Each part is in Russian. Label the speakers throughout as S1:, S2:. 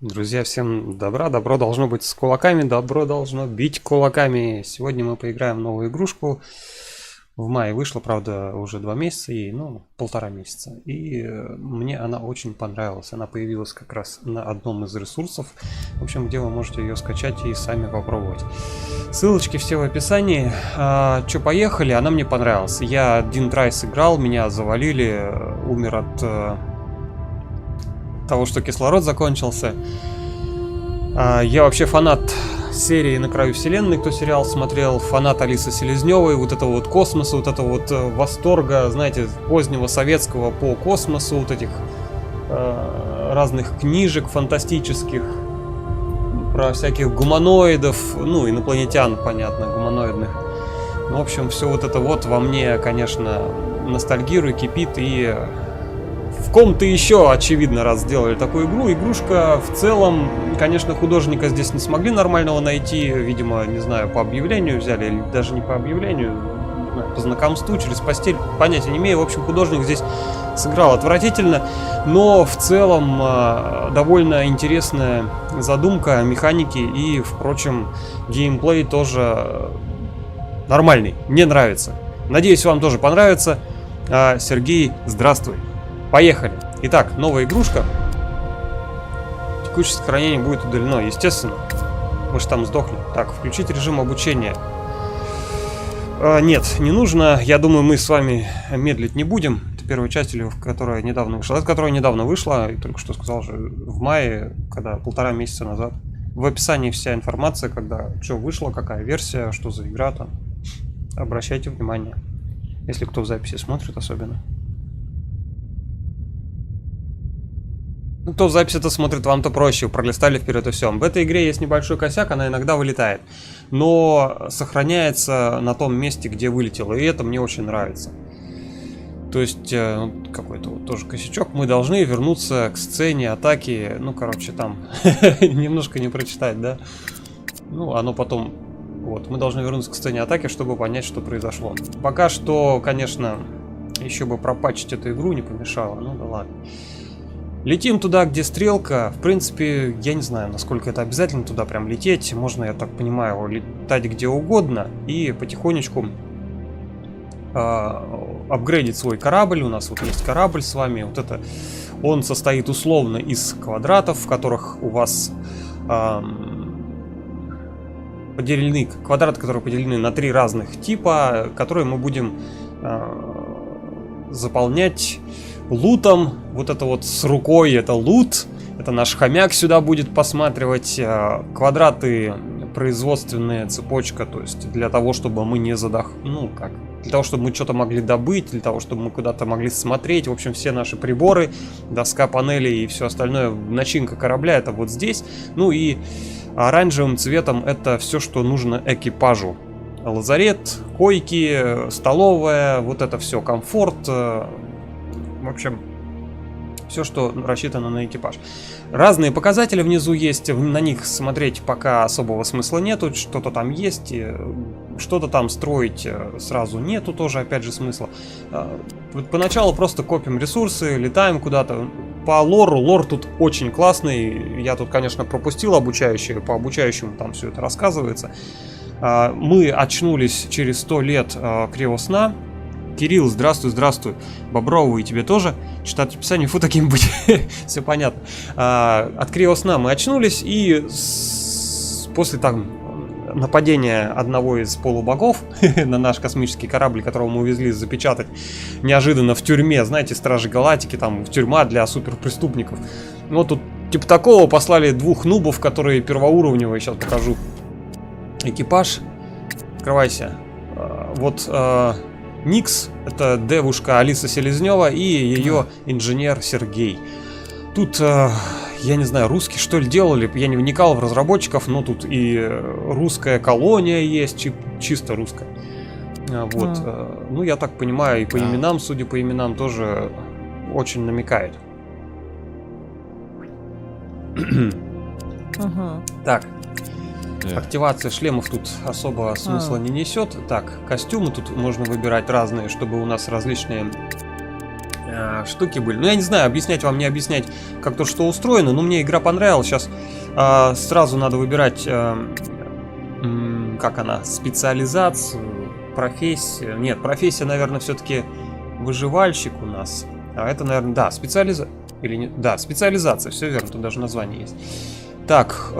S1: Друзья, всем добра. Добро должно быть с кулаками, добро должно бить кулаками. Сегодня мы поиграем в новую игрушку. В мае вышла, правда, уже 2 месяца, и, полтора месяца. И мне она очень понравилась. Она появилась как раз на одном из ресурсов, в общем, где вы можете ее скачать и сами попробовать. Ссылочки все в описании. Че, поехали? Она мне понравилась. Я один трай сыграл, меня завалили, умер от того, что кислород закончился. Я вообще фанат серии «На краю вселенной», кто сериал смотрел, фанат Алисы Селезневой, вот этого вот космоса, вот этого вот восторга, знаете, позднего советского по космосу, вот этих разных книжек фантастических про всяких гуманоидов, инопланетян, понятно, гуманоидных. В общем, все вот это вот во мне, конечно, ностальгирует, кипит, и в ком-то еще, очевидно, раз сделали такую игру. Игрушка в целом, конечно, художника здесь не смогли нормального найти. Видимо, не знаю, по объявлению взяли, или даже не по объявлению, по знакомству, через постель, понятия не имею. В общем, художник здесь сыграл отвратительно, но в целом довольно интересная задумка, механики и, впрочем, геймплей тоже нормальный, мне нравится. Надеюсь, вам тоже понравится. Сергей, здравствуй. Поехали. Итак, новая игрушка. Текущее сохранение будет удалено, естественно. Мы же там сдохли. Так, включить режим обучения. Нет, не нужно. Я думаю, мы с вами медлить не будем. Это первая часть, которая недавно вышла. Это которая недавно вышла, и только что сказал же, в мае, когда 1,5 месяца назад. В описании вся информация, когда что вышло, какая версия, что за игра там. Обращайте внимание. Если кто в записи смотрит особенно. Кто в записи это смотрит, вам-то проще, пролистали вперед и все. В этой игре есть небольшой косяк, она иногда вылетает, но сохраняется на том месте, где вылетела, и это мне очень нравится. То есть, какой-то вот тоже косячок. Мы должны вернуться к сцене атаки, там немножко не прочитать, да? Оно потом, вот, мы должны вернуться к сцене атаки, чтобы понять, что произошло. Пока что, конечно, еще бы пропатчить эту игру не помешало, да ладно. Летим туда, где стрелка. В принципе, я не знаю, насколько это обязательно туда прям лететь. Можно, я так понимаю, летать где угодно и потихонечку апгрейдить свой корабль. У нас вот есть корабль с вами. Вот это он состоит условно из квадратов, в которых у вас поделены квадраты, которые поделены на 3 разных типа, которые мы будем заполнять лутом. Вот это вот с рукой, это лут. Это наш хомяк сюда будет посматривать. Квадраты, производственная цепочка, то есть для того, чтобы мы не для того, чтобы мы что-то могли добыть, для того, чтобы мы куда-то могли смотреть. В общем, все наши приборы, доска панелей и все остальное, начинка корабля, это вот здесь. И оранжевым цветом это все, что нужно экипажу. Лазарет, койки, столовая, вот это все, комфорт. В общем, все, что рассчитано на экипаж. Разные показатели внизу есть, на них смотреть пока особого смысла нету. Что-то там есть, что-то там строить сразу нету тоже, опять же, смысла. Поначалу просто копим ресурсы, летаем куда-то. По лору, лор тут очень классный. Я тут, конечно, пропустил обучающее, по обучающему там все это рассказывается. Мы очнулись через 100 лет криосна. Кирилл, здравствуй. Боброву и тебе тоже. Читать описание, фу, таким быть. Все понятно. От криосна мы очнулись, и после нападения одного из полубогов на наш космический корабль, которого мы увезли запечатать неожиданно в тюрьме, знаете, Стражи Галактики, там тюрьма для суперпреступников. Тут типа такого послали 2 нубов, которые первоуровневые, сейчас покажу. Экипаж. Открывайся. Вот Никс, это девушка Алиса Селезнева и ее инженер Сергей. Тут, я не знаю, русские что ли делали, я не вникал в разработчиков, но тут и русская колония есть, чисто русская. Вот, я так понимаю, и по именам, судя по именам, тоже очень намекает. Так. Активация шлемов тут особо смысла не несет. Так, костюмы тут можно выбирать разные, чтобы у нас различные штуки были. Ну, я не знаю, объяснять вам, не объяснять, как то, что устроено, но мне игра понравилась. Сейчас сразу надо выбирать, как она, специализацию, профессию. Нет, профессия, наверное, все-таки выживальщик у нас. А это, наверное, да, или не... Да, специализация, все верно, тут даже название есть. Так,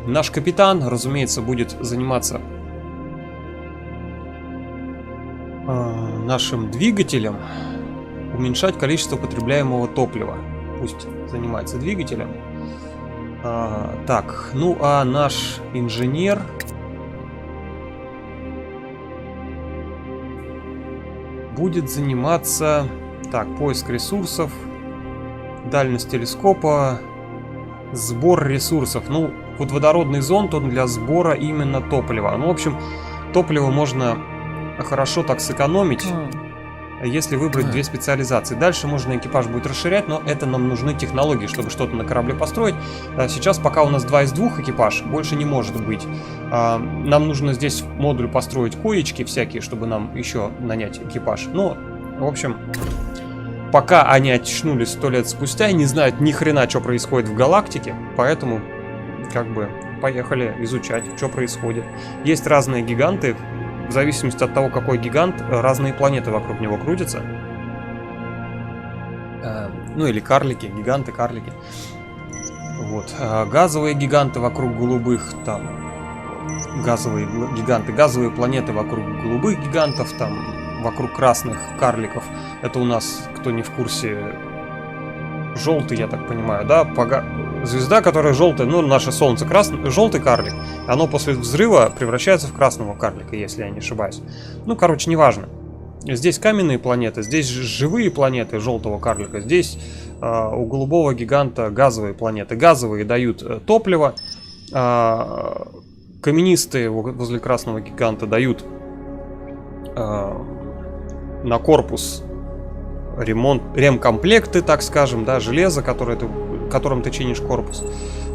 S1: наш капитан, разумеется, будет заниматься нашим двигателем, уменьшать количество потребляемого топлива. Пусть занимается двигателем. Так, ну а наш инженер будет заниматься... Так, поиск ресурсов, дальность телескопа, сбор ресурсов. Ну, вот водородный зонд, он для сбора именно топлива. Ну, в общем, топливо можно хорошо так сэкономить, если выбрать две специализации. Дальше можно экипаж будет расширять, но это нам нужны технологии, чтобы что-то на корабле построить. Сейчас пока у нас 2 из 2 экипаж, больше не может быть. Нам нужно здесь модуль построить коечки всякие, чтобы нам еще нанять экипаж. Но, в общем, пока они очнулись 100 лет спустя и не знают ни хрена, что происходит в галактике, поэтому, как бы, поехали изучать, что происходит. Есть разные гиганты. В зависимости от того, какой гигант, разные планеты вокруг него крутятся. Ну или карлики, гиганты, карлики. Вот. Газовые гиганты вокруг голубых, там газовые гиганты, газовые планеты вокруг голубых гигантов, там вокруг красных карликов. Это у нас, кто не в курсе, желтый, я так понимаю, да? Звезда, которая желтая, ну, наше Солнце, желтый карлик, оно после взрыва превращается в красного карлика, если я не ошибаюсь. Ну, короче, неважно. Здесь каменные планеты, здесь живые планеты желтого карлика, здесь у голубого гиганта газовые планеты. Газовые дают топливо, каменистые возле красного гиганта дают на корпус ремкомплекты, так скажем, да, железо, которым ты чинишь корпус,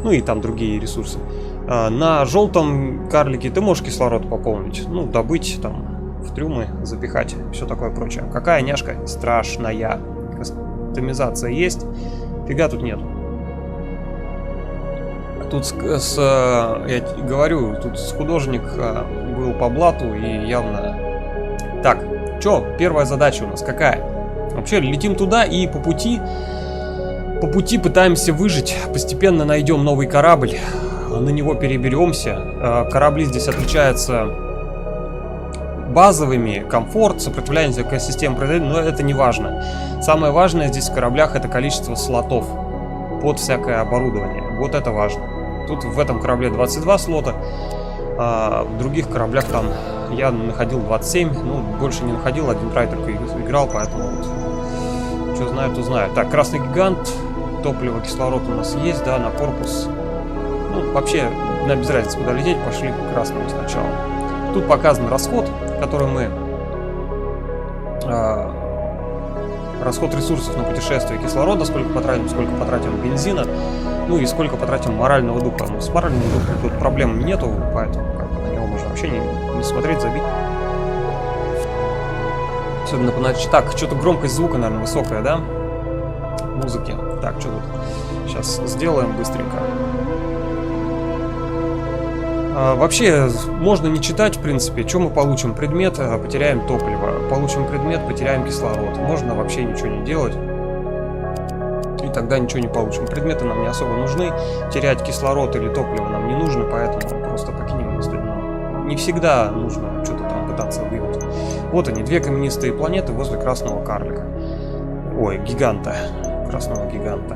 S1: ну и там другие ресурсы. На желтом карлике ты можешь кислород пополнить, ну, добыть, там, в трюмы запихать, все такое прочее. Какая няшка страшная. Кастомизация есть, фига тут нет. Тут я говорю, тут художник был по блату и явно... Так, что, первая задача у нас какая? Вообще летим туда и по пути пытаемся выжить. Постепенно найдем новый корабль, на него переберемся. Корабли здесь отличаются базовыми: комфорт, сопротивление экосистем, но это не важно. Самое важное здесь в кораблях — это количество слотов под всякое оборудование. Вот это важно. Тут в этом корабле 22 слота, а в других кораблях там я находил 27, ну больше не находил, один трай только играл, поэтому вот, что знаю, то знаю. Так, красный гигант, топливо, кислород у нас есть, да, на корпус. Ну, вообще, нам без разницы, куда лететь, пошли к красному сначала. Тут показан расход, который мы... расход ресурсов на путешествие кислорода, сколько потратим бензина, ну и сколько потратим морального духа. Ну, с моральным духом тут проблем нету, поэтому как бы, на него можно вообще не смотреть, забить. Особенно по ночи. Так, что-то громкость звука, наверное, высокая, да? Музыки. Так, что тут? Сейчас сделаем быстренько. Вообще, можно не читать, в принципе. Что мы получим? Предмет, потеряем топливо. Получим предмет, потеряем кислород. Можно вообще ничего не делать. И тогда ничего не получим. Предметы нам не особо нужны. Терять кислород или топливо нам не нужно, поэтому просто покинем место. Не всегда нужно что-то там пытаться выявить. Вот они, две каменистые планеты возле красного карлика. Ой, гиганта. Красного гиганта.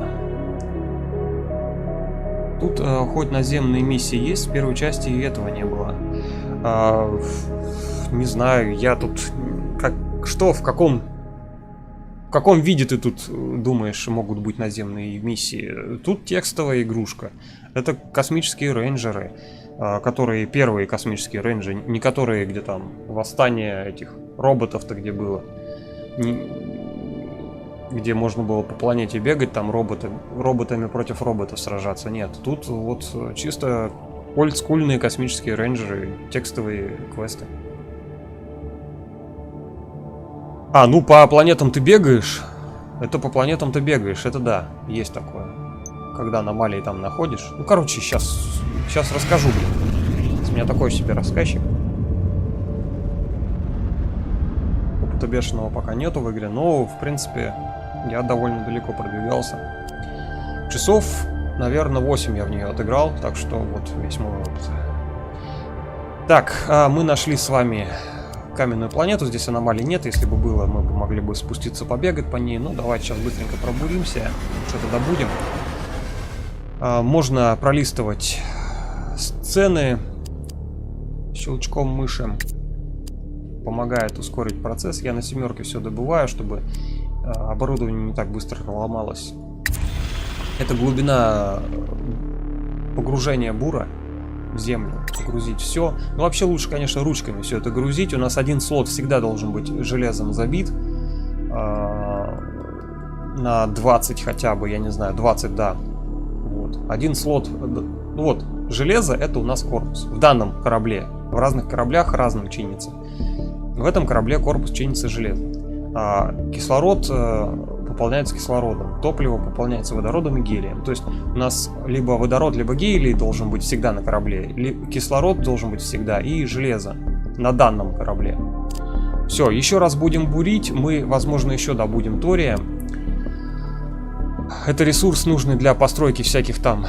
S1: Тут хоть наземные миссии есть, в первой части и этого не было. Не знаю, я тут... в каком виде ты тут думаешь могут быть наземные миссии? Тут текстовая игрушка. Это космические рейнджеры, которые первые космические рейнджеры, не которые где там восстание этих роботов-то где было. Где можно было по планете бегать, там роботами против роботов сражаться. Нет, тут вот чисто олдскульные космические рейнджеры, текстовые квесты. Ну по планетам ты бегаешь, Это по планетам ты бегаешь, это да, есть такое. Когда аномалии там находишь. Ну, короче, сейчас расскажу, блин. С меня такой себе рассказчик. Опыта бешеного пока нету в игре, но, в принципе, я довольно далеко продвигался. Часов, наверное, 8 я в нее отыграл, так что вот весь мой опыт. Так, мы нашли с вами каменную планету, здесь аномалий нет, если бы было, мы бы могли бы спуститься, побегать по ней. Ну, давайте сейчас быстренько пробуримся, что-то добудем. Можно пролистывать сцены щелчком мыши, помогает ускорить процесс. Я на 7 все добываю, чтобы оборудование не так быстро ломалось. Это глубина погружения бура в землю, грузить все. Ну, вообще лучше, конечно, ручками все это грузить. У нас один слот всегда должен быть железом забит. На 20 хотя бы, я не знаю, 20, да. Вот. Один слот, ну вот, железо это у нас корпус. В данном корабле. В разных кораблях разным чинится. В этом корабле корпус чинится железом. Кислород пополняется кислородом, топливо пополняется водородом и гелием. То есть у нас либо водород, либо гелий должен быть всегда на корабле, кислород должен быть всегда и железо на данном корабле. Все, еще раз будем бурить, мы, возможно, еще добудем тория. Это ресурс нужный для постройки всяких там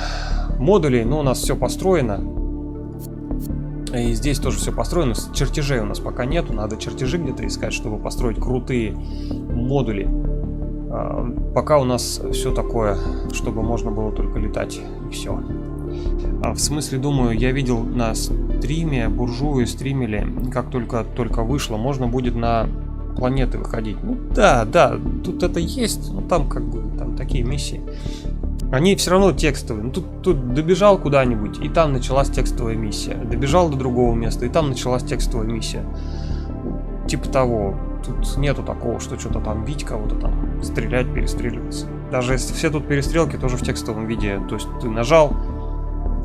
S1: модулей, но у нас все построено. И здесь тоже все построено, чертежей у нас пока нету, надо чертежи где-то искать, чтобы построить крутые модули. Пока у нас все такое, чтобы можно было только летать, и все. В смысле, думаю, я видел на стриме, буржуи стримили, как только вышло, можно будет на планеты выходить. Ну да, тут это есть, но там как бы, там такие миссии. Они все равно текстовые. Ну, тут добежал куда-нибудь, и там началась текстовая миссия. Добежал до другого места, и там началась текстовая миссия. Типа того. Тут нету такого, что что-то там бить кого-то там, стрелять, перестреливаться. Даже если все тут перестрелки, тоже в текстовом виде. То есть ты нажал,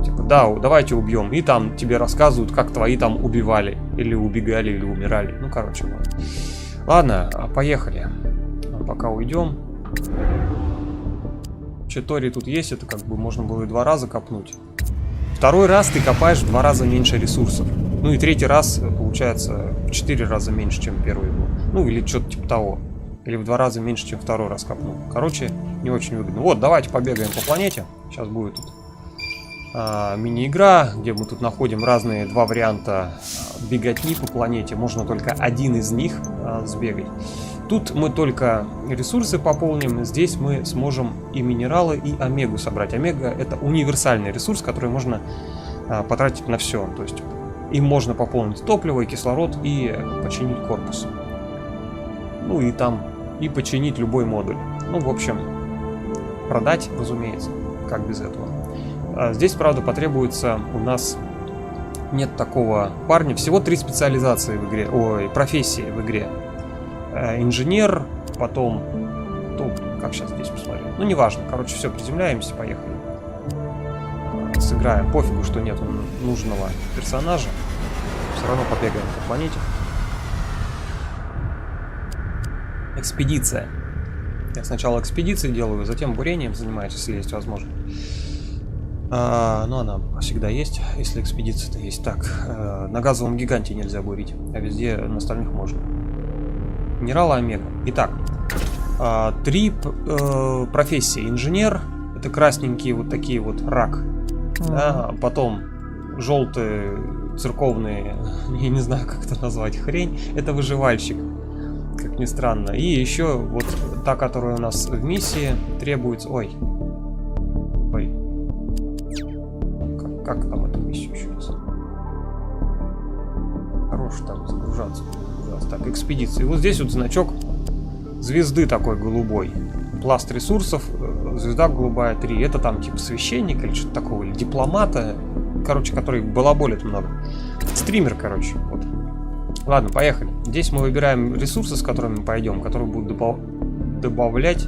S1: типа, да, давайте убьем. И там тебе рассказывают, как твои там убивали. Или убегали, или умирали. Ну, короче, вот. Ладно, поехали. Пока уйдем. Торий тут есть, это как бы можно было и 2 раза копнуть. Второй раз ты копаешь в 2 раза меньше ресурсов. Ну и третий раз получается в 4 раза меньше, чем первый был. Ну или что-то типа того. Или в 2 раза меньше, чем второй раз копнул. Короче, не очень выгодно. Вот, давайте побегаем по планете. Сейчас будет тут мини-игра, где мы тут находим разные 2 варианта беготни по планете. Можно только один из них сбегать. Тут мы только ресурсы пополним, здесь мы сможем и минералы, и омегу собрать. Омега — это универсальный ресурс, который можно потратить на все. То есть им можно пополнить топливо, и кислород, и починить корпус. Ну и там, и починить любой модуль. Ну, в общем, продать, разумеется, как без этого. Здесь, правда, потребуется у нас... Нет такого парня. Всего 3 специализации в игре, профессии в игре. Инженер, потом, ну, как сейчас здесь посмотрим, ну, неважно, короче, все, приземляемся, поехали. Сыграем, пофигу, что нет нужного персонажа, все равно побегаем по планете. Экспедиция. Я сначала экспедиции делаю, затем бурением занимаюсь, если есть возможность. Ну, она всегда есть, если экспедиция-то есть. Так, на газовом гиганте нельзя бурить, а везде на остальных можно. Минералы омега. Итак, 3 профессии. Инженер, это красненькие вот такие вот рак. Да, потом желтые церковные, я не знаю, как это назвать, хрень, это выживальщик, как ни странно. И еще вот та, которая у нас в миссии требуется. Ой. Как там эту миссию еще раз? Хорош там загружаться. Так, экспедиции. Вот здесь вот значок звезды такой голубой. Пласт ресурсов, звезда голубая 3. Это там типа священник или что-то такого, или дипломата. Короче, который балаболит много. Стример, короче. Вот. Ладно, поехали. Здесь мы выбираем ресурсы, с которыми мы пойдем, которые будут добавлять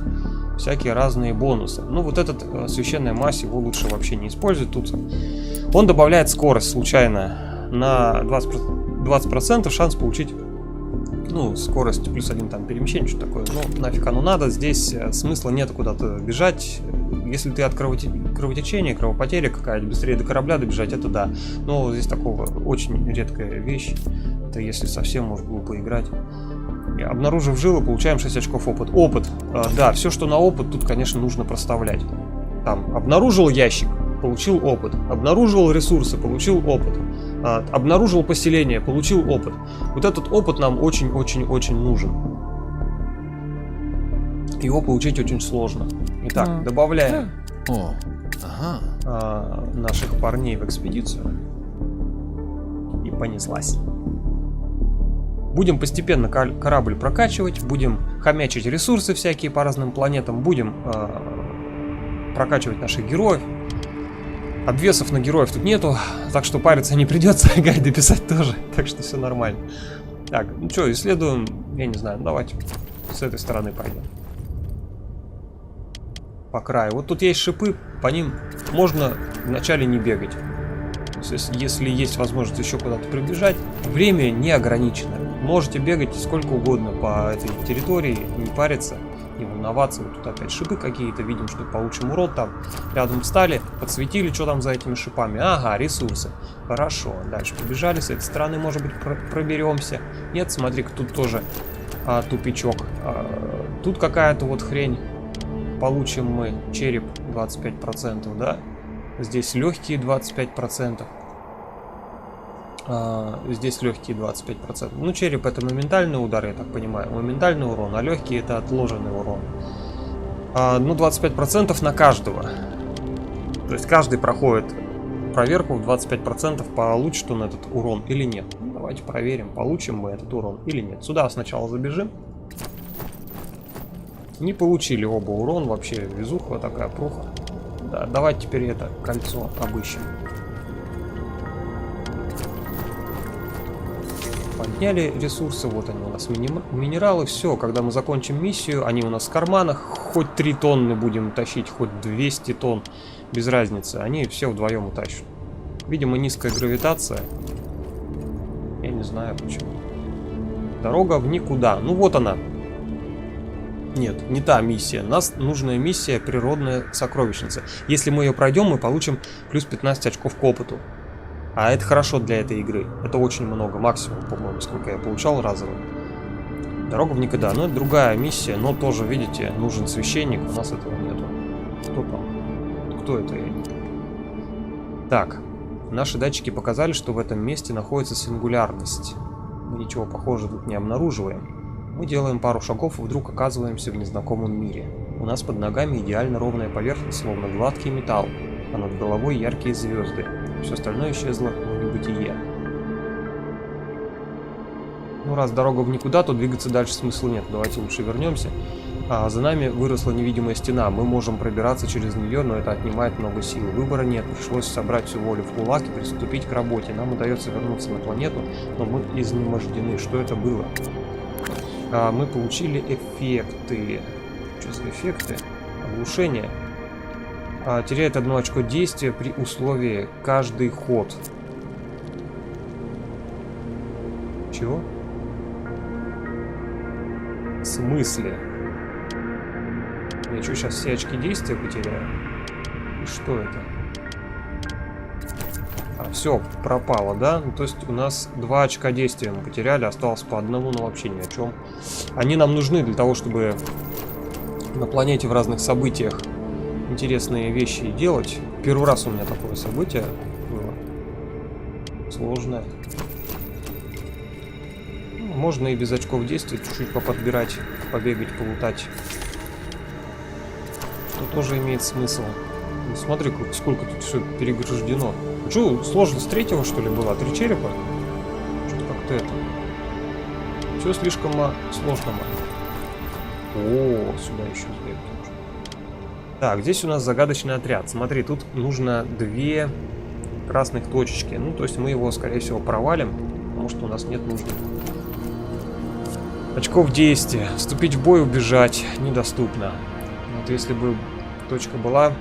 S1: всякие разные бонусы. Ну, вот этот священная мазь, его лучше вообще не использовать тут. Он добавляет скорость случайно на 20% шанс получить Ну, скорость +1 там перемещение, что такое. Ну, нафиг оно надо. Здесь смысла нет куда-то бежать. Если ты от кровотечения, кровопотери какая-то, быстрее до корабля добежать, это да. Но здесь такого очень редкая вещь. Это если совсем, может, глупо играть. Обнаружив жилы, получаем 6 очков опыт. Опыт. Да, все, что на опыт, тут, конечно, нужно проставлять. Там, обнаружил ящик, получил опыт. Обнаружил ресурсы, получил опыт. Обнаружил поселение, получил опыт. Вот этот опыт нам очень-очень-очень нужен. Его получить очень сложно. Итак, добавляем наших парней в экспедицию. И понеслась. Будем постепенно корабль прокачивать, будем хомячить ресурсы всякие по разным планетам, будем прокачивать наших героев. Обвесов на героев тут нету, так что париться не придется, гайды писать тоже, так что все нормально. Так, ну что, исследуем, я не знаю, давайте с этой стороны пойдем. По краю. Вот тут есть шипы, по ним можно вначале не бегать. То есть, если есть возможность еще куда-то прибежать, время не ограничено. Можете бегать сколько угодно по этой территории, не париться, не волноваться. Вот тут опять шипы какие-то, видим, что получим урон там. Рядом встали, подсветили, что там за этими шипами. Ага, ресурсы. Хорошо, дальше побежали, с этой стороны, может быть, проберемся. Нет, смотри-ка, тут тоже тупичок. Тут какая-то вот хрень. Получим мы череп 25%, да? Здесь легкие 25%. Здесь легкие 25%. Ну, череп это моментальный удар, я так понимаю. Моментальный урон, а легкие это отложенный урон. Ну, 25% на каждого. То есть каждый проходит проверку в 25%, получит он этот урон или нет. Ну, давайте проверим, получим мы этот урон или нет. Сюда сначала забежим. Не получили оба урон, вообще везуха такая, пруха. Да, давайте теперь это кольцо обыщем. Подняли ресурсы, вот они у нас минералы, все, когда мы закончим миссию, они у нас в карманах, хоть 3 тонны будем тащить, хоть 200 тонн, без разницы, они все вдвоем утащат. Видимо, низкая гравитация, я не знаю почему. Дорога в никуда, ну вот она. Нет, не та миссия. Нас нужная миссия природная сокровищница. Если мы ее пройдем, мы получим плюс 15 очков к опыту. А это хорошо для этой игры. Это очень много, максимум, по-моему, сколько я получал разово. Дорога в никуда. Ну, это другая миссия, но тоже, видите, нужен священник. У нас этого нету. Кто там? Кто это? Так, наши датчики показали, что в этом месте находится сингулярность. Мы ничего похожего тут не обнаруживаем. Мы делаем пару шагов и вдруг оказываемся в незнакомом мире. У нас под ногами идеально ровная поверхность, словно гладкий металл, а над головой яркие звезды. Все остальное исчезло в небытие. Ну, раз дорога в никуда, то двигаться дальше смысла нет. Давайте лучше вернемся. За нами выросла невидимая стена. Мы можем пробираться через нее, но это отнимает много сил. Выбора нет. Пришлось собрать всю волю в кулак и приступить к работе. Нам удается вернуться на планету, но мы изнемождены. Что это было? Мы получили эффекты. Что за эффекты? Оглушение. Теряет 1 очко действия при условии каждый ход. Чего? В смысле? Я что, сейчас все очки действия потеряю? И что это? Все, пропало, да? Ну, то есть у нас 2 очка действия мы потеряли, осталось по 1, но вообще ни о чем. Они нам нужны для того, чтобы на планете в разных событиях интересные вещи делать. Первый раз у меня такое событие было. Сложное. Ну, можно и без очков действия чуть-чуть поподбирать, побегать, полутать. Это тоже имеет смысл. Ну, смотри, сколько тут все переграждено. Что, сложность 3-го, что ли, была? 3 черепа? Что-то как-то это. Все слишком сложно. О, сюда еще сбегать. Так, здесь у нас загадочный отряд. Смотри, тут нужно 2 красных точечки. Ну, то есть мы его, скорее всего, провалим, потому что у нас нет нужных очков действия. Вступить в бой, убежать недоступно. Вот если бы точка была,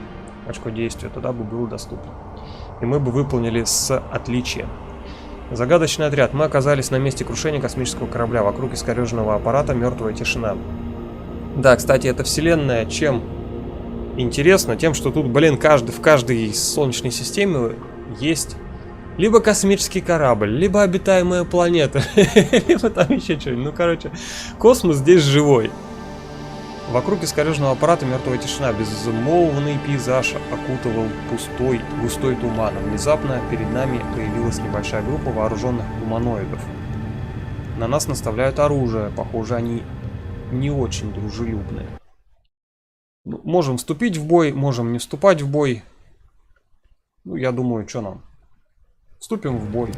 S1: очко действия, тогда бы было доступно. И мы бы выполнили с отличием. Загадочный отряд. Мы оказались на месте крушения космического корабля. Вокруг искореженного аппарата мертвая тишина. Да, кстати, эта вселенная чем интересна? Тем, что тут, блин, в каждой солнечной системе есть либо космический корабль, либо обитаемая планета, либо там еще что-нибудь. Ну, короче, космос здесь живой. Вокруг искореженного аппарата мертвая тишина. Безмолвный пейзаж окутывал густой туман. Внезапно перед нами появилась небольшая группа вооруженных гуманоидов. На нас наставляют оружие. Похоже, они не очень дружелюбные. Можем вступить в бой, можем не вступать в бой. Ну, я думаю, что нам? Вступим в бой.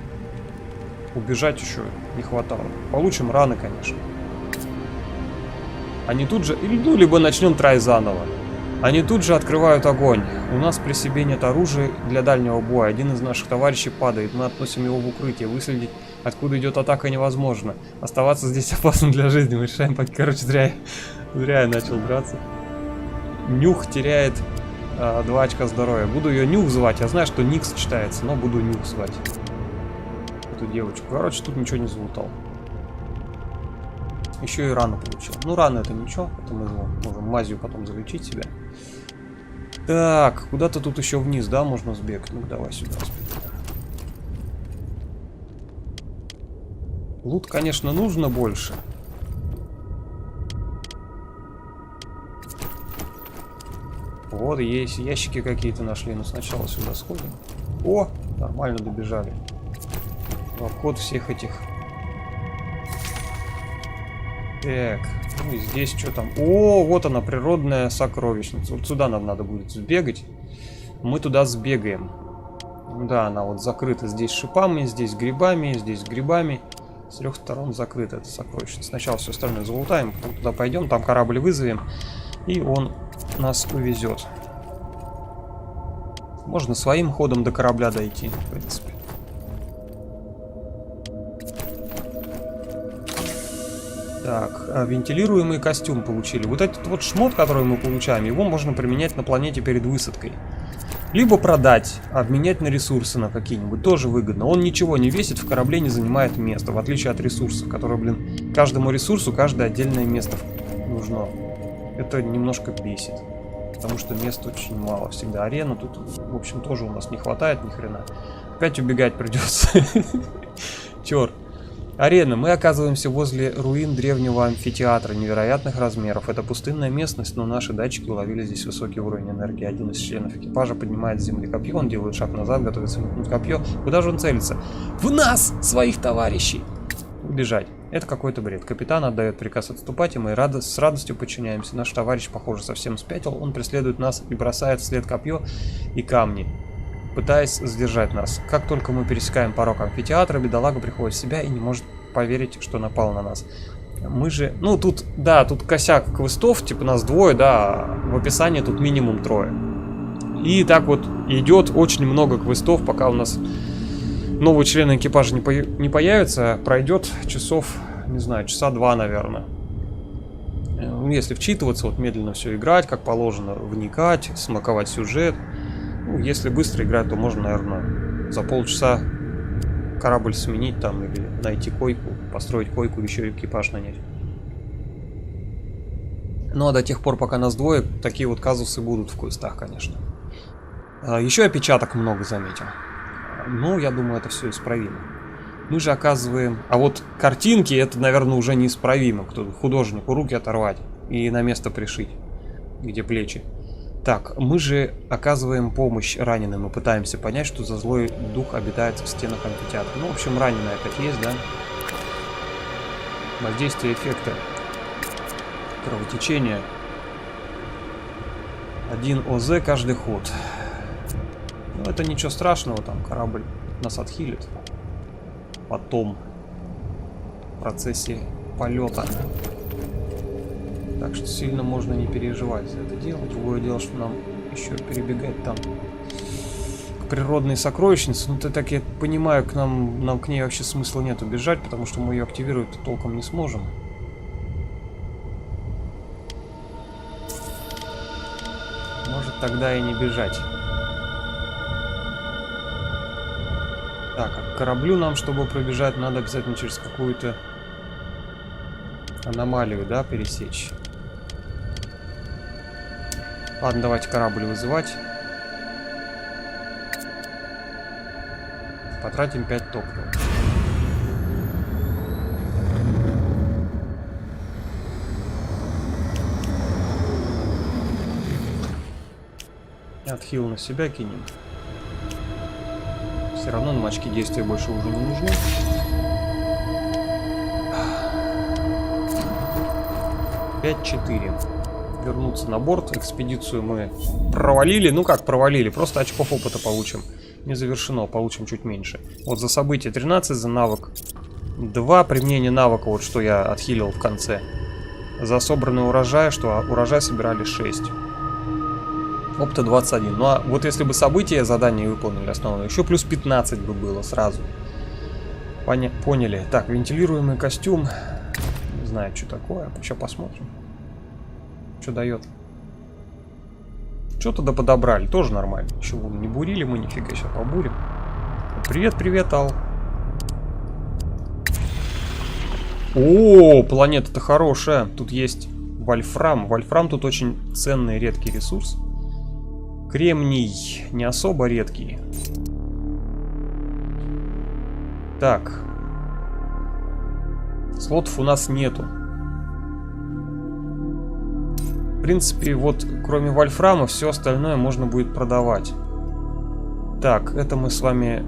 S1: Убежать еще не хватало. Получим раны, конечно. Они тут же... Ну, либо начнем трай заново. Они тут же открывают огонь. У нас при себе нет оружия для дальнего боя. Один из наших товарищей падает. Мы относим его в укрытие. Выследить, откуда идет атака, невозможно. Оставаться здесь опасно для жизни. Мы решаем... Короче, зря я начал драться. Нюх теряет 2 очка здоровья. Буду ее Нюх звать. Я знаю, что Ник сочетается, но буду Нюх звать. Эту девочку. Короче, тут ничего не залутал. Еще и рану получил. Ну, раны это ничего. Это мы можем мазью потом залечить себя. Так, куда-то тут еще вниз, да, можно сбегать. Ну, давай сюда сбегаем. Лут, конечно, нужно больше. Вот, есть ящики какие-то нашли. Но сначала сюда сходим. О, нормально добежали. В обход всех этих... Так, ну и здесь что там? О, вот она, природная сокровищница. Вот сюда нам надо будет сбегать. Мы туда сбегаем. Да, она вот закрыта здесь шипами, здесь грибами, здесь грибами. С 3 сторон закрыта эта сокровищница. Сначала все остальное залутаем, потом туда пойдем, там корабль вызовем. И он нас увезет. Можно своим ходом до корабля дойти, в принципе. Так, вентилируемый костюм получили. Вот этот вот шмот, который мы получаем, его можно применять на планете перед высадкой. Либо продать, обменять на ресурсы на какие-нибудь. Тоже выгодно. Он ничего не весит, в корабле не занимает места. В отличие от ресурсов, которые, блин, каждому ресурсу каждое отдельное место нужно. Это немножко бесит. Потому что места очень мало. Всегда арена. Тут, в общем, тоже у нас не хватает ни хрена. Опять убегать придется. Черт. Арена. Мы оказываемся возле руин древнего амфитеатра невероятных размеров. Это пустынная местность, но наши датчики уловили здесь высокий уровень энергии. Один из членов экипажа поднимает с земли копье, он делает шаг назад, готовится метнуть копье. Куда же он целится? В нас, своих товарищей! Убежать. Это какой-то бред. Капитан отдает приказ отступать, и мы с радостью подчиняемся. Наш товарищ, похоже, совсем спятил. Он преследует нас и бросает вслед копье и камни, пытаясь сдержать нас. Как только мы пересекаем порог амфитеатра, бедолага приходит в себя и не может поверить, что напал на нас. Мы же... Ну, тут, да, тут косяк квестов, типа нас двое, да, в описании тут минимум 3. И так вот идет очень много квестов, пока у нас новые члены экипажа не появятся. Пройдет часов, не знаю, часа 2, наверное. Если вчитываться, вот медленно все играть, как положено, вникать, смаковать сюжет. Ну, если быстро играть, то можно, наверное, за полчаса корабль сменить там или найти койку, построить койку, еще экипаж нанять. Ну а до тех пор, пока нас двое, такие вот казусы будут в квестах, конечно. Еще опечаток много заметил. Ну, я думаю, это все исправимо. Мы же оказываем... А вот картинки, это, наверное, уже неисправимо. Кто художнику руки оторвать и на место пришить, где плечи. Так, мы же оказываем помощь раненым и пытаемся понять, что за злой дух обитает в стенах амфитеатра. Ну, в общем, раненые опять есть, да? Воздействие эффекта кровотечения. 1 ОЗ каждый ход. Ну, это ничего страшного, там корабль нас отхилит. Потом в процессе полета. Так что сильно можно не переживать за это дело. Другое дело, что нам еще перебегать там к природной сокровищнице. Ну, так я понимаю, нам к ней вообще смысла нет убежать, потому что мы ее активировать толком не сможем. Может, тогда и не бежать. Так, а к кораблю нам, чтобы пробежать, надо обязательно через какую-то аномалию, да, пересечь. Ладно, давайте корабль вызывать. Потратим 5 топлива. Отхил на себя кинем. Все равно нам очки действия больше уже не нужны. $5-4. Вернуться на борт. Экспедицию мы провалили. Ну как провалили? Просто очков опыта получим. Не завершено. Получим чуть меньше. Вот за событие 13, за навык 2. Применение навыка, вот что я отхилил в конце. За собранный урожай, что урожай собирали 6. Опыта 21. Ну а вот если бы события задания выполнили основное, еще плюс 15 бы было сразу. Поняли. Так, вентилируемый костюм. Не знаю, что такое. Сейчас посмотрим. Что дает. Что-то да подобрали. Тоже нормально. Еще не бурили мы, нифига. Сейчас побурим. Привет, привет, Ал. О, планета-то хорошая. Тут есть вольфрам. Вольфрам тут очень ценный, редкий ресурс. Кремний не особо редкий. Так. Слотов у нас нету. В принципе, вот кроме вольфрама все остальное можно будет продавать. Так, это мы с вами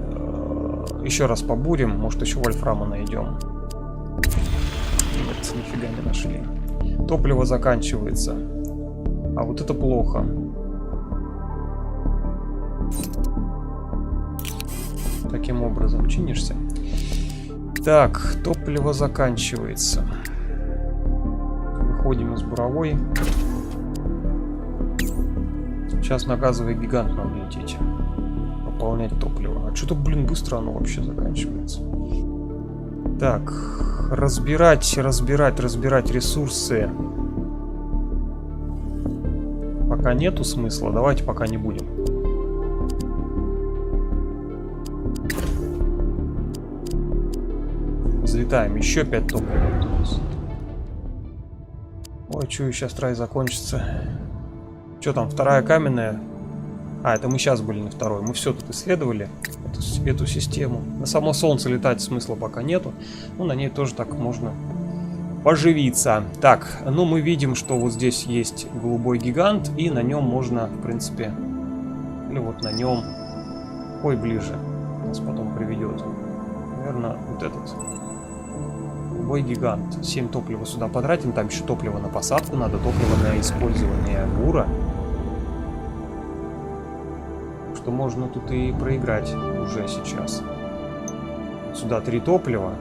S1: еще раз побурим. Может, еще вольфрама найдем. Нет, нифига не нашли. Топливо заканчивается. А вот это плохо. Таким образом чинишься. Так, топливо заканчивается. Выходим из буровой. Сейчас на газовый гигант надо лететь. Пополнять топливо. А что-то, блин, быстро оно вообще заканчивается. Так, разбирать ресурсы. Пока нету смысла. Давайте пока не будем. Взлетаем. Еще 5 топлива. Ой, чую, сейчас трай закончится. Что там, вторая каменная? А, это мы сейчас были на второй. Мы все тут исследовали, эту систему. На само Солнце летать смысла пока нету. Ну, на ней тоже так можно поживиться. Так, ну мы видим, что вот здесь есть голубой гигант. И на нем можно, в принципе... Или вот на нем... Ой, ближе. Нас потом приведет. Наверное, вот этот... Голубой гигант. 7 топлива сюда потратим. Там еще топливо на посадку надо. Топливо на использование бура. Что можно тут и проиграть уже сейчас. Сюда 3 топлива.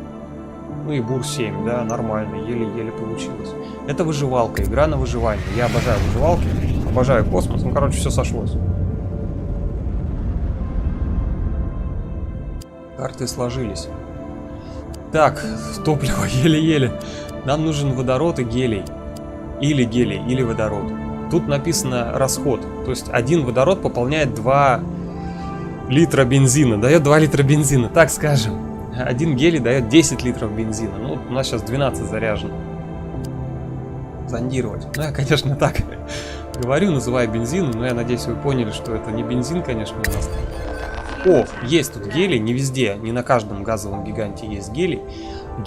S1: Ну и бур 7, да, нормально. Еле-еле получилось. Это выживалка. Игра на выживание. Я обожаю выживалки. Обожаю космос. Ну, короче, все сошлось. Карты сложились. Так, топливо еле-еле. Нам нужен водород и гелий. Или гелий, или водород. Тут написано расход. То есть один водород пополняет 2 литра бензина. Дает 2 литра бензина, так скажем. Один гелий дает 10 литров бензина. Ну, у нас сейчас 12 заряжено. Зондировать. Ну, я, конечно, так говорю, называю бензином. Но я надеюсь, вы поняли, что это не бензин, конечно, у нас. О, есть тут гелий, не везде, не на каждом газовом гиганте есть гелий.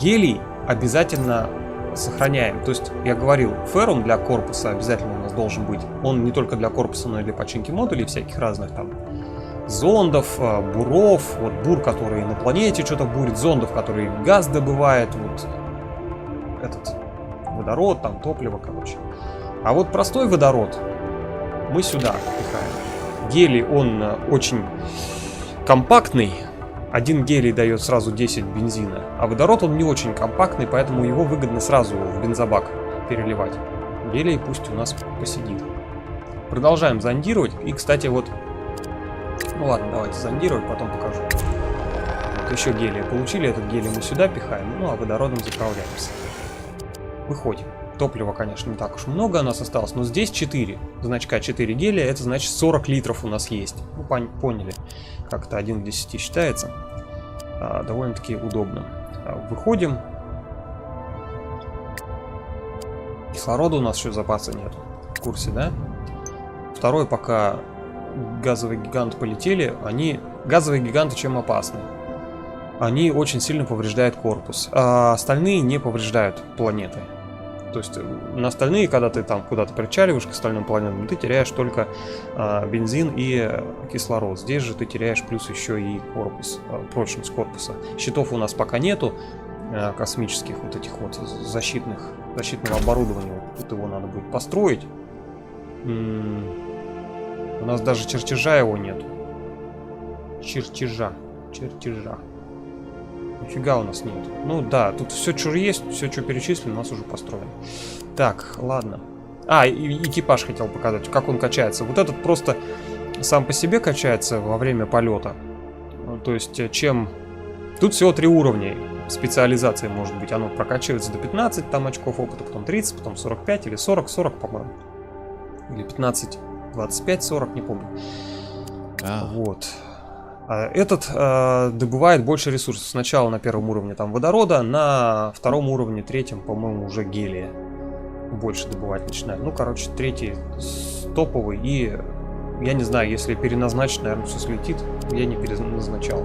S1: Гелий обязательно сохраняем. То есть, я говорил, феррум для корпуса обязательно у нас должен быть. Он не только для корпуса, но и для починки модулей всяких разных там. Зондов, буров, вот бур, который на планете что-то бурит, зондов, который газ добывает, вот этот водород, там топливо, короче. А вот простой водород мы сюда впихаем. Гелий, он очень... компактный. Один гелий дает сразу 10 бензина. А водород он не очень компактный, поэтому его выгодно сразу в бензобак переливать. Гелий пусть у нас посидит. Продолжаем зондировать. И, кстати, вот... Ну ладно, давайте зондировать, потом покажу. Вот еще гелия получили. Этот гелий мы сюда пихаем. Ну, а водородом заправляемся. Выходим. Топлива, конечно, не так уж много у нас осталось, но здесь 4. Значка 4 гелия, это значит 40 литров у нас есть. Ну, поняли. Как-то 1 к 10 считается. довольно-таки удобно. Выходим. Кислорода у нас еще запаса нет. В курсе, да? Второй, пока газовые гиганты полетели, газовые гиганты чем опасны? Они очень сильно повреждают корпус, а остальные не повреждают планеты. То есть на остальные, когда ты там куда-то причаливаешь к остальным планетам, ты теряешь только бензин и кислород. Здесь же ты теряешь плюс еще и корпус, прочность корпуса. Щитов у нас пока нету, космических вот этих вот защитного оборудования. Тут его надо будет построить. У нас даже чертежа его нету. Чертежа. Нифига у нас нет. Ну да, тут все, что есть, все, что перечислено, у нас уже построено. Так, ладно. Экипаж хотел показать, как он качается. Вот этот просто сам по себе качается во время полета. То есть, чем... Тут всего 3 уровня специализации может быть. Оно прокачивается до 15 там очков опыта, потом 30, потом 45 или 40, по-моему. Или 15, 25, 40, не помню. Вот. Этот добывает больше ресурсов. Сначала на 1-м уровне там водорода, на 2-м уровне, 3-м, по-моему, уже гелия больше добывать начинает. Ну, короче, 3-й топовый. И я не знаю, если переназначить, наверное, все слетит. Я не переназначал.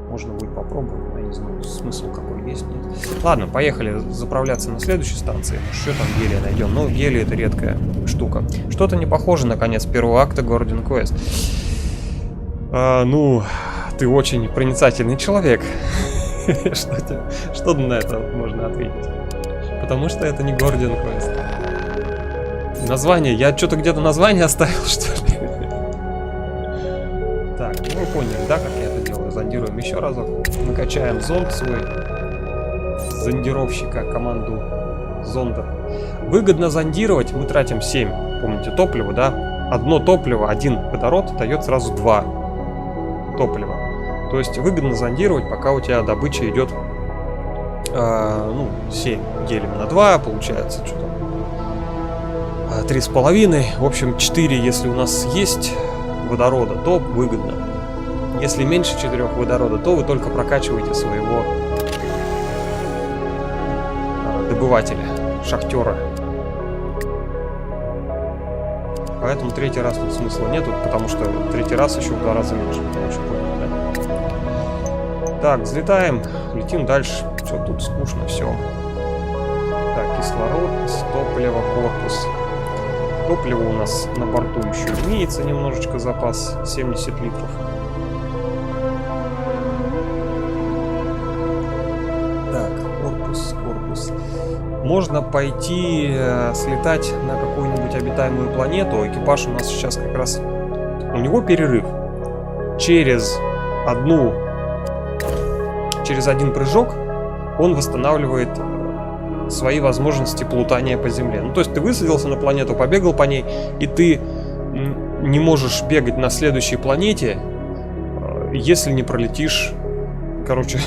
S1: Можно будет попробовать, но я не знаю, смысл какой есть, нет. Ладно, поехали заправляться на следующей станции. Что там гелия найдем? Ну, гелия — это редкая штука. Что-то не похоже на конец первого акта Guardian Quest. Ну, ты очень проницательный человек. Что на это можно ответить? Потому что это не Guardian Quest. Название, я что-то где-то название оставил, что ли? Так, ну вы поняли, да, как я это делаю? Зондируем еще разок. Накачаем зонд свой. Зондировщика, команду зонда. Выгодно зондировать, мы тратим 7, помните, топлива, да? Одно топливо, 1 водород дает сразу 2 топлива. То есть выгодно зондировать, пока у тебя добыча идет 7 делим на 2, получается что-то 3,5. В общем, 4, если у нас есть водорода, то выгодно. Если меньше 4 водорода, то вы только прокачиваете своего добывателя, шахтера. Поэтому 3-й раз тут смысла нету, потому что 3-й раз еще в 2 раза меньше. Очень понял, да? Так, взлетаем, летим дальше. Что тут скучно, все. Так, кислород, топливо, корпус. Топливо у нас на борту еще имеется немножечко запас, 70 литров. Так, корпус. Можно пойти слетать на какую-нибудь обитаемую планету. Экипаж у нас сейчас как раз... У него перерыв. Через один прыжок он восстанавливает свои возможности плутания по Земле. Ну, то есть ты высадился на планету, побегал по ней, и ты не можешь бегать на следующей планете, если не пролетишь... Короче...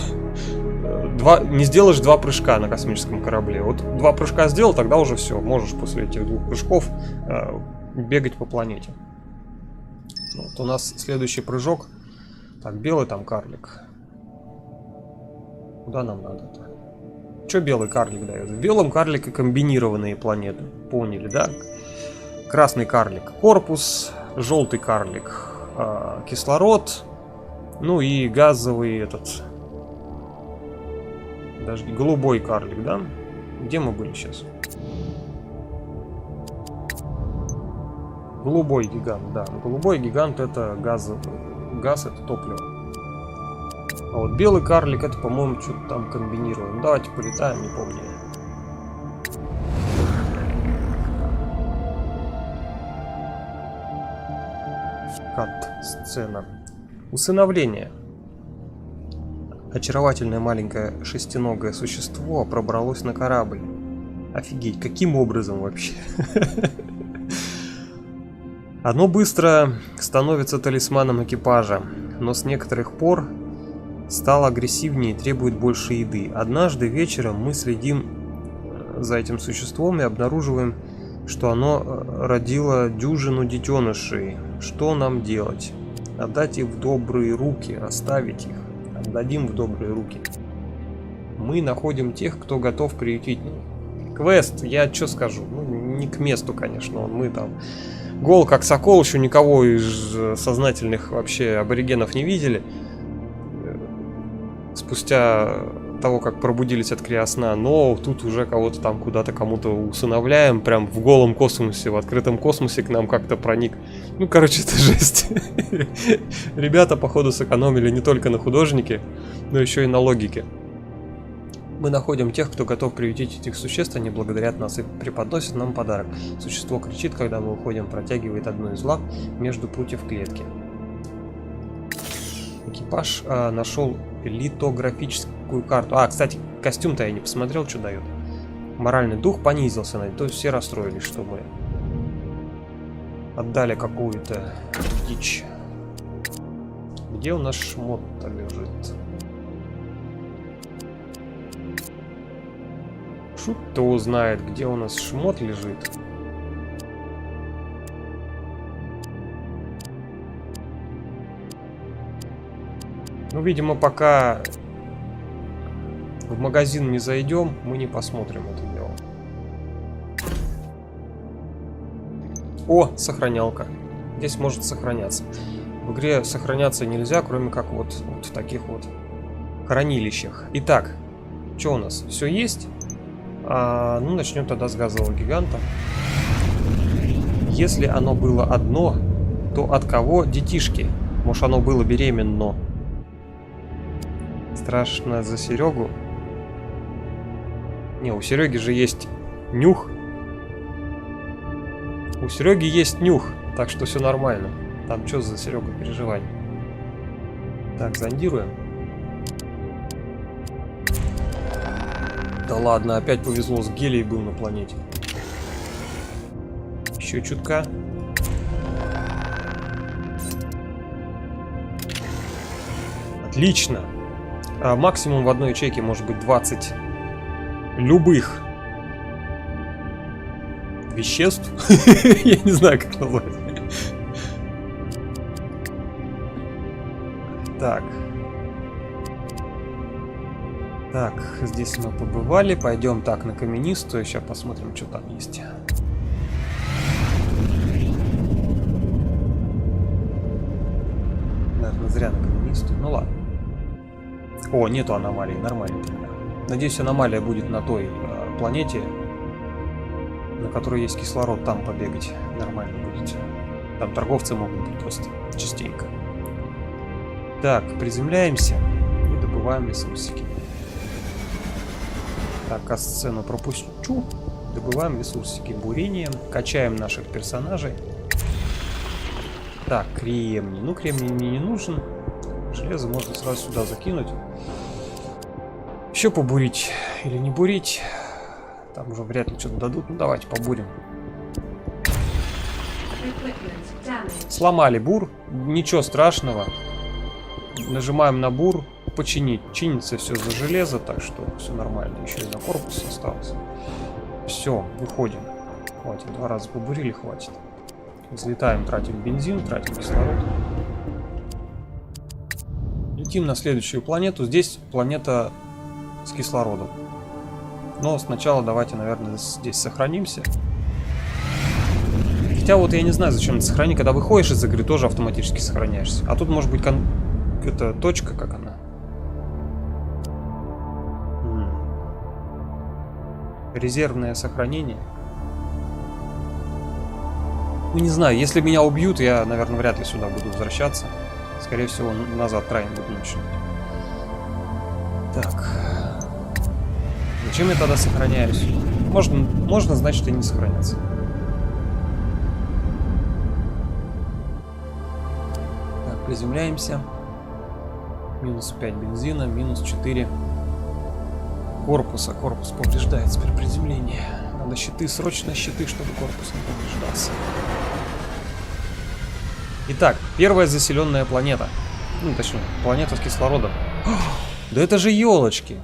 S1: не сделаешь 2 прыжка на космическом корабле. Вот 2 прыжка сделал, тогда уже все. Можешь после этих 2 прыжков бегать по планете. Вот у нас следующий прыжок. Так, белый там карлик. Куда нам надо-то? Что белый карлик дает? В белом карлике комбинированные планеты. Поняли, да? Красный карлик корпус, желтый карлик кислород, ну и газовый этот... Даже голубой карлик, да? Где мы были сейчас? Голубой гигант, да. Голубой гигант — это газ, это топливо. А вот белый карлик — это, по-моему, что-то там комбинировано. Давайте полетаем, не помню. Кат-сцена. Усыновление. Очаровательное маленькое шестиногое существо пробралось на корабль. Офигеть, каким образом вообще? Оно быстро становится талисманом экипажа, но с некоторых пор стало агрессивнее и требует больше еды. Однажды вечером мы следим за этим существом и обнаруживаем, что оно родило дюжину детенышей. Что нам делать? Отдать их в добрые руки, оставить их? Отдадим в добрые руки. Мы находим тех, кто готов приютить. Квест, я что скажу? Ну, не к месту, конечно. Мы там гол как сокол, еще никого из сознательных вообще аборигенов не видели. Спустя того, как пробудились от криосна, но тут уже кого-то там куда-то кому-то усыновляем, прям в голом космосе, в открытом космосе к нам как-то проник. Ну, короче, это жесть. Ребята, походу, сэкономили не только на художнике, но еще и на логике. Мы находим тех, кто готов приютить этих существ, они благодарят нас и преподносят нам подарок. Существо кричит, когда мы уходим, протягивает одну из лап между прутьев клетки. Экипаж нашел литографическую карту. Кстати, костюм-то я не посмотрел, что дает. Моральный дух понизился, то есть все расстроились, что мы отдали какую-то дичь. Где у нас шмот-то лежит? Шут-то узнает, где у нас шмот лежит. Ну, видимо, пока в магазин не зайдем, мы не посмотрим это дело. О, сохранялка. Здесь может сохраняться. В игре сохраняться нельзя, кроме как вот в таких вот хранилищах. Итак, что у нас? Все есть? Ну, начнем тогда с газового гиганта. Если оно было одно, то от кого детишки? Может, оно было беременно? Страшно за Серегу. Не, у Сереги же есть нюх. У Сереги есть нюх, так что все нормально. Там что за Серега переживания? Так, зондируем. Да ладно, опять повезло, с гелий был на планете. Еще чутка. Отлично. Максимум в одной ячейке может быть 20 любых веществ. Я не знаю, как назвать. Так. Так, здесь мы побывали. Пойдем так на каменистую. Сейчас посмотрим, что там есть. Наверное, зря на каменистую. Ну ладно. О, нету аномалии. Нормально. Надеюсь, аномалия будет на той планете, на которой есть кислород. Там побегать нормально будет. Там торговцы могут быть просто частенько. Так, приземляемся и добываем ресурсики. Так, сцену пропущу. Добываем ресурсики бурением. Качаем наших персонажей. Так, кремний. Ну, кремний мне не нужен. Железо можно сразу сюда закинуть. Еще побурить или не бурить. Там уже вряд ли что-то дадут. Ну, давайте побурим. Сломали бур. Ничего страшного. Нажимаем на бур. Починить. Чинится все за железо, так что все нормально. Еще и на корпус осталось. Все, выходим. Хватит. 2 раза побурили, хватит. Взлетаем, тратим бензин, тратим кислород. Летим на следующую планету. Здесь планета с кислородом. Но сначала давайте, наверное, здесь сохранимся. Хотя вот я не знаю, зачем это сохранить. Когда выходишь из игры, тоже автоматически сохраняешься. А тут может быть это точка, как она. Резервное сохранение. Ну, не знаю, если меня убьют, я, наверное, вряд ли сюда буду возвращаться. Скорее всего, назад трайн буду начинать. Так. Зачем я тогда сохраняюсь? Можно, значит, и не сохраняться. Так, приземляемся. Минус 5 бензина, минус 4 корпуса. Корпус повреждается при приземлении. Надо щиты, срочно щиты, чтобы корпус не повреждался. Итак, первая заселенная планета. Ну, точнее, планета с кислородом. Да это же елочки.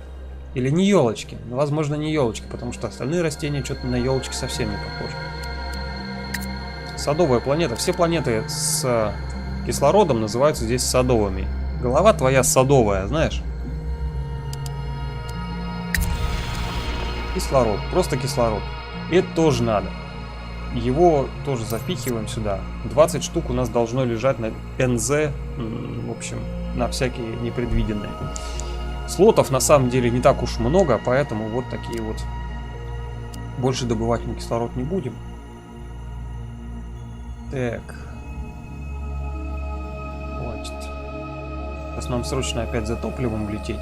S1: Или не елочки. Ну, возможно, не елочки, потому что остальные растения что-то на елочки совсем не похожи. Садовая планета. Все планеты с кислородом называются здесь садовыми. Голова твоя садовая, знаешь? Кислород, просто кислород. Это тоже надо. Его тоже запихиваем сюда. 20 штук у нас должно лежать на НЗ, в общем, на всякие непредвиденные. Слотов на самом деле не так уж много, поэтому вот такие вот. Больше добывать мы кислород не будем. Так. Хватит. Сейчас нам срочно опять за топливом лететь.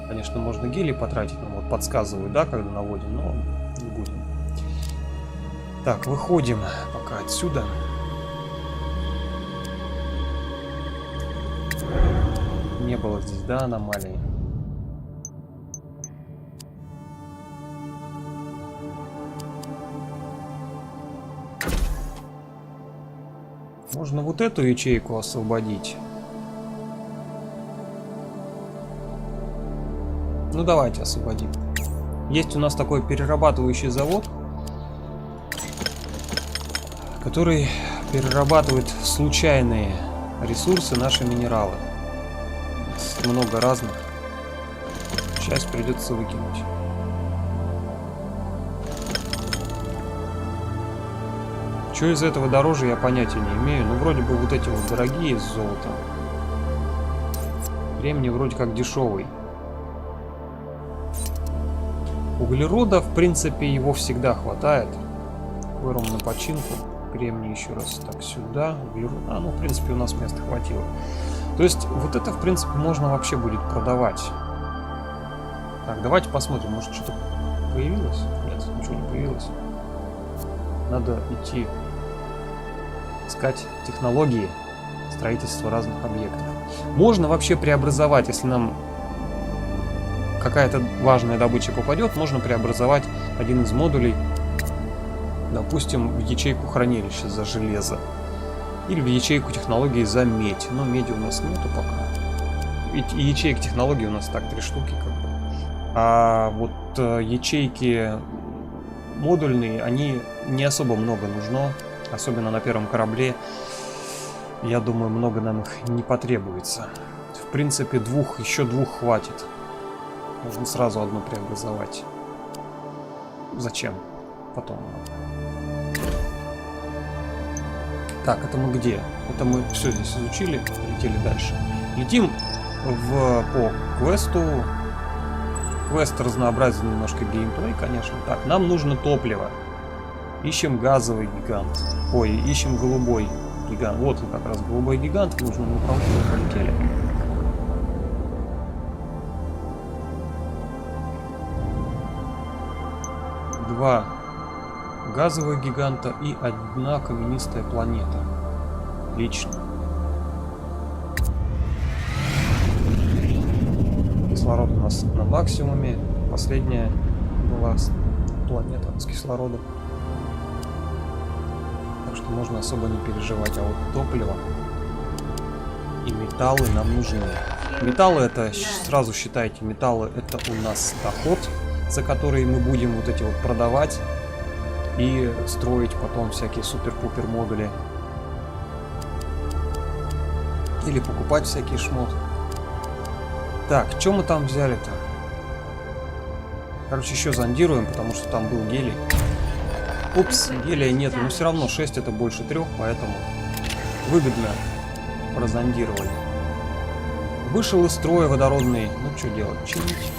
S1: Конечно, можно гелий потратить, нам вот подсказывают, да, когда наводим, но не будем. Так, выходим пока отсюда. Не было здесь, да, аномалии? Можно вот эту ячейку освободить. Ну давайте освободим. Есть у нас такой перерабатывающий завод, который перерабатывает случайные ресурсы, наши минералы. Много разных. Часть придется выкинуть. Что из этого дороже, я понятия не имею. Но вроде бы вот эти вот дорогие с золотом. Кремний вроде как дешевый. Углерода, в принципе, его всегда хватает. Берем на починку. Кремний еще раз так сюда. Углерод. Ну, в принципе, у нас места хватило. То есть, вот это, в принципе, можно вообще будет продавать. Так, давайте посмотрим, может, что-то появилось? Нет, ничего не появилось. Надо идти искать технологии строительства разных объектов. Можно вообще преобразовать, если нам какая-то важная добыча попадет, можно преобразовать один из модулей, допустим, в ячейку хранилища за железо. Или в ячейку технологии за медь. Но меди у нас нету пока. Ведь ячеек технологий у нас так 3 штуки как бы. А вот ячейки модульные, они не особо много нужно. Особенно на первом корабле. Я думаю, много нам их не потребуется. В принципе, еще двух хватит. Можно сразу одну преобразовать. Зачем? Потом. Так, это мы где? Это мы все здесь изучили, летели дальше. Летим по квесту. Квест разнообразен немножко геймплей, конечно. Так, нам нужно топливо. Ищем газовый гигант. Ой, ищем голубой гигант. Вот он как раз, голубой гигант. В нужном направлении полетели. Два газовых гиганта и одна каменистая планета. Отлично. Кислород у нас на максимуме. Последняя была планета с кислородом. Так что можно особо не переживать. А вот топливо и металлы нам нужны. Металлы это, сразу считайте, металлы это у нас доход, за который мы будем вот эти вот продавать и строить потом всякие супер-пупер модули. Или покупать всякие шмот. Так, что мы там взяли-то? Короче, еще зондируем, потому что там был гелий. Упс, гелия нет, но все равно 6 это больше 3, поэтому выгодно прозондировали. Вышел из строя водородный. Ну, что делать? Чинить.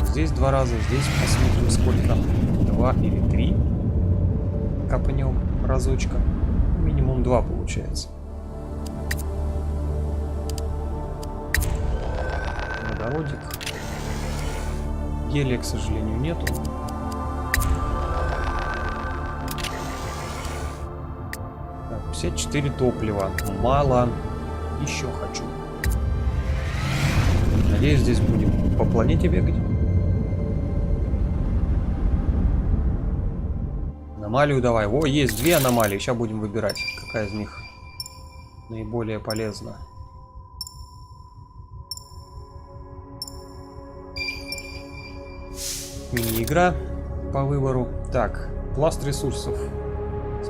S1: Здесь 2 раза, здесь посмотрим сколько. 2 или 3. Капнем разочка. Минимум 2 получается. Водородик. Гелия, к сожалению, нету. Так, 54 топлива. Мало. Еще хочу. Надеюсь, здесь будем по планете бегать. Аномалию давай. О, есть 2 аномалии. Сейчас будем выбирать, какая из них наиболее полезна. Мини-игра по выбору. Так, пласт ресурсов.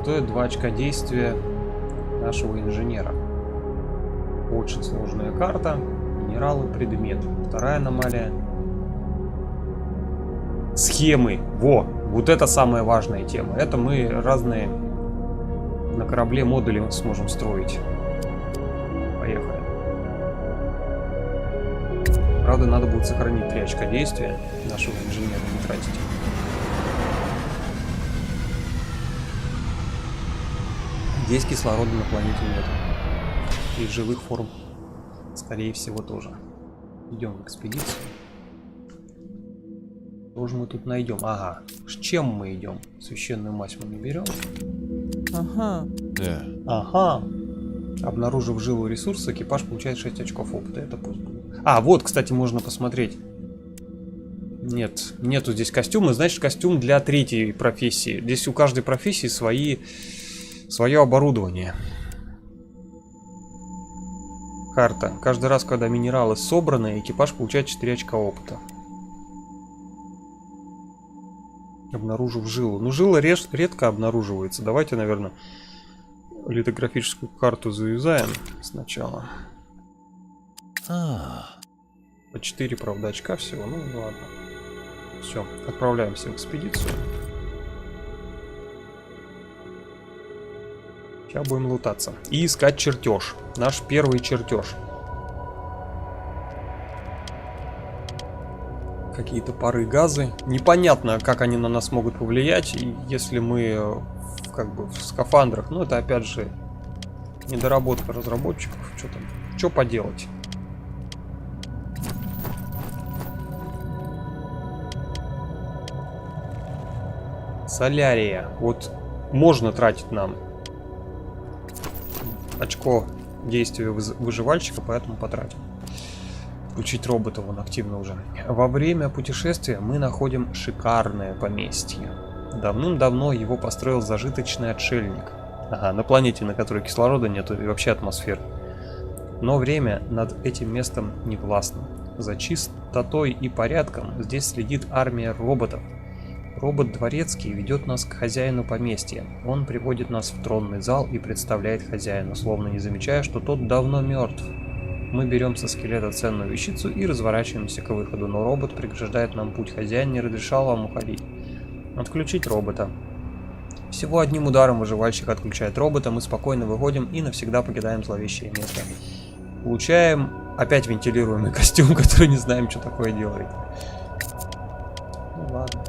S1: стоит 2 очка действия нашего инженера. Очень сложная карта. Минералы, предметы. Вторая аномалия. Схемы. Вот это самая важная тема. Это мы разные на корабле модули сможем строить. Поехали. Правда, надо будет сохранить 3 очка действия нашего инженера, не тратить. Здесь кислорода на планете нет. И живых форм, скорее всего, тоже. Идем в экспедицию. Что же мы тут найдем? Ага. С чем мы идем? Священную мазь мы не берем.
S2: Ага.
S1: Ага. Обнаружив жилу ресурса, экипаж получает 6 очков опыта. Это пусть будет. А, вот, кстати, можно посмотреть. Нет, нету здесь костюма. Значит, костюм для 3-й профессии. Здесь у каждой профессии свое оборудование. Карта. Каждый раз, когда минералы собраны, экипаж получает 4 очка опыта. Обнаружив жилу. Ну, жила редко обнаруживается. Давайте, наверное, литографическую карту завязаем сначала. По 4, правда, очка всего. Ну, ладно. Все, отправляемся в экспедицию. Сейчас будем лутаться. И искать чертеж. Наш первый чертеж. Какие-то пары, газы. Непонятно, как они на нас могут повлиять, если мы как бы в скафандрах. Ну, это опять же недоработка разработчиков. Что там? Что поделать? Солярия. Вот можно тратить нам очко действия выживальщика, поэтому потратим. Включить робота, он активно уже. Во время путешествия мы находим шикарное поместье. Давным-давно его построил зажиточный отшельник. Ага, на планете, на которой кислорода нет и вообще атмосферы. Но время над этим местом не властно. За чистотой и порядком здесь следит армия роботов. Робот Дворецкий ведет нас к хозяину поместья. Он приводит нас в тронный зал и представляет хозяину, словно не замечая, что тот давно мертв. Мы берем со скелета ценную вещицу и разворачиваемся к выходу, но робот преграждает нам путь. Хозяин не разрешал вам уходить. Отключить робота. Всего одним ударом выживальщик отключает робота, мы спокойно выходим и навсегда покидаем зловещее место. Получаем опять вентилируемый костюм, который не знаем, что такое делает. Ну ладно.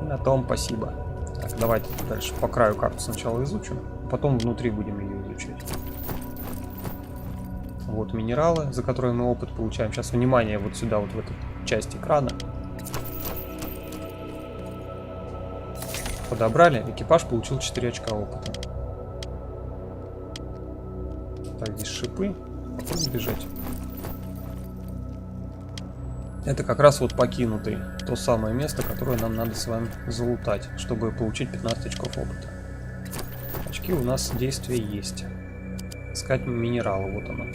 S1: И на том спасибо. Так, давайте дальше по краю карту сначала изучим, потом внутри будем ее изучать. Вот минералы, за которые мы опыт получаем. Сейчас внимание вот сюда, вот в эту часть экрана. Подобрали, экипаж получил 4 очка опыта. Так, здесь шипы. Попробуем бежать. Это как раз вот покинутый. То самое место, которое нам надо с вами залутать, чтобы получить 15 очков опыта. Очки у нас действия есть. Искать минералы, вот оно.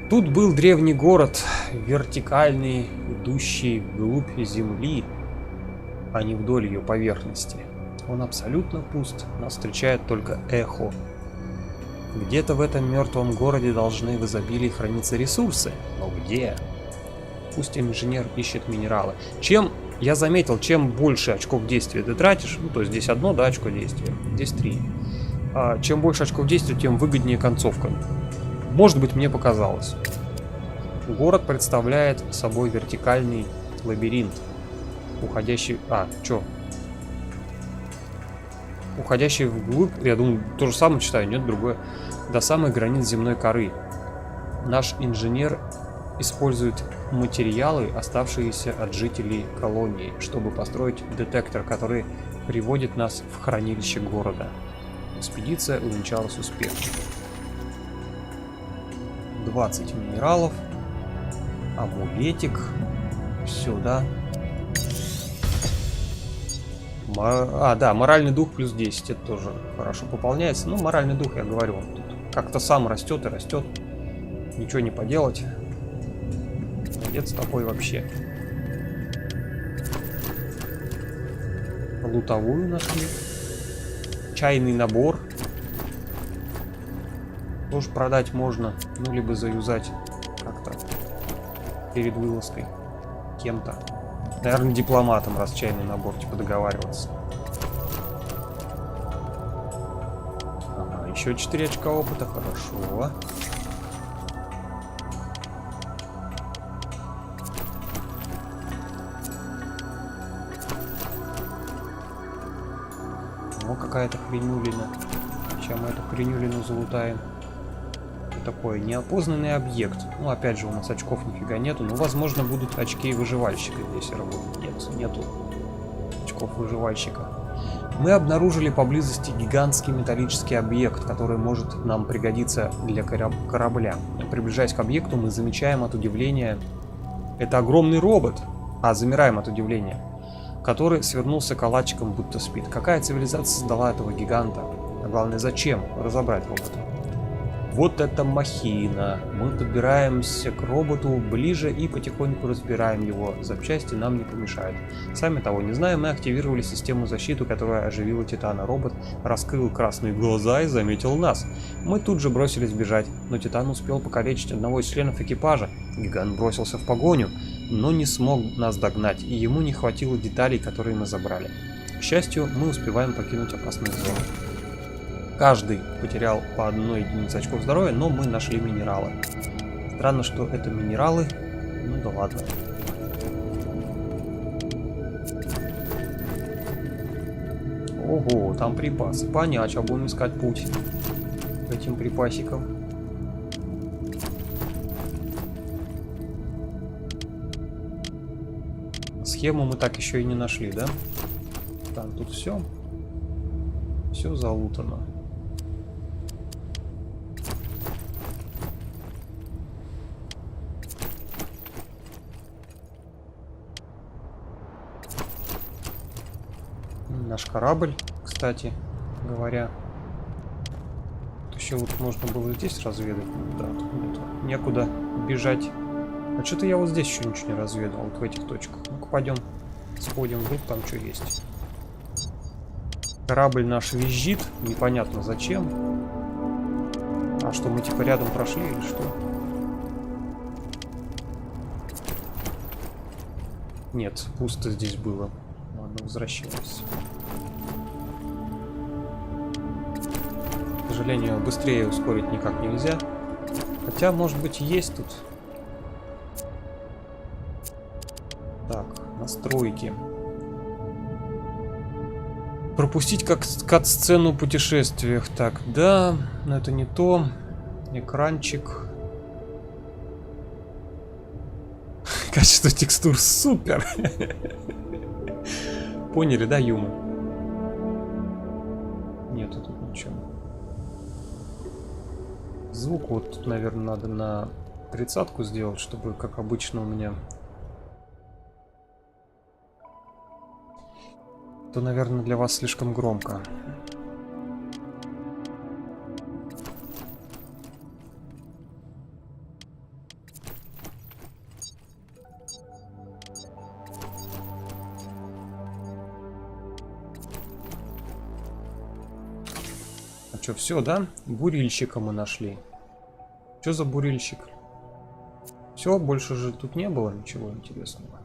S1: Тут был древний город, вертикальный, идущий вглубь земли, а не вдоль ее поверхности. Он абсолютно пуст, нас встречает только эхо. Где-то в этом мертвом городе должны в изобилии храниться ресурсы. Но где? Пусть инженер ищет минералы. Я заметил, чем больше очков действия ты тратишь, ну то есть здесь одно, да, очко действия, здесь 3. Чем больше очков действия, тем выгоднее концовка. Может быть, мне показалось. Город представляет собой вертикальный лабиринт, уходящий... Уходящий вглубь, я думаю, то же самое читаю, нет, другое. До самых границ земной коры. Наш инженер использует материалы, оставшиеся от жителей колонии, чтобы построить детектор, который приводит нас в хранилище города. Экспедиция увенчалась успехом. 20 минералов. Амулетик. Сюда. Да, моральный дух плюс 10. Это тоже хорошо пополняется. Ну, моральный дух, я говорю, он тут как-то сам растет и растет. Ничего не поделать. Молодец такой вообще. Лутовую нашли. чайный набор. Тоже продать можно, ну, либо заюзать как-то перед вылазкой кем-то. Наверное, дипломатом, раз чайный набор, типа договариваться. Ага, еще 4 очка опыта, хорошо. О, какая-то хренюлина. Сейчас мы эту хренюлину залутаем. Что такое? Неопознанный объект. Ну, опять же, у нас очков нифига нету. Но, возможно, будут очки выживальщика здесь работать. Нет, нету очков выживальщика. Мы обнаружили поблизости гигантский металлический объект, который может нам пригодиться для корабля. Приближаясь к объекту, мы замечаем от удивления... Это огромный робот. Замираем от удивления. Который свернулся калачиком, будто спит. Какая цивилизация создала этого гиганта? А главное, зачем разобрать робота? Вот это махина. Мы подбираемся к роботу ближе и потихоньку разбираем его. Запчасти нам не помешают. Сами того не зная, мы активировали систему защиты, которая оживила Титана. Робот раскрыл красные глаза и заметил нас. Мы тут же бросились бежать, но Титан успел покалечить одного из членов экипажа. Гигант бросился в погоню, но не смог нас догнать, и ему не хватило деталей, которые мы забрали. К счастью, мы успеваем покинуть опасную зону. Каждый потерял по одной единице очков здоровья, но мы нашли минералы. Странно, что это минералы. Ну да ладно. Ого, там припасы. Понятно, будем искать путь к этим припасикам. Схему мы так еще и не нашли, да? Там тут все. Все залутано. Наш корабль, кстати говоря. Тут еще вот можно было здесь разведать. Да, тут нет, некуда бежать. А что-то я вот здесь еще ничего не разведал, вот в этих точках. Ну-ка пойдем, сходим, вдруг там что есть. Корабль наш визжит, непонятно зачем. А что, мы типа рядом прошли или что? Нет, пусто здесь было. Ладно, возвращаемся. К сожалению, быстрее ускорить никак нельзя. Хотя, может быть, есть тут. Так, настройки. Пропустить как кат-сцену в путешествиях. Так, да, но это не то. Экранчик. Качество текстур супер. Поняли, да, Юма? Нету тут ничего. Звук вот тут, наверное, надо на 30-ку сделать, чтобы, как обычно, у меня... То, наверное, для вас слишком громко. А что, все, да? Бурильщика мы нашли. Что за бурильщик? Все, больше же тут не было ничего интересного.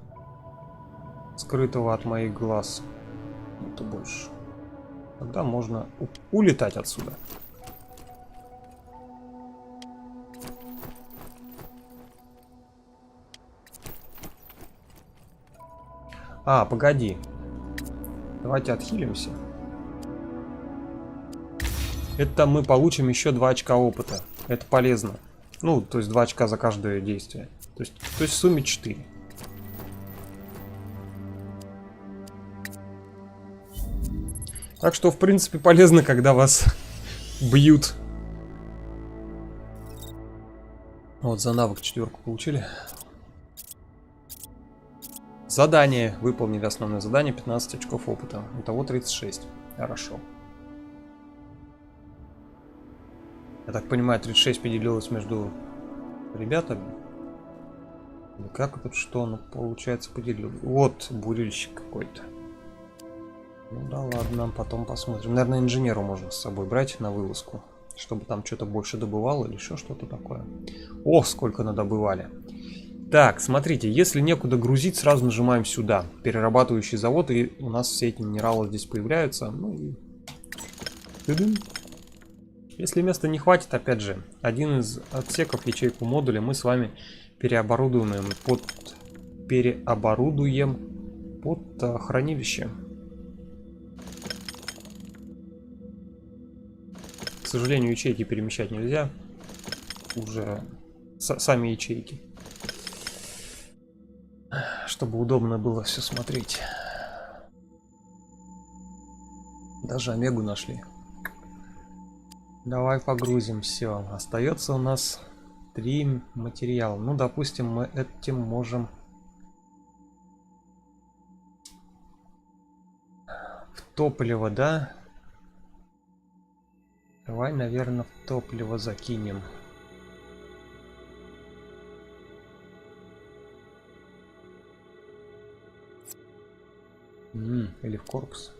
S1: Скрытого от моих глаз. Это больше. Тогда можно улетать отсюда. Погоди. Давайте отхилимся. Это мы получим еще 2 очка опыта. Это полезно. Ну, то есть 2 очка за каждое действие. То есть в сумме 4. Так что, в принципе, полезно, когда вас бьют. Вот, за навык 4 получили. Задание. Выполнили основное задание. 15 очков опыта. Итого 36. Хорошо. Я так понимаю, 36 поделилось между ребятами. И как это, что оно, получается, поделилось? Вот, бурильщик какой-то. Ну да ладно, потом посмотрим. Наверное, инженеру можно с собой брать на вылазку, чтобы там что-то больше добывало или еще что-то такое. Ох, сколько надобывали. Так, смотрите, если некуда грузить, сразу нажимаем сюда. Перерабатывающий завод, и у нас все эти минералы здесь появляются. Ну и... Тыдым. Если места не хватит, опять же, один из отсеков, ячейку модуля мы с вами переоборудуем под хранилище. К сожалению, ячейки перемещать нельзя. Уже сами ячейки. Чтобы удобно было все смотреть. Даже омегу нашли. Давай погрузим все. Остается у нас 3 материала. Ну, допустим, мы этим можем в топливо, да? Давай, наверное, в топливо закинем. Или в корпус.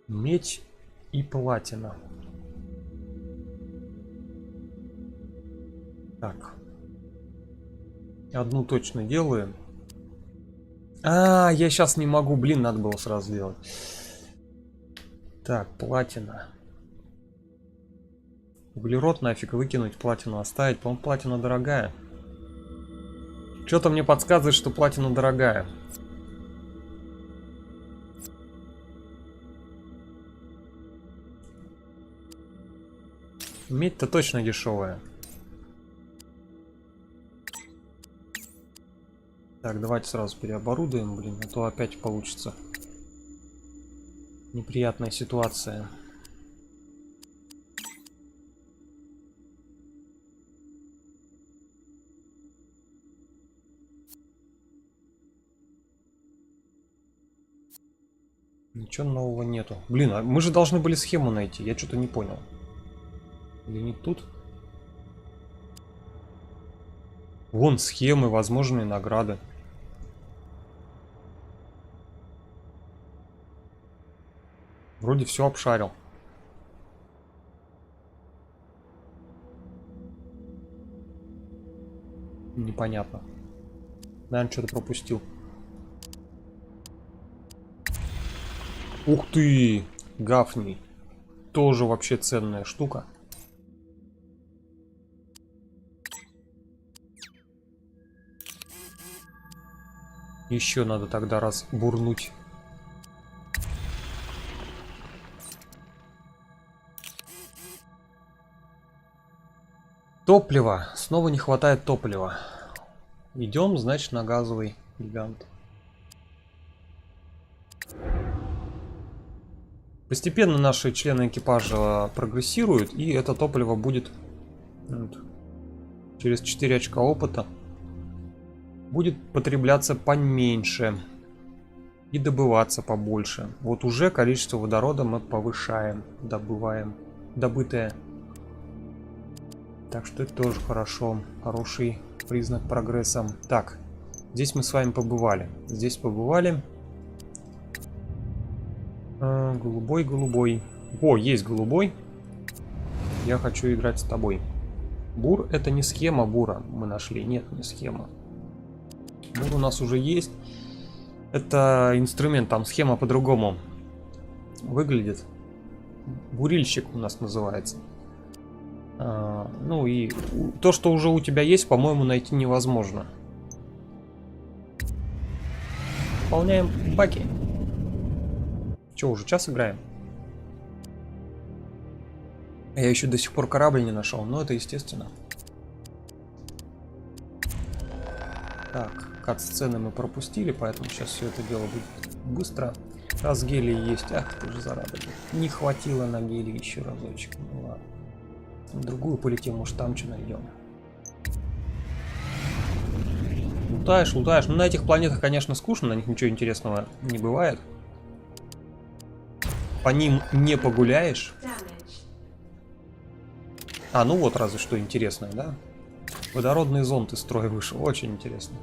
S1: Медь и платина. Так. Одну точно делаем. А, я сейчас не могу, блин, надо было сразу сделать. Так, платина. Углерод нафиг выкинуть, платину оставить. По-моему, платина дорогая. Что-то мне подсказывает, что платина дорогая. Медь-то точно дешевая. Так, давайте сразу переоборудуем, блин, а то опять получится неприятная ситуация. Ничего нового нету. Блин, а мы же должны были схему найти, я что-то не понял. Или не тут? Вон схемы, возможные награды. Вроде все обшарил. Непонятно. Наверное, что-то пропустил. Ух ты! Гафний. Тоже вообще ценная штука. Еще надо тогда раз бурнуть. Топливо. Снова не хватает топлива. Идем, значит, на газовый гигант. Постепенно наши члены экипажа прогрессируют, и это топливо будет через 4 очка опыта. Будет потребляться поменьше и добываться побольше. Вот уже количество водорода мы повышаем, добываем добытое. Так что это тоже хорошо, хороший признак прогресса. Так, здесь мы с вами побывали. Здесь побывали. Голубой, голубой. О, есть голубой. Я хочу играть с тобой. Бур — это не схема бура мы нашли. Нет, не схема. Бур у нас уже есть. Это инструмент, там схема по-другому выглядит. Бурильщик у нас называется. Ну и то, что уже у тебя есть, по-моему, найти невозможно. Выполняем баки. Че, уже час играем? Я еще до сих пор корабль не нашел, но это естественно. Так, кат-сцены мы пропустили, поэтому сейчас все это дело будет быстро. Раз гелий есть, ах ты же зараза. Не хватило на гелий еще разочек. Ну ладно. На другую полетим, может там что найдем. Лутаешь, лутаешь. Ну на этих планетах, конечно, скучно, на них ничего интересного не бывает. По ним не погуляешь. А, ну вот разве что интересное, да? Водородный зонд из строя вышел. Очень интересно.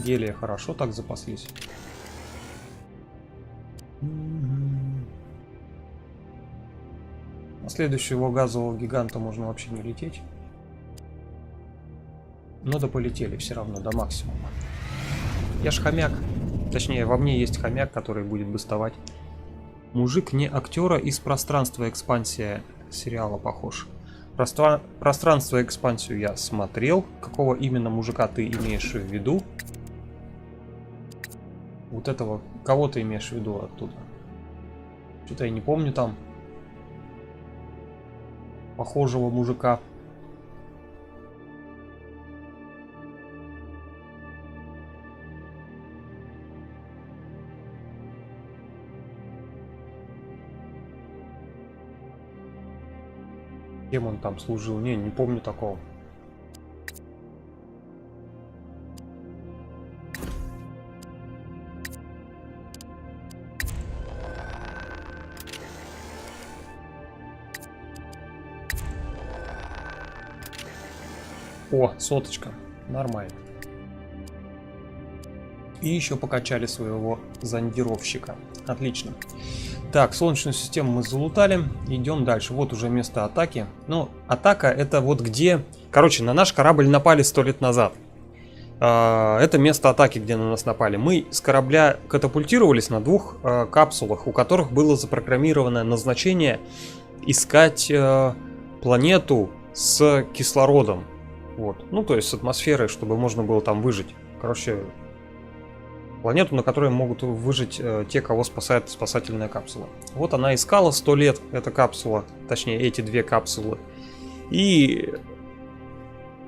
S1: Гелия хорошо так запаслись. На следующего газового гиганта можно вообще не лететь. Но да полетели все равно до максимума. Я ж хомяк. Точнее, во мне есть хомяк, который будет бастовать. Мужик не актера из пространства экспансия сериала похож. Пространство экспансию я смотрел. Какого именно мужика ты имеешь в виду? Вот этого, кого ты имеешь в виду оттуда? Что-то я не помню там похожего мужика. Кем он там служил? Не помню такого. О, соточка. Нормально. И еще покачали своего зондировщика. Отлично. Так, Солнечную систему мы залутали. Идем дальше. Вот уже место атаки. Ну, атака это вот где... Короче, на наш корабль напали 100 лет назад. Это место атаки, где на нас напали. Мы с корабля катапультировались на двух капсулах, у которых было запрограммированное назначение искать планету с кислородом. Вот. Ну, то есть с атмосферой, чтобы можно было там выжить. Короче, планету, на которой могут выжить те, кого спасает спасательная капсула. Вот она искала 100 лет, эта капсула, точнее эти две капсулы. И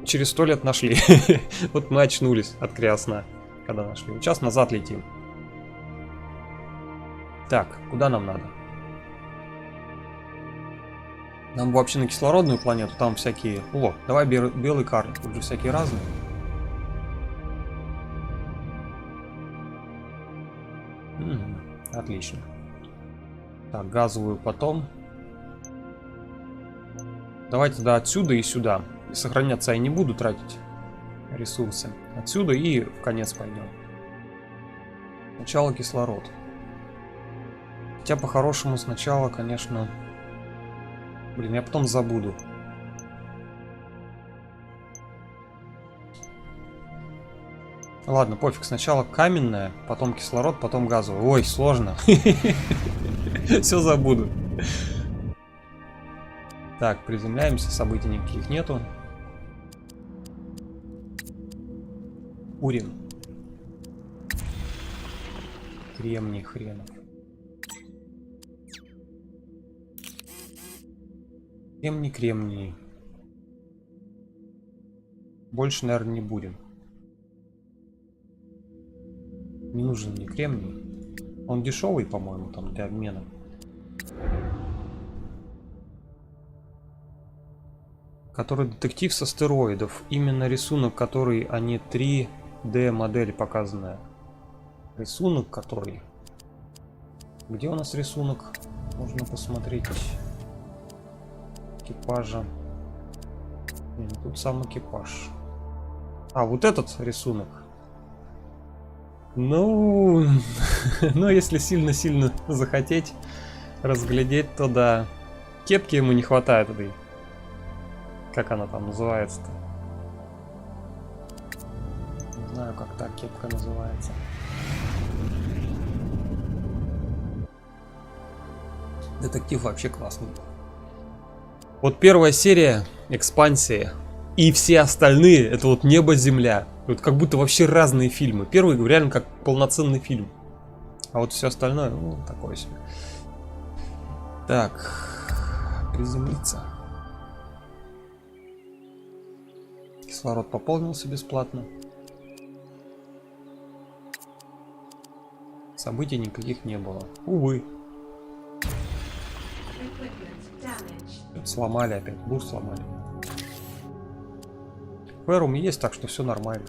S1: через 100 лет нашли. Вот мы очнулись от криосна, когда нашли. Сейчас назад летим. Так, куда нам надо? Нам вообще на кислородную планету, там всякие... О, давай белый карлик, тут же всякие разные. Отлично. Так, газовую потом. Давайте тогда отсюда и сюда. Сохраняться я не буду тратить ресурсы. Отсюда и в конец пойдем. Сначала кислород. Хотя по-хорошему сначала, конечно... Блин, я потом забуду. Ладно, пофиг. Сначала каменная, потом кислород, потом газовый. Ой, сложно. Все забуду. Так, приземляемся. Событий никаких нету. Урин. Кремний хренов. Кремний. Больше, наверное, не будем. Не нужен мне кремний. Он дешевый, по-моему, там для обмена. Который детектив с астероидов. Именно рисунок, который, а не 3D модель показанная. Рисунок, который... Где у нас рисунок? Можно посмотреть. Экипажа. Тут сам экипаж. А, вот этот рисунок. Ну, но если сильно-сильно захотеть разглядеть, то да. Кепки ему не хватает этой. Как она там называется-то? Не знаю, как та кепка называется. Детектив вообще классный. Вот первая серия, экспансия, и все остальные, это вот небо-земля. Вот как будто вообще разные фильмы. Первый реально как полноценный фильм. А вот все остальное, ну, такое себе. Так, приземлиться. Кислород пополнился бесплатно. Событий никаких не было. Увы. Сломали опять. Бур сломали. Ферум есть, так что все нормально.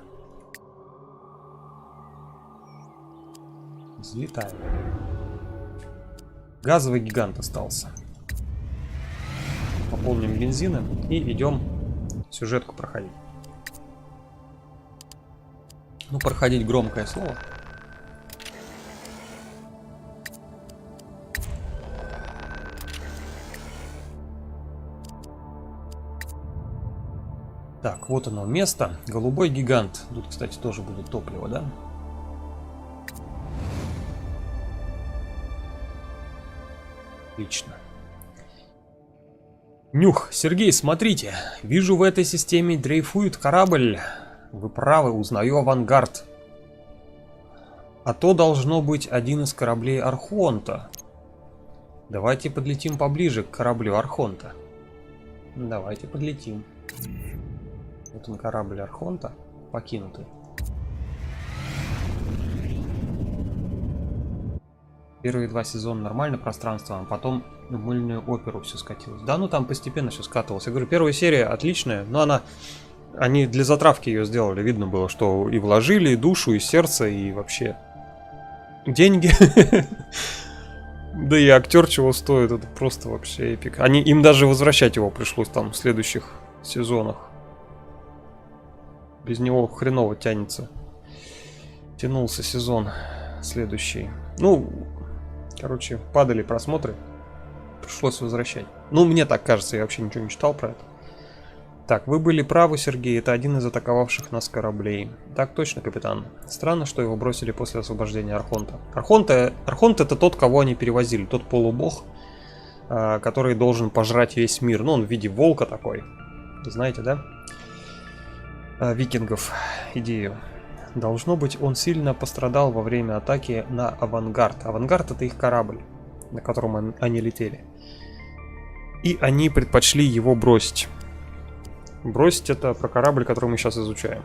S1: Взлетаем. Газовый гигант остался. Пополним бензина и идем сюжетку проходить. Ну, проходить громкое слово. Так, вот оно место. Голубой гигант. Тут, кстати, тоже будет топливо, да? Отлично. Нюх, Сергей, смотрите. Вижу, в этой системе дрейфует корабль. Вы правы, узнаю авангард. А то должно быть один из кораблей Архонта. Давайте подлетим поближе к кораблю Архонта. Давайте подлетим. Вот он, корабль Архонта, покинутый. Первые 2 сезона нормально пространство, а потом в мыльную оперу все скатилось. Да, ну там постепенно все скатывалось. Я говорю, первая серия отличная, но они для затравки ее сделали. Видно было, что и вложили и душу, и сердце, и вообще деньги. Да и актер чего стоит, это просто вообще эпик. Им даже возвращать его пришлось там в следующих сезонах. Без него хреново тянется. Тянулся сезон следующий. Ну, короче, падали просмотры. Пришлось возвращать. Ну, мне так кажется, я вообще ничего не читал про это. Так, вы были правы, Сергей, это один из атаковавших нас кораблей. Так точно, капитан. Странно, что его бросили после освобождения Архонта. Архонт это тот, кого они перевозили. Тот полубог, который должен пожрать весь мир. Ну, он в виде волка такой. Знаете, да? Викингов идею. Должно быть, он сильно пострадал во время атаки на Авангард. Авангард — это их корабль, на котором они летели. И они предпочли его бросить. Бросить — это про корабль, который мы сейчас изучаем.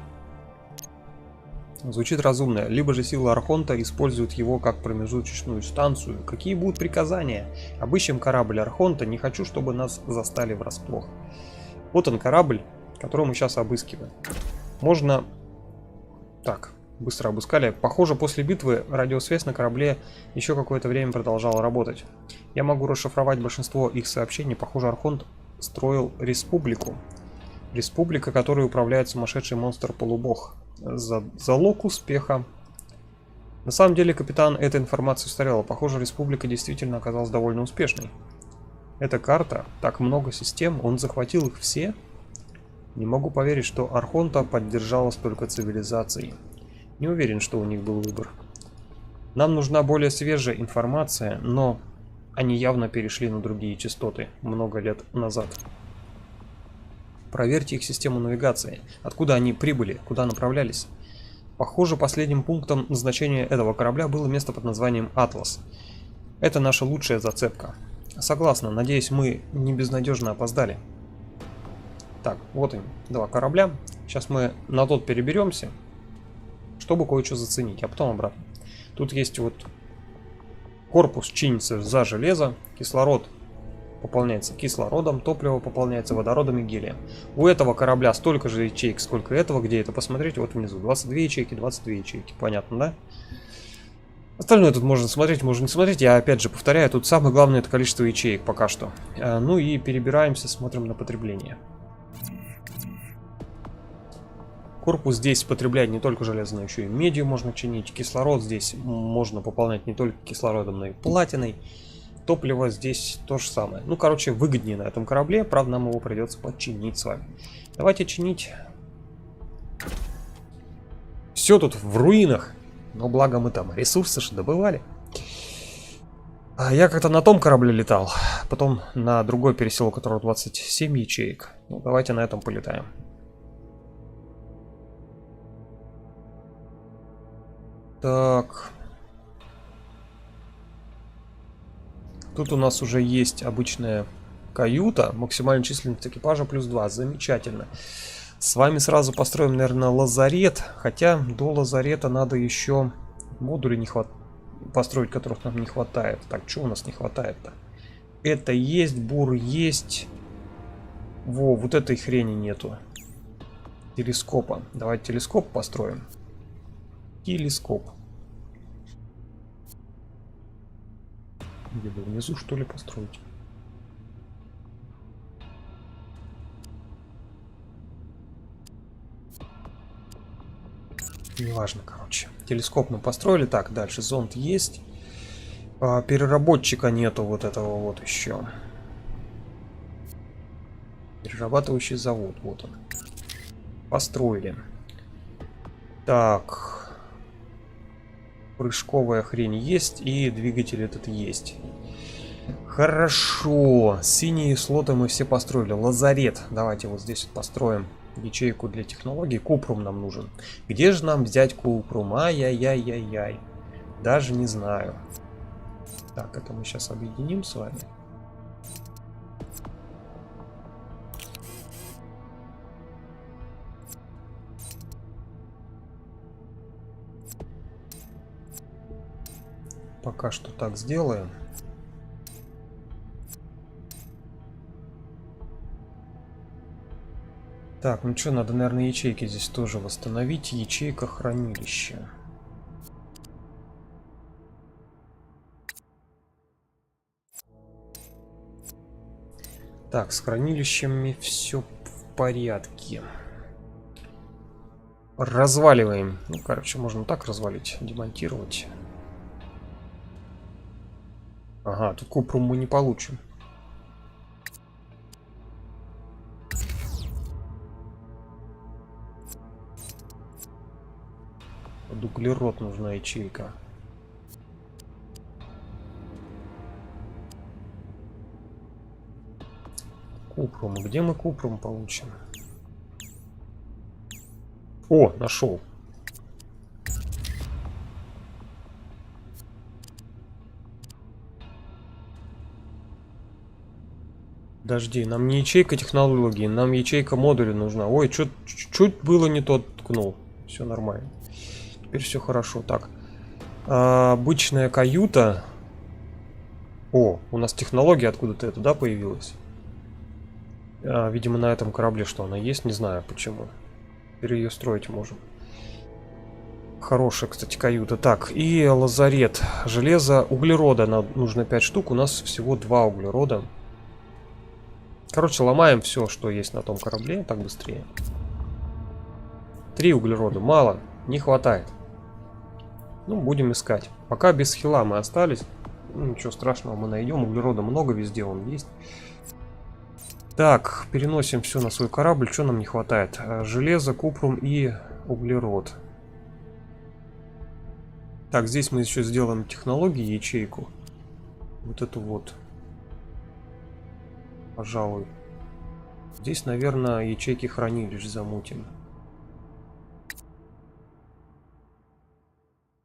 S1: Звучит разумно. Либо же силы Архонта используют его как промежуточную станцию. Какие будут приказания? Обыщем корабль Архонта. Не хочу, чтобы нас застали врасплох. Вот он, корабль, который мы сейчас обыскиваем. Можно... Так, быстро обыскали. Похоже, после битвы радиосвязь на корабле еще какое-то время продолжала работать. Я могу расшифровать большинство их сообщений. Похоже, Архонт строил республику. Республика, которой управляет сумасшедший монстр-полубог. Залог успеха. На самом деле, капитан, эта информация устарела. Похоже, республика действительно оказалась довольно успешной. Эта карта, так много систем, он захватил их все. Не могу поверить, что Архонта поддержала столько цивилизаций. Не уверен, что у них был выбор. Нам нужна более свежая информация, но они явно перешли на другие частоты много лет назад. Проверьте их систему навигации. Откуда они прибыли, куда направлялись. Похоже, последним пунктом назначения этого корабля было место под названием Атлас. Это наша лучшая зацепка. Согласна, надеюсь, мы не безнадежно опоздали. Так, вот они, 2 корабля. Сейчас мы на тот переберемся, чтобы кое-что заценить, а потом обратно. Тут есть вот корпус чинится за железо, кислород пополняется кислородом, топливо пополняется водородом и гелием. У этого корабля столько же ячеек, сколько этого. Где это посмотреть? Вот внизу. 22 ячейки, 22 ячейки. Понятно, да? Остальное тут можно смотреть, можно не смотреть. Я опять же повторяю, тут самое главное — это количество ячеек пока что. Ну и перебираемся, смотрим на потребление. Корпус здесь потребляет не только железо, но еще и медью можно чинить. Кислород здесь можно пополнять не только кислородом, но и платиной. Топливо здесь то же самое. Ну, короче, выгоднее на этом корабле. Правда, нам его придется починить с вами. Давайте чинить. Все тут в руинах. Но благо мы там ресурсы же добывали. Я как-то на том корабле летал. Потом на другой пересел, у которого 27 ячеек. Ну, давайте на этом полетаем. Так. Тут у нас уже есть обычная каюта. Максимальная численность экипажа +2. Замечательно. С вами сразу построим, наверное, лазарет. Хотя до лазарета надо еще модули построить, которых нам не хватает. Так, что у нас не хватает-то? Это есть, бур есть. Во, вот этой хрени нету. Телескопа. Давайте телескоп построим. Телескоп. Где-то внизу, что ли, построить? Неважно, короче. Телескоп мы построили. Так, дальше зонд есть. Переработчика нету вот этого вот еще. Перерабатывающий завод. Вот он. Построили. Так. Прыжковая хрень есть. И двигатель этот есть. Хорошо. Синие слоты мы все построили. Лазарет. Давайте вот здесь вот построим ячейку для технологий. Купрум нам нужен. Где же нам взять купрум? Ай-яй-яй-яй-яй. Даже не знаю. Так, это мы сейчас объединим с вами. Пока что так сделаем. Так, ну что, надо, наверное, ячейки здесь тоже восстановить. Ячейка хранилища. Так, с хранилищами все в порядке. Разваливаем. Ну, короче, можно так развалить, демонтировать. Ага, тут купрум мы не получим. Под углерод нужна ячейка. Купрум. Где мы купрум получим? О, нашел. Подожди, нам не ячейка технологии, нам ячейка модуля нужна. Ой, чуть было не тот ткнул. Все нормально. Теперь все хорошо. Так. Обычная каюта. О, у нас технология откуда-то это, да, появилась? Видимо, на этом корабле что она есть, не знаю почему. Теперь ее строить можем. Хорошая, кстати, каюта. Так, и лазарет. Железо, углерода нам нужно 5 штук. У нас всего 2 углерода. Короче, ломаем все, что есть на том корабле. Так быстрее. 3 углерода. Мало. Не хватает. Ну, будем искать. Пока без хила мы остались. Ну, ничего страшного, мы найдем. Углерода много везде, он есть. Так, переносим все на свой корабль. Что нам не хватает? Железо, купрум и углерод. Так, здесь мы еще сделаем технологии, ячейку. Вот эту вот. Пожалуй. Здесь, наверное, ячейки хранилищ замутим.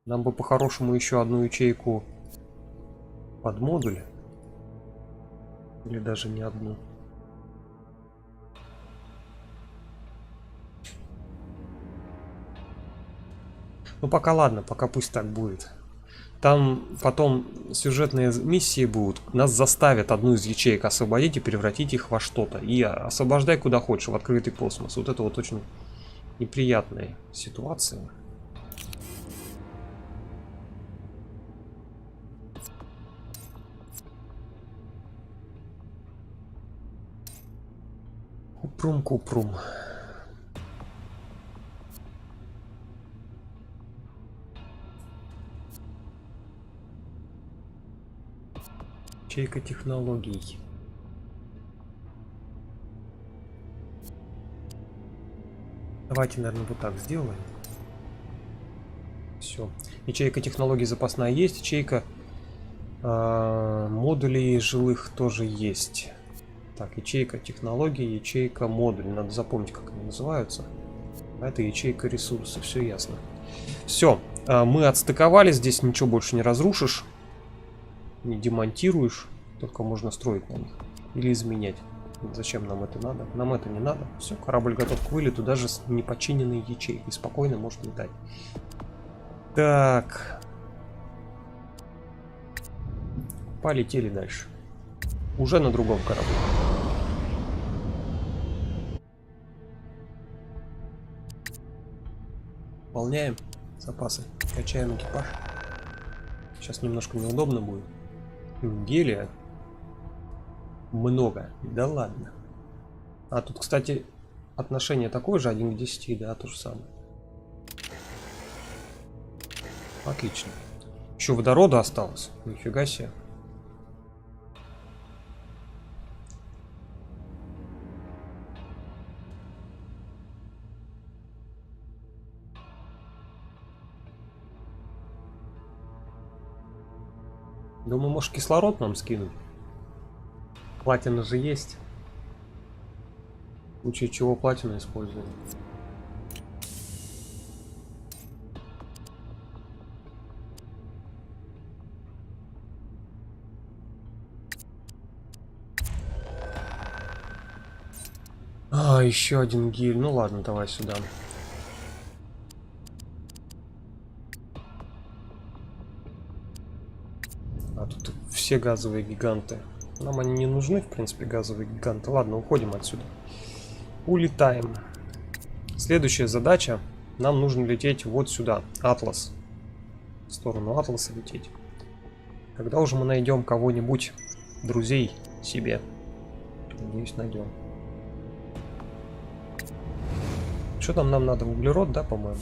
S1: Нам бы по-хорошему еще одну ячейку под модуль. Или даже не одну. Ну пока ладно, пока пусть так будет. Там потом сюжетные миссии будут. Нас заставят одну из ячеек освободить и превратить их во что-то. И освобождай куда хочешь, в открытый космос. Вот это вот очень неприятная ситуация. Купрум. Ячейка технологий. Давайте, наверное, вот так сделаем. Все. Ячейка технологий запасная есть. Ячейка модулей жилых тоже есть. Так, ячейка технологий, ячейка модуль. Надо запомнить, как они называются. Это ячейка ресурсы. Все ясно. Все. Мы отстыковали. Здесь ничего больше не разрушишь. Не демонтируешь, только можно строить на них или изменять. Зачем нам это надо? Нам это не надо. Все, корабль готов к вылету, даже с неподчиненной ячейкой. Спокойно может летать. Так. Полетели дальше. Уже на другом корабле. Выполняем запасы. Качаем экипаж. Сейчас немножко неудобно будет. Гелия много. Да ладно. А тут, кстати, отношение такое же, 1 к 10, да, то же самое. Отлично. Еще водорода осталось. Нифига себе. Думаю, может, кислород нам скинуть? Платина же есть. В случае чего платину используем. А, еще один гель. Ну ладно, давай сюда. А тут все газовые гиганты. Нам они не нужны, в принципе, газовые гиганты. Ладно, уходим отсюда. Улетаем. Следующая задача. Нам нужно лететь вот сюда. Атлас. В сторону Атласа лететь. Когда уже мы найдем кого-нибудь, друзей себе. Надеюсь, найдем. Что там нам надо? Углерод, да, по-моему?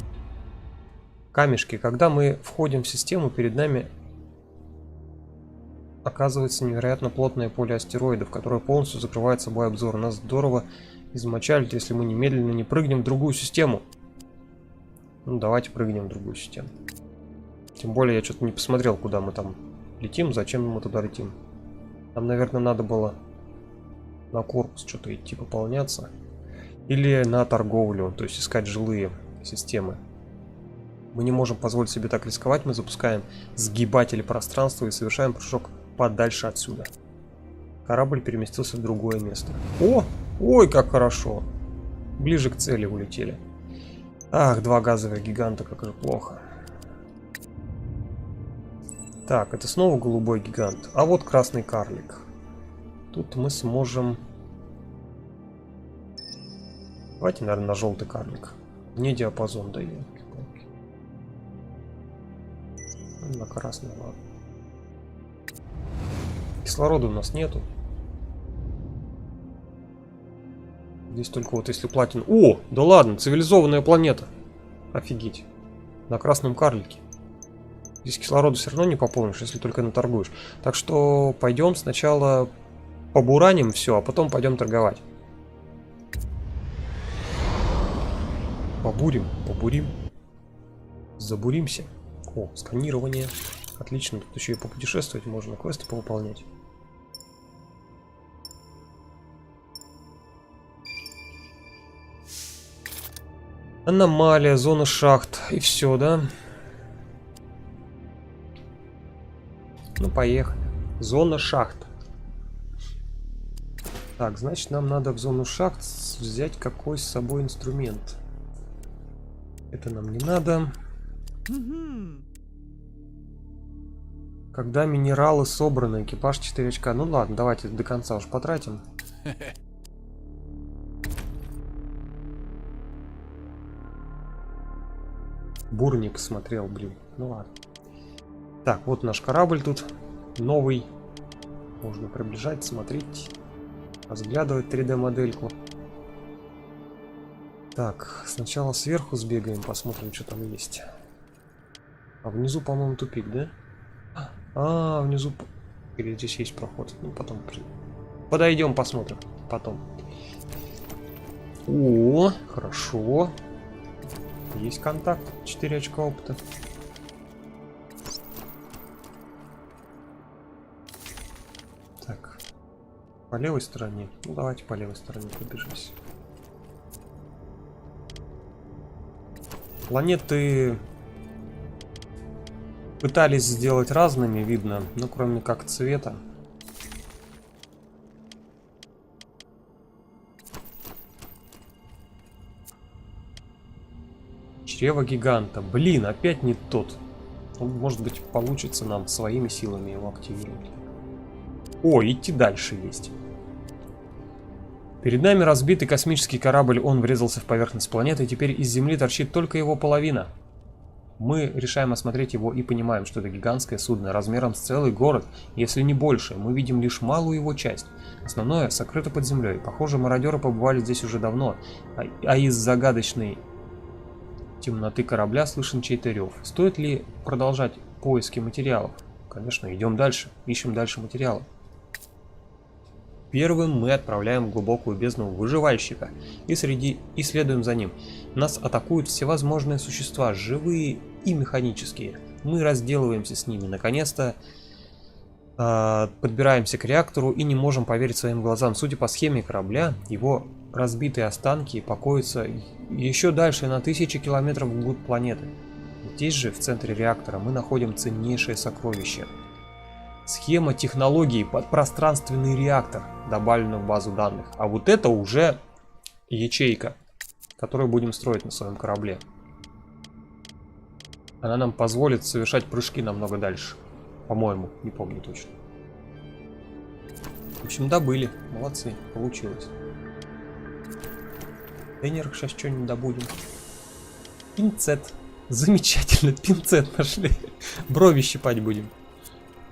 S1: Камешки. Когда мы входим в систему, перед нами оказывается невероятно плотное поле астероидов, которое полностью закрывает собой обзор. Нас здорово измочалит, если мы немедленно не прыгнем в другую систему. Ну, давайте прыгнем в другую систему. Тем более, я что-то не посмотрел, куда мы там летим, зачем мы туда летим. Нам, наверное, надо было на корпус что-то идти пополняться. Или на торговлю, то есть искать жилые системы. Мы не можем позволить себе так рисковать. Мы запускаем сгибатель пространства и совершаем прыжок подальше отсюда. Корабль переместился в другое место. О! Ой, как хорошо! Ближе к цели улетели. Ах, два газовых гиганта, как же плохо. Так, это снова голубой гигант. А вот красный карлик. Тут мы сможем... Давайте, наверное, на желтый карлик. Не диапазон дает. На красный, ладно. Кислорода у нас нету. Здесь только вот если платин... О, да ладно, цивилизованная планета. Офигеть. На красном карлике. Здесь кислорода все равно не пополнишь, если только наторгуешь. Так что пойдем сначала побураним все, а потом пойдем торговать. Побурим. Забуримся. О, сканирование. Отлично, тут еще и попутешествовать можно, квесты повыполнять. Аномалия, зона шахт. И все, да? Ну, поехали. Зона шахт. Так, значит, нам надо в зону шахт взять какой с собой инструмент. Это нам не надо. Когда минералы собраны, экипаж 4 очка. Ну ладно, давайте до конца уж потратим. Бурник смотрел, блин. Ну ладно. Так, вот наш корабль тут. Новый. Можно приближать, смотреть. Разглядывать 3D модельку. Так, сначала сверху сбегаем, посмотрим, что там есть. А внизу, по-моему, тупик, да? А, внизу... Или здесь есть проход. Ну, потом... Подойдем, посмотрим. Потом. О, хорошо. Есть контакт. 4 очка опыта. Так. По левой стороне. Ну, давайте по левой стороне пробежимся. Планеты пытались сделать разными, видно, но кроме как цвета. Чрево гиганта. Блин, опять не тот. Ну, может быть, получится нам своими силами его активировать. О, идти дальше есть. Перед нами разбитый космический корабль, он врезался в поверхность планеты, и теперь из Земли торчит только его половина. Мы решаем осмотреть его и понимаем, что это гигантское судно размером с целый город, если не больше. Мы видим лишь малую его часть. Основное сокрыто под землей. Похоже, мародеры побывали здесь уже давно, а из загадочной темноты корабля слышен чей-то рев. Стоит ли продолжать поиски материалов? Конечно, идем дальше. Ищем дальше материалы. Первым мы отправляем в глубокую бездну выживальщика и следуем за ним. Нас атакуют всевозможные существа, живые и механические. Мы разделываемся с ними. Наконец-то подбираемся к реактору и не можем поверить своим глазам. Судя по схеме корабля, его разбитые останки покоятся еще дальше на тысячи километров вглубь планеты. Здесь же, в центре реактора, мы находим ценнейшее сокровище. Схема технологии под пространственный реактор, добавлена в базу данных. А вот это уже ячейка, которую будем строить на своем корабле. Она нам позволит совершать прыжки намного дальше. По-моему, не помню точно. В общем, добыли. Молодцы, получилось. Тренер, сейчас что-нибудь добудем. Пинцет. Замечательно, пинцет нашли. Брови щипать будем.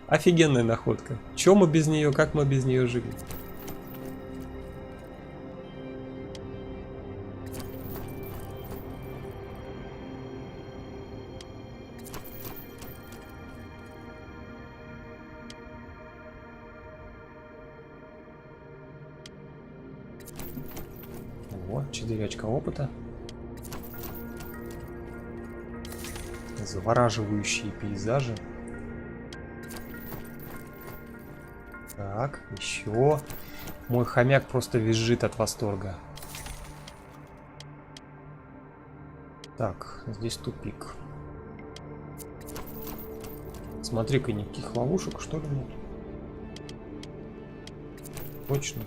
S1: Офигенная находка. Чем мы без нее, как мы без нее жили? Вот, 4 очка опыта. Завораживающие пейзажи. Так, еще. Мой хомяк просто визжит от восторга. Так, здесь тупик. Смотри-ка, никаких ловушек, что ли, нет? Точно.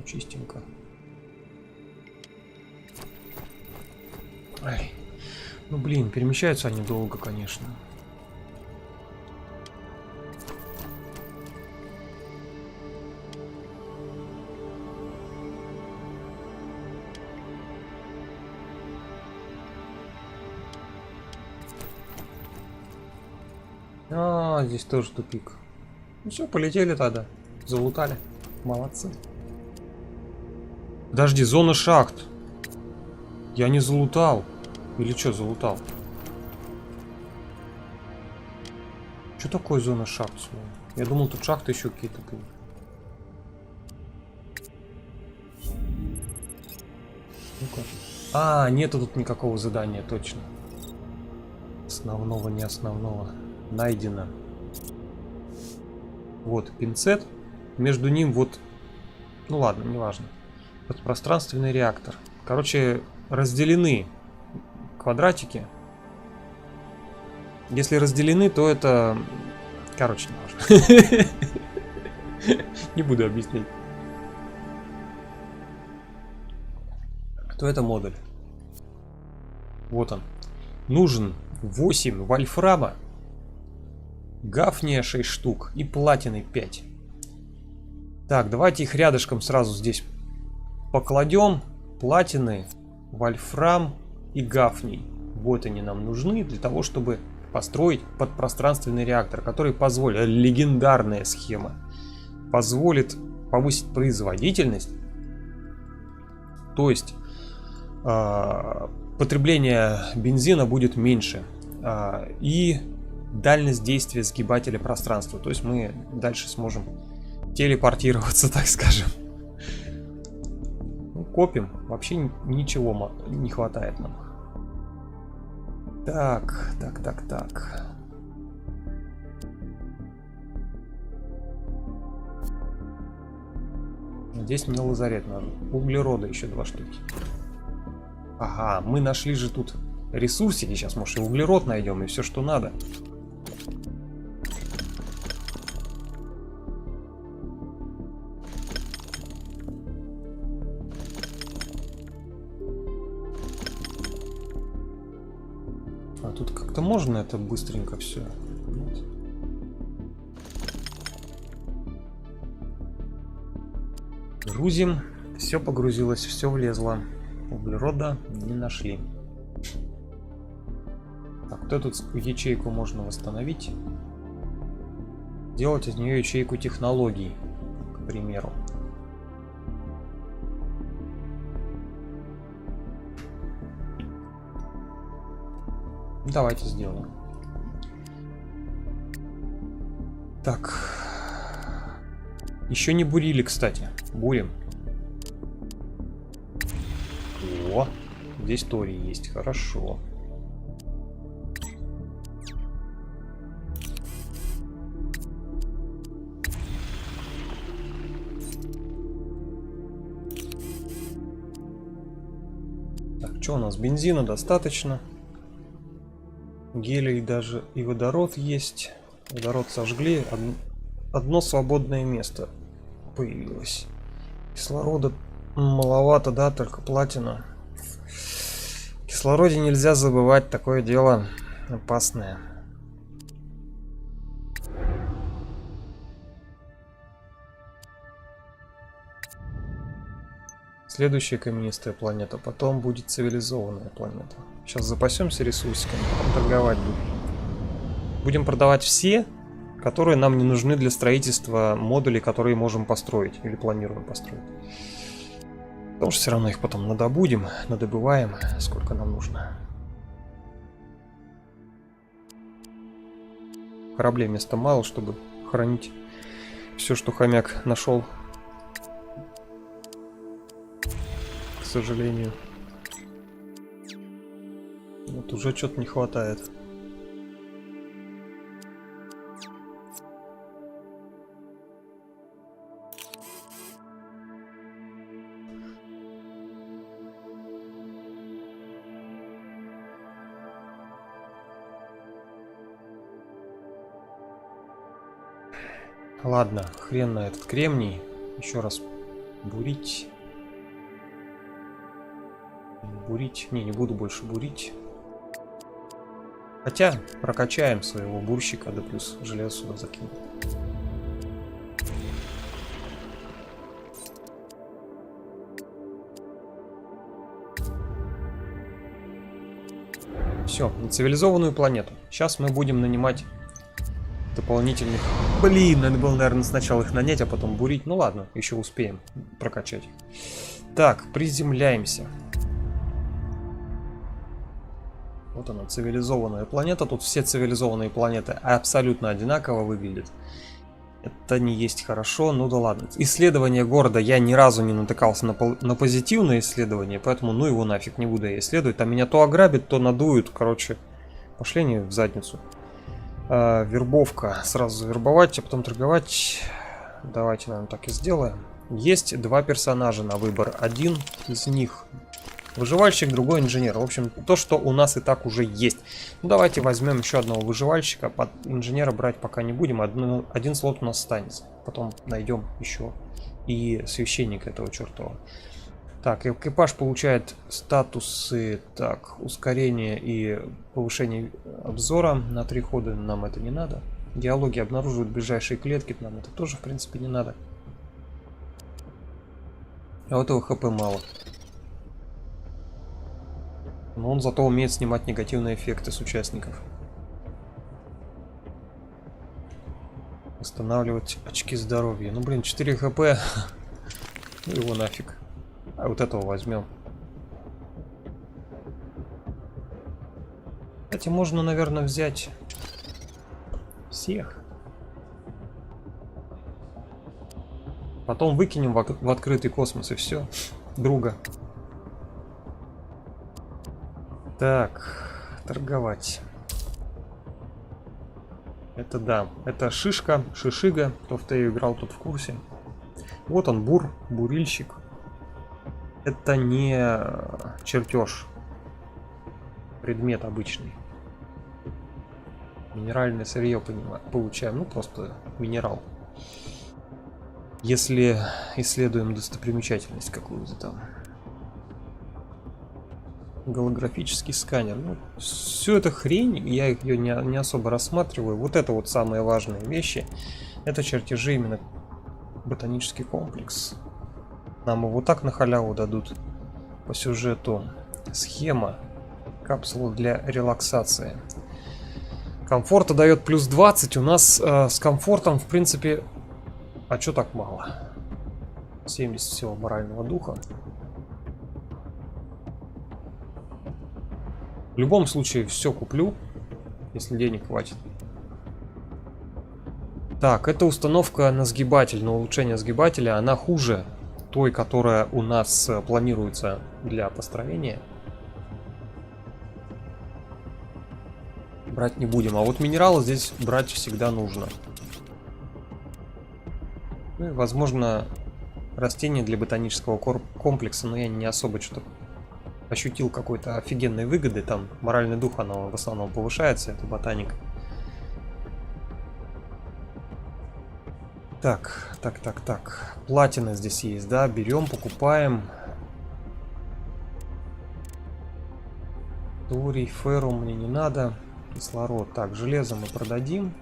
S1: Чистенько. Ай. Ну блин, перемещаются они долго, конечно. А, здесь тоже тупик. Ну все, полетели тогда. Залутали. Молодцы. Подожди, зона шахт. Я не залутал. Или что залутал? Что такое зона шахт? Я думал, тут шахты еще какие-то были. Ну-ка. А, нету тут никакого задания, точно. Основного, не основного. Найдено. Вот, пинцет. Между ним вот... Ну ладно, неважно. Вот пространственный реактор. Короче, разделены квадратики. Если разделены, то это... Короче, не важно. Не буду объяснять. То это модуль. Вот он. Нужен 8 вольфрама, гафния 6 штук и платины 5. Так, давайте их рядышком сразу здесь покладем. Платины, вольфрам и гафний. Вот они нам нужны для того, чтобы построить подпространственный реактор, который позволит, легендарная схема, позволит повысить производительность, то есть потребление бензина будет меньше, и дальность действия сгибателя пространства, то есть мы дальше сможем телепортироваться, так скажем. Ну, копим, вообще ничего не хватает нам. Так. Здесь мне лазарет надо. Углерода еще 2 штуки. Ага, мы нашли же тут ресурсики. Сейчас, может, и углерод найдем, и все, что надо. А тут как-то можно это быстренько все. Нет. Грузим. Все погрузилось, все влезло. Углерода не нашли. Так, вот эту ячейку можно восстановить. Делать из нее ячейку технологий, к примеру. Давайте сделаем. Так. Еще не бурили, кстати. Бурим. О, здесь Тори есть. Хорошо. Так, что у нас? Бензина достаточно. Гелий даже и водород есть. Водород сожгли. Одно свободное место появилось. Кислорода маловато, да, только платина. В кислороде нельзя забывать, такое дело опасное. Следующая каменистая планета, потом будет цивилизованная планета. Сейчас запасемся ресурсиками, потом торговать будем. Будем продавать все, которые нам не нужны для строительства модулей, которые можем построить или планируем построить. Потому что все равно их потом надобудем, надобываем, сколько нам нужно. Кораблей места мало, чтобы хранить все, что хомяк нашел. К сожалению. Вот уже что-то не хватает. Ладно, хрен на этот кремний. Еще раз бурить. Бурить. Не буду больше бурить. Хотя прокачаем своего бурщика, да плюс железо сюда закинем. Все, на цивилизованную планету. Сейчас мы будем нанимать дополнительных. Блин, надо было, наверное, сначала их нанять, а потом бурить. Ну ладно, еще успеем прокачать. Так, приземляемся. Вот она, цивилизованная планета. Тут все цивилизованные планеты абсолютно одинаково выглядят. Это не есть хорошо, ну да ладно. Исследование города я ни разу не натыкался на позитивное исследование, поэтому ну его нафиг, не буду я исследовать. Там меня то ограбят, то надуют, короче. Пошли они в задницу. Вербовка. Сразу завербовать, а потом торговать. Давайте, наверное, так и сделаем. Есть два персонажа на выбор. Один из них выживальщик, другой инженер. В общем, то, что у нас и так уже есть. Ну, давайте возьмем еще одного выживальщика. Под инженера брать пока не будем. Один слот у нас останется. Потом найдем еще и священника этого чертова. Так, экипаж получает статусы. Так, ускорение и повышение обзора на 3 хода. Нам это не надо. Диалоги обнаруживают ближайшие клетки. Нам это тоже, в принципе, не надо. А вот его хп мало. Но он зато умеет снимать негативные эффекты с участников. Восстанавливать очки здоровья. Ну блин, 4 хп. Ну его нафиг. А вот этого возьмем. Кстати, можно, наверное, взять всех. Потом выкинем в открытый космос и все. Друга. Так, торговать. Это да, это шишка, шишига. Кто в Тею играл, тот в курсе. Вот он, бурильщик. Это не чертеж. Предмет обычный. Минеральное сырье получаем. Ну, просто минерал. Если исследуем достопримечательность какую-то там. Голографический сканер. Ну, всю эту хрень, я ее не особо рассматриваю. Вот это вот самые важные вещи. Это чертежи именно ботанический комплекс. Нам его так на халяву дадут по сюжету. Схема. Капсула для релаксации. Комфорта дает плюс 20. У нас с комфортом, в принципе... А чё так мало? 70 всего морального духа. любом случае все куплю, если денег хватит. Так, эта установка на сгибатель, на улучшение сгибателя, она хуже той, которая у нас планируется для построения. Брать не будем. А вот минералы здесь брать всегда нужно. Ну и, возможно, растения для ботанического комплекса, но я не особо что-то ощутил какой-то офигенной выгоды. Там моральный дух, оно в основном повышается, это ботаника. Так. Платина здесь есть, да? Берем, покупаем. Торий, феррум мне не надо. Кислород. Так, железо мы продадим.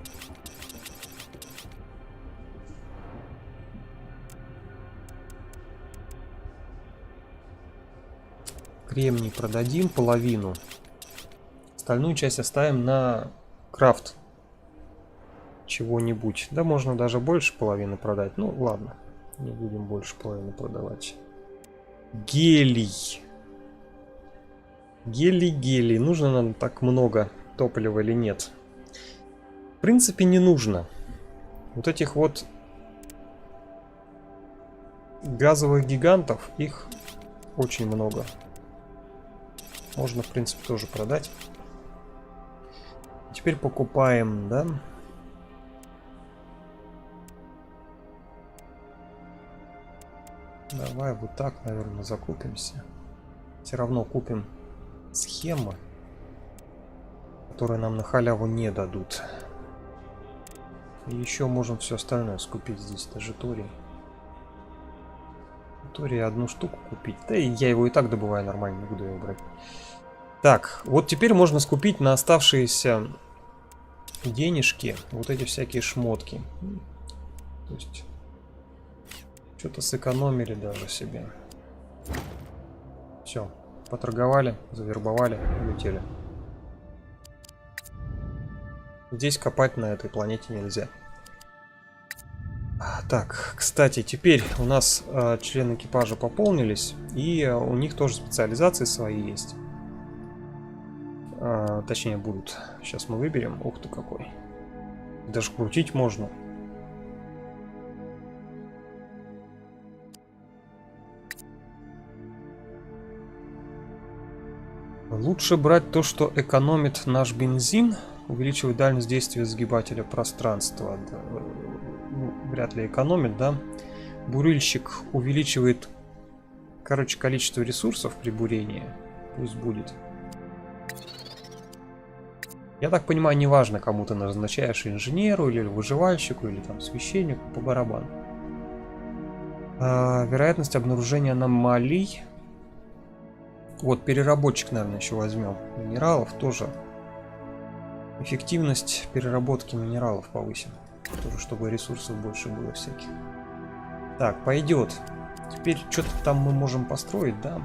S1: Кремний продадим половину. Остальную часть оставим на крафт чего-нибудь. Да можно даже больше половины продать. Ну ладно, не будем больше половины продавать. Гелий. Гелий. Нужно нам так много топлива или нет? В принципе, не нужно. Вот этих вот газовых гигантов, их очень много. Можно, в принципе, тоже продать. Теперь покупаем, да? Давай вот так, наверное, закупимся. Все равно купим схемы, которые нам на халяву не дадут. И еще можем все остальное скупить здесь, даже торий. Торий одну штуку купить. Да и я его и так добываю нормально, не буду его брать. Так, вот теперь можно скупить на оставшиеся денежки вот эти всякие шмотки. То есть что-то сэкономили даже себе. Все, поторговали, завербовали, улетели. Здесь копать на этой планете нельзя. Так, кстати, теперь у нас члены экипажа пополнились, и у них тоже специализации свои есть. Точнее, будут. Сейчас мы выберем. Ух ты какой. Даже крутить можно. Лучше брать то, что экономит наш бензин, увеличивает дальность действия сгибателя пространства. Ну, вряд ли экономит, да? Бурильщик увеличивает, короче, количество ресурсов при бурении. Пусть будет. Я так понимаю, неважно, кому ты назначаешь, инженеру или выживальщику, или там священнику, по барабану. Вероятность обнаружения аномалий. Вот, переработчик, наверное, еще возьмем. Минералов тоже. Эффективность переработки минералов повысим. Тоже, чтобы ресурсов больше было всяких. Так, пойдет. Теперь что-то там мы можем построить, да?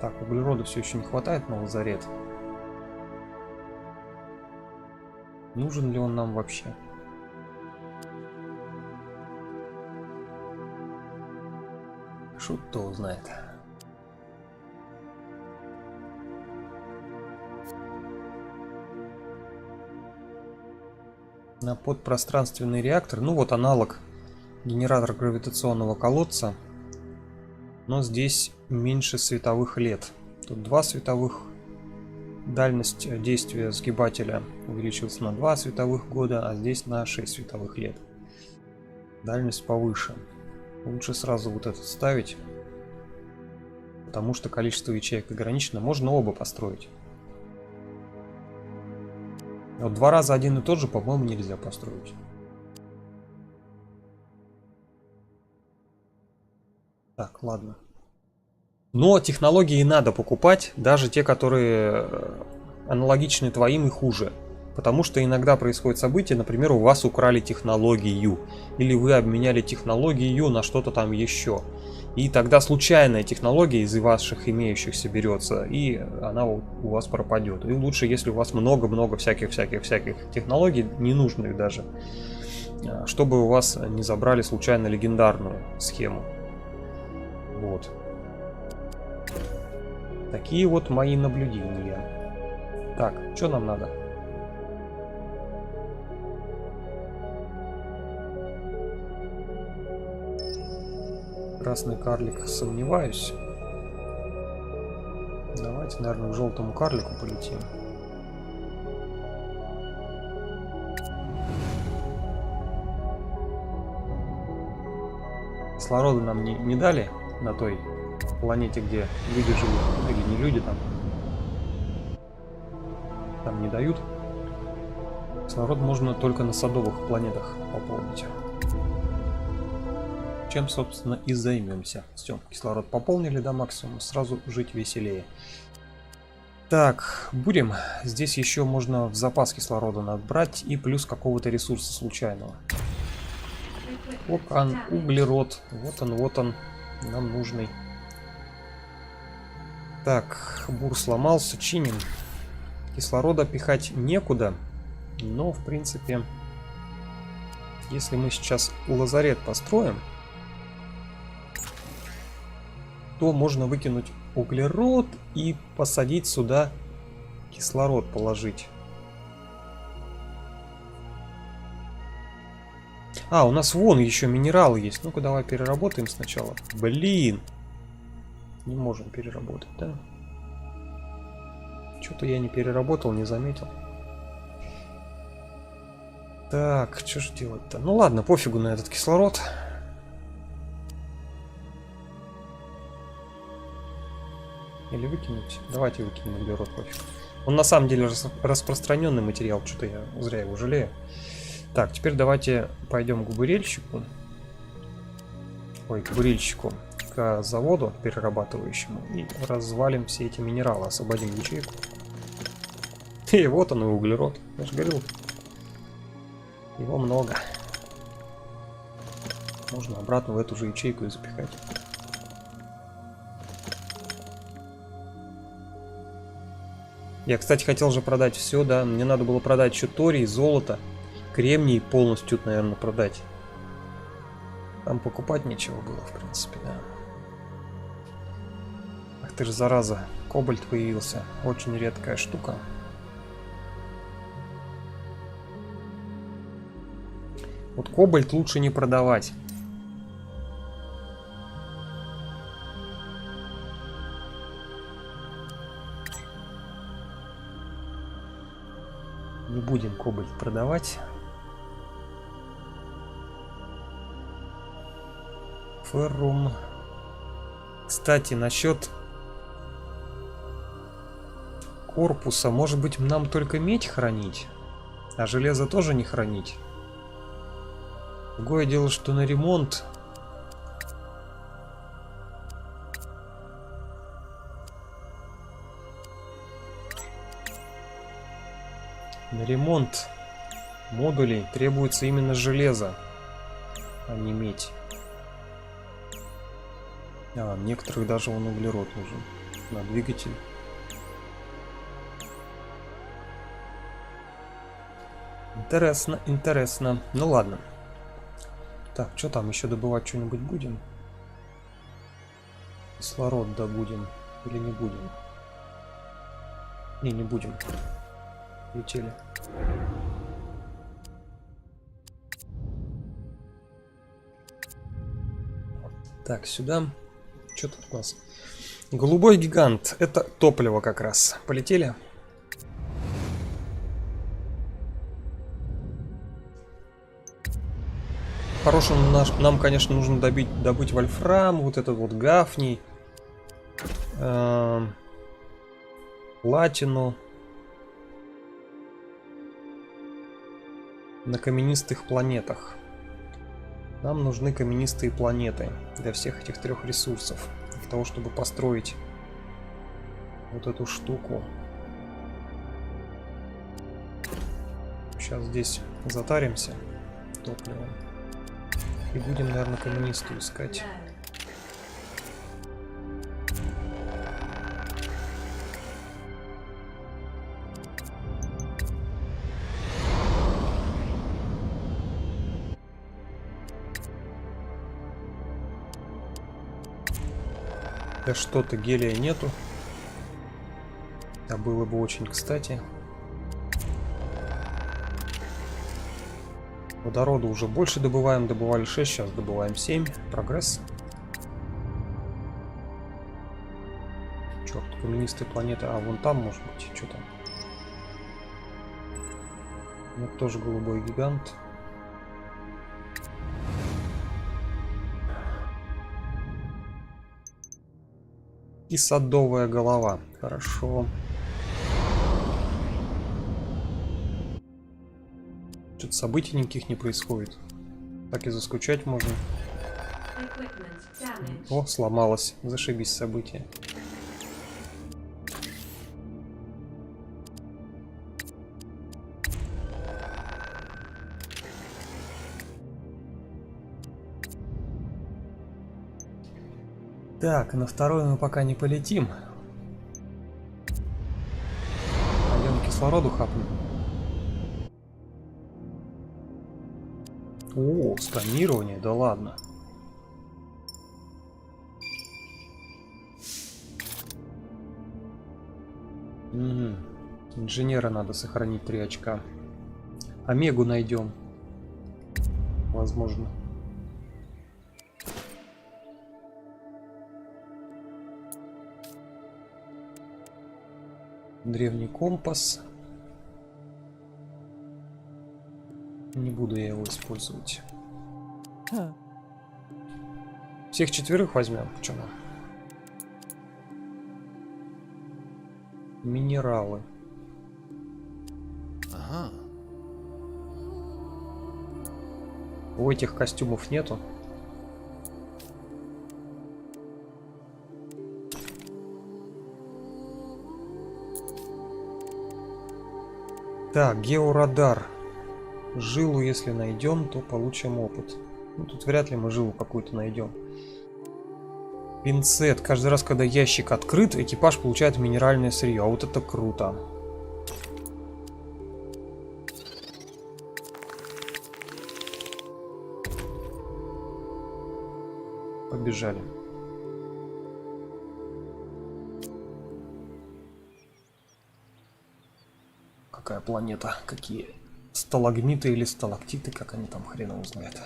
S1: Так, углерода все еще не хватает на лазарет. Нужен ли он нам вообще? Шут кто узнает. На подпространственный реактор. Ну вот аналог генератора гравитационного колодца. Но здесь меньше световых лет. Тут 2 световых. Дальность действия сгибателя увеличилась на 2 световых года, а здесь на 6 световых лет. Дальность повыше. Лучше сразу вот этот ставить. Потому что количество ячеек ограничено. Можно оба построить. Вот 2 раза один и тот же, по-моему, нельзя построить. Так, ладно. Но технологии надо покупать, даже те, которые аналогичны твоим и хуже. Потому что иногда происходит событие, например, у вас украли технологию. Или вы обменяли технологию на что-то там еще. И тогда случайная технология из ваших имеющихся берется, и она у вас пропадет. И лучше, если у вас много-много всяких технологий, ненужных даже, чтобы у вас не забрали случайно легендарную схему. Вот. Такие вот мои наблюдения. Так, что нам надо? Красный карлик, сомневаюсь. Давайте, наверное, к желтому карлику полетим. Кислорода нам не дали на той планете, где люди живут. Или не люди там. Там не дают. Кислород можно только на садовых планетах пополнить. Чем, собственно, и займемся. Все, кислород пополнили до максимума, сразу жить веселее. Так, будем. Здесь еще можно в запас кислорода набрать и плюс какого-то ресурса случайного. Вот он, углерод. Вот он, нам нужный. Так, бур сломался, чиним. Кислорода пихать некуда, но, в принципе, если мы сейчас лазарет построим, то можно выкинуть углерод и посадить сюда кислород, положить. А, у нас вон еще минералы есть. Ну-ка, давай переработаем сначала. Блин! Не можем переработать, да? Что-то я не переработал, не заметил. Так, что же делать-то? Ну ладно, пофигу на этот кислород. Или выкинуть? Давайте выкинем углерод, пофиг. Он на самом деле распространенный материал, что-то я зря его жалею. Так, теперь давайте пойдем к бурильщику. Ой, к бурильщику. К заводу перерабатывающему. И развалим все эти минералы, освободим ячейку. И вот он и углерод. Я же говорил. Его много. Можно обратно в эту же ячейку и запихать. Я, кстати, хотел же продать все, да. Мне надо было продать еще торий, золото, кремний полностью, наверное, продать. Там покупать нечего было, в принципе, да. Ах ты же, зараза, кобальт появился. Очень редкая штука. Вот кобальт лучше не продавать. Не будем кобальт продавать. Феррум. Кстати, насчет корпуса. Может быть, нам только медь хранить, а железо тоже не хранить. Другое дело, что на ремонт... На ремонт модулей требуется именно железо, а не медь. А, некоторых даже вон углерод нужен на двигатель. Интересно, интересно. Ну ладно. Так, что там еще добывать что-нибудь будем? Кислород добудем или не будем? Не будем. Летели. Так, сюда. Что тут у нас? Голубой гигант. Это топливо как раз. Полетели. Хорошим нам, конечно, нужно добыть вольфрам, вот этот вот гафний, платину. На каменистых планетах. Нам нужны каменистые планеты для всех этих трех ресурсов. Для того, чтобы построить вот эту штуку. Сейчас здесь затаримся топливом. И будем, наверное, каменистую искать. Да что-то гелия нету. Да было бы очень кстати. Водорода уже больше добываем. Добывали 6, сейчас добываем 7. Прогресс. Черт, каменистая планета. А, вон там может быть. Что там? Вот тоже голубой гигант. И садовая голова. Хорошо. Что-то событий никаких не происходит. Так и заскучать можно. О, сломалось. Зашибись события. Так, на второй мы пока не полетим. Пойдем кислороду хапнем. О, сканирование, да ладно. Угу. Инженера надо сохранить 3 очка. Омегу найдем. Возможно. Древний компас. Не буду я его использовать.
S2: Ха.
S1: Всех 4 возьмем. Почему? Минералы.
S3: Ага.
S1: У этих костюмов нету. Так, георадар. Жилу, если найдем, то получим опыт. Ну, тут вряд ли мы жилу какую-то найдем. Пинцет. Каждый раз, когда ящик открыт, экипаж получает минеральное сырье. А вот это круто. Побежали. Какая планета? Какие сталагмиты или сталактиты, как они там хрен его знает.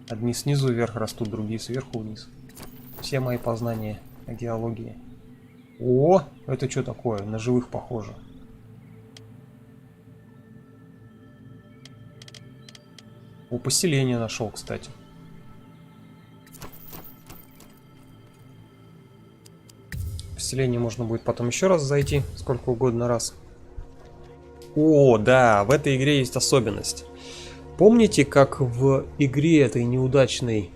S1: Одни снизу вверх растут, другие сверху вниз. Все мои познания о геологии. О, это что такое? На живых похоже. О, поселение нашел, кстати. Поселение можно будет потом еще раз зайти, сколько угодно раз. О, да, в этой игре есть особенность. Помните, как в игре этой неудачной...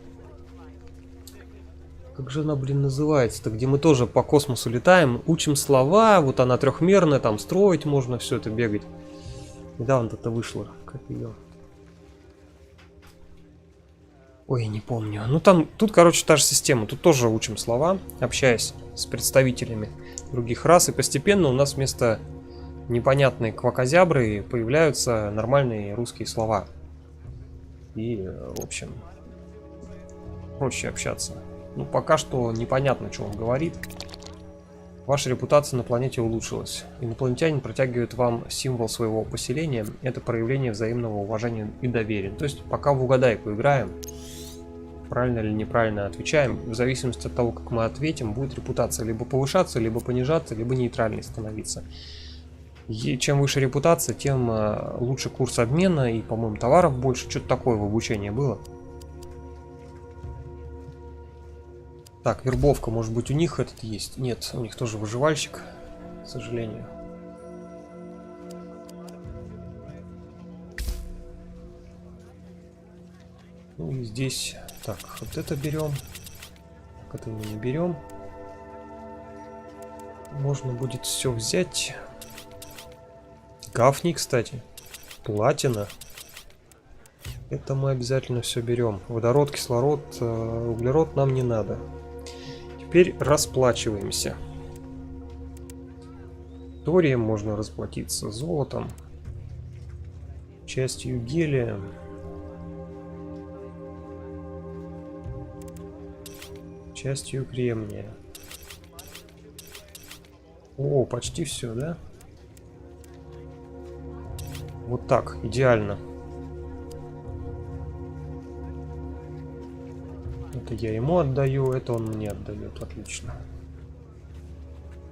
S1: Как же она, блин, называется-то? Где мы тоже по космосу летаем, учим слова, вот она трехмерная, там строить можно, все это бегать. Недавно это вышло, как ее... Ой, не помню. Ну там, тут, короче, та же система. Тут тоже учим слова, общаясь с представителями других рас. И постепенно у нас вместо непонятной квакозябры появляются нормальные русские слова. И, в общем, проще общаться. Ну, пока что непонятно, что он говорит. Ваша репутация на планете улучшилась. Инопланетянин протягивает вам символ своего поселения. Это проявление взаимного уважения и доверия. То есть, пока в угадайку играем, правильно или неправильно отвечаем, в зависимости от того, как мы ответим, будет репутация либо повышаться, либо понижаться, либо нейтральной становиться. И чем выше репутация, тем лучше курс обмена и, по-моему, товаров больше. Что-то такое в обучении было. Так, вербовка, может быть, у них этот есть? Нет, у них тоже выживальщик, к сожалению. Ну и здесь... Так, вот это берем. Так, это мы не берем. Можно будет все взять. Гафни, кстати. Платина. Это мы обязательно все берем. Водород, кислород, углерод нам не надо. Теперь расплачиваемся. Торием можно расплатиться, золотом, частью гелия. Частью кремния. О, почти все, да? Вот так, идеально. Это я ему отдаю, это он мне отдает, отлично.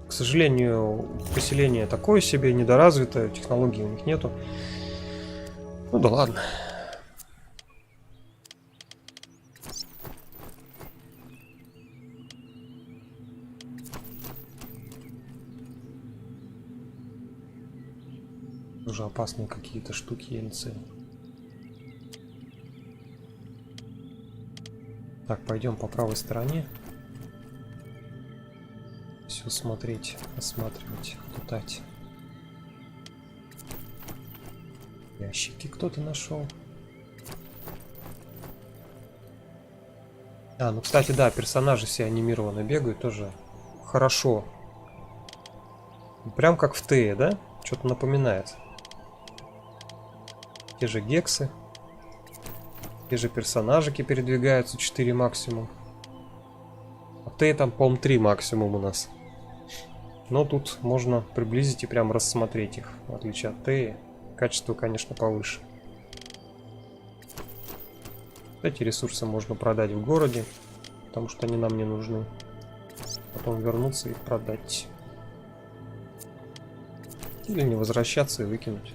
S1: К сожалению, поселение такое себе, недоразвитое, технологий у них нету. Ну да ладно. Уже опасные какие-то штуки, я не ценю. Так, пойдем по правой стороне. Все смотреть, осматривать, лутать. Ящики кто-то нашел. А, ну кстати, да, персонажи все анимированно бегают, тоже хорошо. Прям как в Тее, да? Что-то напоминает. Те же гексы. Те же персонажики передвигаются, 4 максимум. А в Тее там, по-моему, 3 максимум у нас. Но тут можно приблизить и прям рассмотреть их. В отличие от Теи. Качество, конечно, повыше. Эти ресурсы можно продать в городе, потому что они нам не нужны. Потом вернуться и продать. Или не возвращаться и выкинуть.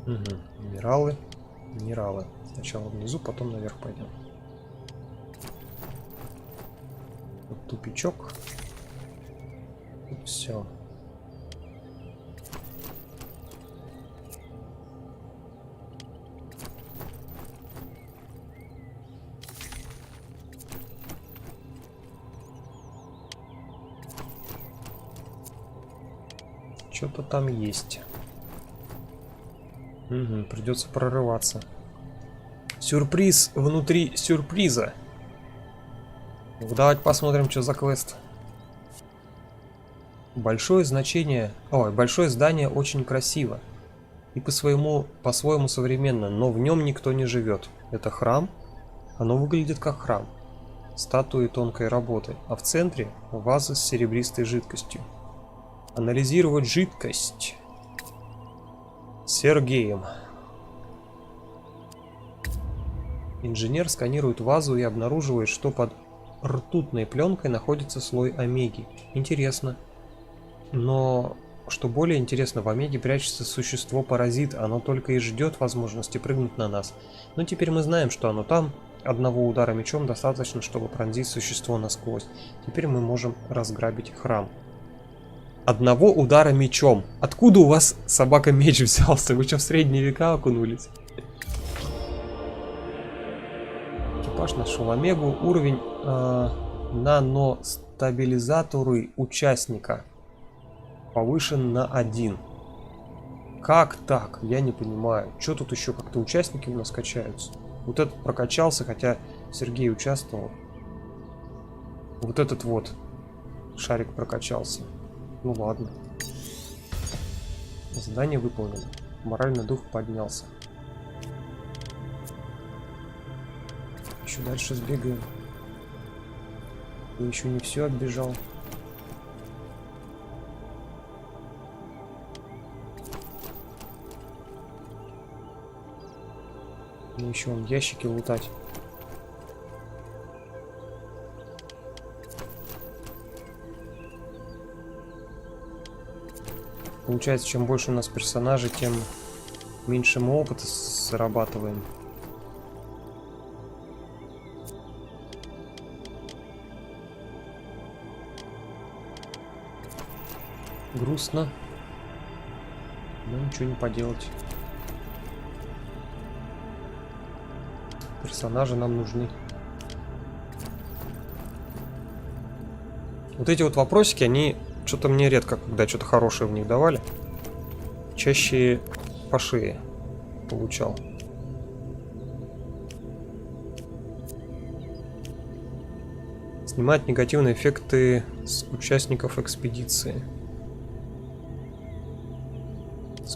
S1: Угу. Минералы. Минералы. Сначала внизу, потом наверх пойдем. Вот тупичок. Все. Что-то там есть. Угу, придется прорываться. Сюрприз внутри сюрприза. Ну, давайте посмотрим, что за квест. Большое значение... Ой, большое здание очень красиво. И по-своему современно, но в нем никто не живет. Это храм. Оно выглядит как храм. Статуи тонкой работы. А в центре ваза с серебристой жидкостью. Анализировать жидкость. Сергеем. Инженер сканирует вазу и обнаруживает, что под ртутной пленкой находится слой омеги. Интересно. Но, что более интересно, в омеге прячется существо-паразит. Оно только и ждет возможности прыгнуть на нас. Но теперь мы знаем, что оно там. Одного удара мечом достаточно, чтобы пронзить существо насквозь. Теперь мы можем разграбить храм. Одного удара мечом. Откуда у вас собака-меч взялся? Вы что, в средние века окунулись? Экипаж нашел омегу. Уровень наностабилизаторы участника повышен на 1. Как так? Я не понимаю. Что тут еще как-то участники у нас качаются? Вот этот прокачался, хотя Сергей участвовал. Вот этот вот шарик прокачался. Ну ладно. Задание выполнено. Моральный дух поднялся. Еще дальше сбегаем. Я еще не все оббежал. Мне еще вон ящики лутать. Получается, чем больше у нас персонажей, тем меньше мы опыта зарабатываем. Грустно. Но ничего не поделать. Персонажи нам нужны. Вот эти вот вопросики, они что-то мне редко, когда что-то хорошее в них давали. Чаще по шее получал. Снимать негативные эффекты с участников экспедиции.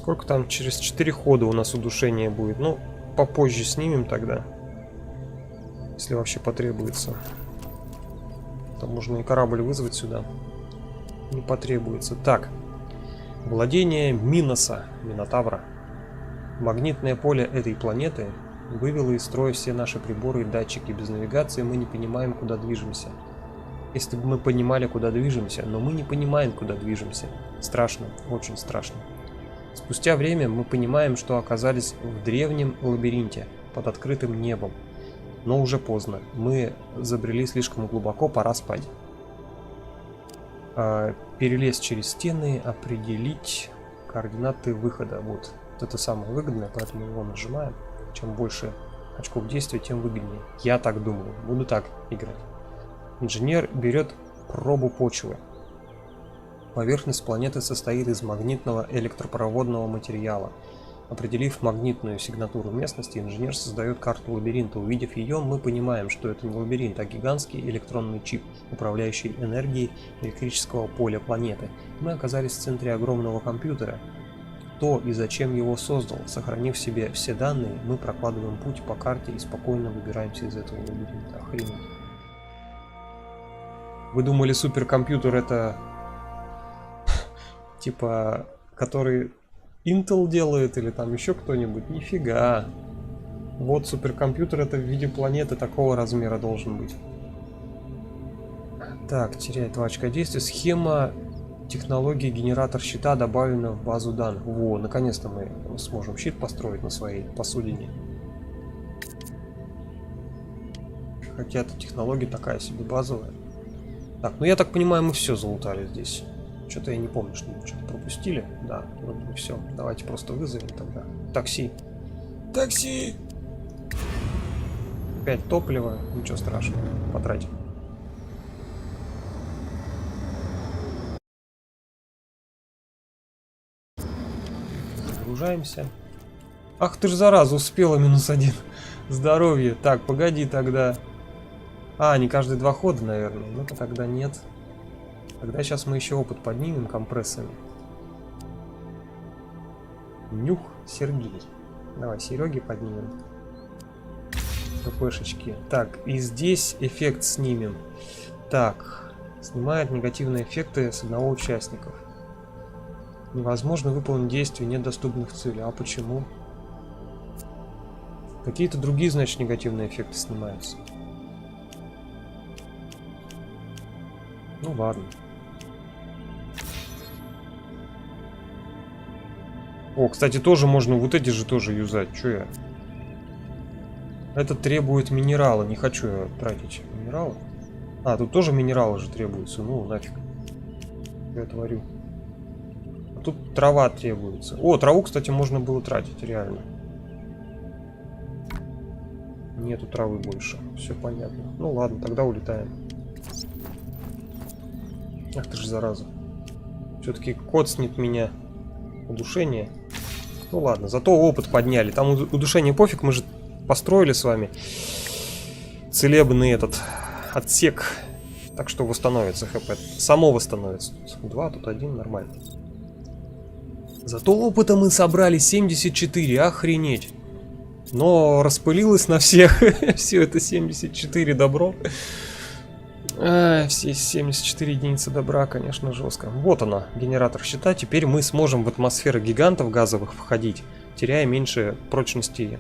S1: Сколько там? Через 4 хода у нас удушение будет. Ну, попозже снимем тогда. Если вообще потребуется. Там можно и корабль вызвать сюда. Не потребуется. Так. Владение Миноса, Минотавра. Магнитное поле этой планеты вывело из строя все наши приборы и датчики. Без навигации мы не понимаем, куда движемся. Если бы мы понимали, куда движемся, но мы не понимаем, куда движемся. Страшно, очень страшно. Спустя время мы понимаем, что оказались в древнем лабиринте под открытым небом. Но уже поздно. Мы забрели слишком глубоко, пора спать. Перелезть через стены, определить координаты выхода. Вот это самое выгодное, поэтому его нажимаем. Чем больше очков действия, тем выгоднее. Я так думаю. Буду так играть. Инженер берет пробу почвы. Поверхность планеты состоит из магнитного электропроводного материала. Определив магнитную сигнатуру местности, инженер создает карту лабиринта. Увидев ее, мы понимаем, что это не лабиринт, а гигантский электронный чип, управляющий энергией электрического поля планеты. Мы оказались в центре огромного компьютера. Кто и зачем его создал? Сохранив в себе все данные, мы прокладываем путь по карте и спокойно выбираемся из этого лабиринта. Охренеть. Вы думали, суперкомпьютер это типа, который Intel делает или там еще кто-нибудь? Нифига. Вот суперкомпьютер это в виде планеты такого размера должен быть. Так, теряет 2 очка действия. Схема технологии генератор щита добавлена в базу данных. Во, наконец-то мы сможем щит построить на своей посудине. Хотя эта технология такая себе базовая. Так, ну я так понимаю, мы все залутали здесь. Что-то я не помню, что мы что-то пропустили. Да, вроде бы все. Давайте просто вызовем тогда. Такси. Такси! 5 топлива. Ничего страшного. Потратим. Загружаемся. Ах ты ж зараза, успела -1. Здоровье. Так, погоди тогда. А, не каждые 2 хода, наверное. Ну-ка тогда нет. Тогда сейчас мы еще опыт поднимем компрессами. Нюх, Сергей. Давай, Сереги поднимем. ППшечки. Так, и здесь эффект снимем. Так, снимает негативные эффекты с одного участника. Невозможно выполнить действия, нет доступных целей. А почему? Какие-то другие, значит, негативные эффекты снимаются. Ну ладно. О, кстати, тоже можно вот эти же тоже юзать. Че я? Это требует минерала. Не хочу я тратить минералы. А, тут тоже минералы же требуются. Ну, нафиг. Я творю. А тут трава требуется. О, траву, кстати, можно было тратить, реально. Нету травы больше. Все понятно. Ну ладно, тогда улетаем. Ах ты же зараза. Все-таки коцнет меня удушение. Ну ладно, зато опыт подняли. Там удушение пофиг, мы же построили с вами целебный этот отсек. Так что восстановится хп. Само восстановится. Тут 2, тут 1, нормально. Зато опыта мы собрали 74, охренеть. Но распылилось на всех. Все это 74 добро. Все 74 единицы добра, конечно, жестко. Вот она, генератор щита. Теперь мы сможем в атмосферу гигантов газовых входить, теряя меньше прочности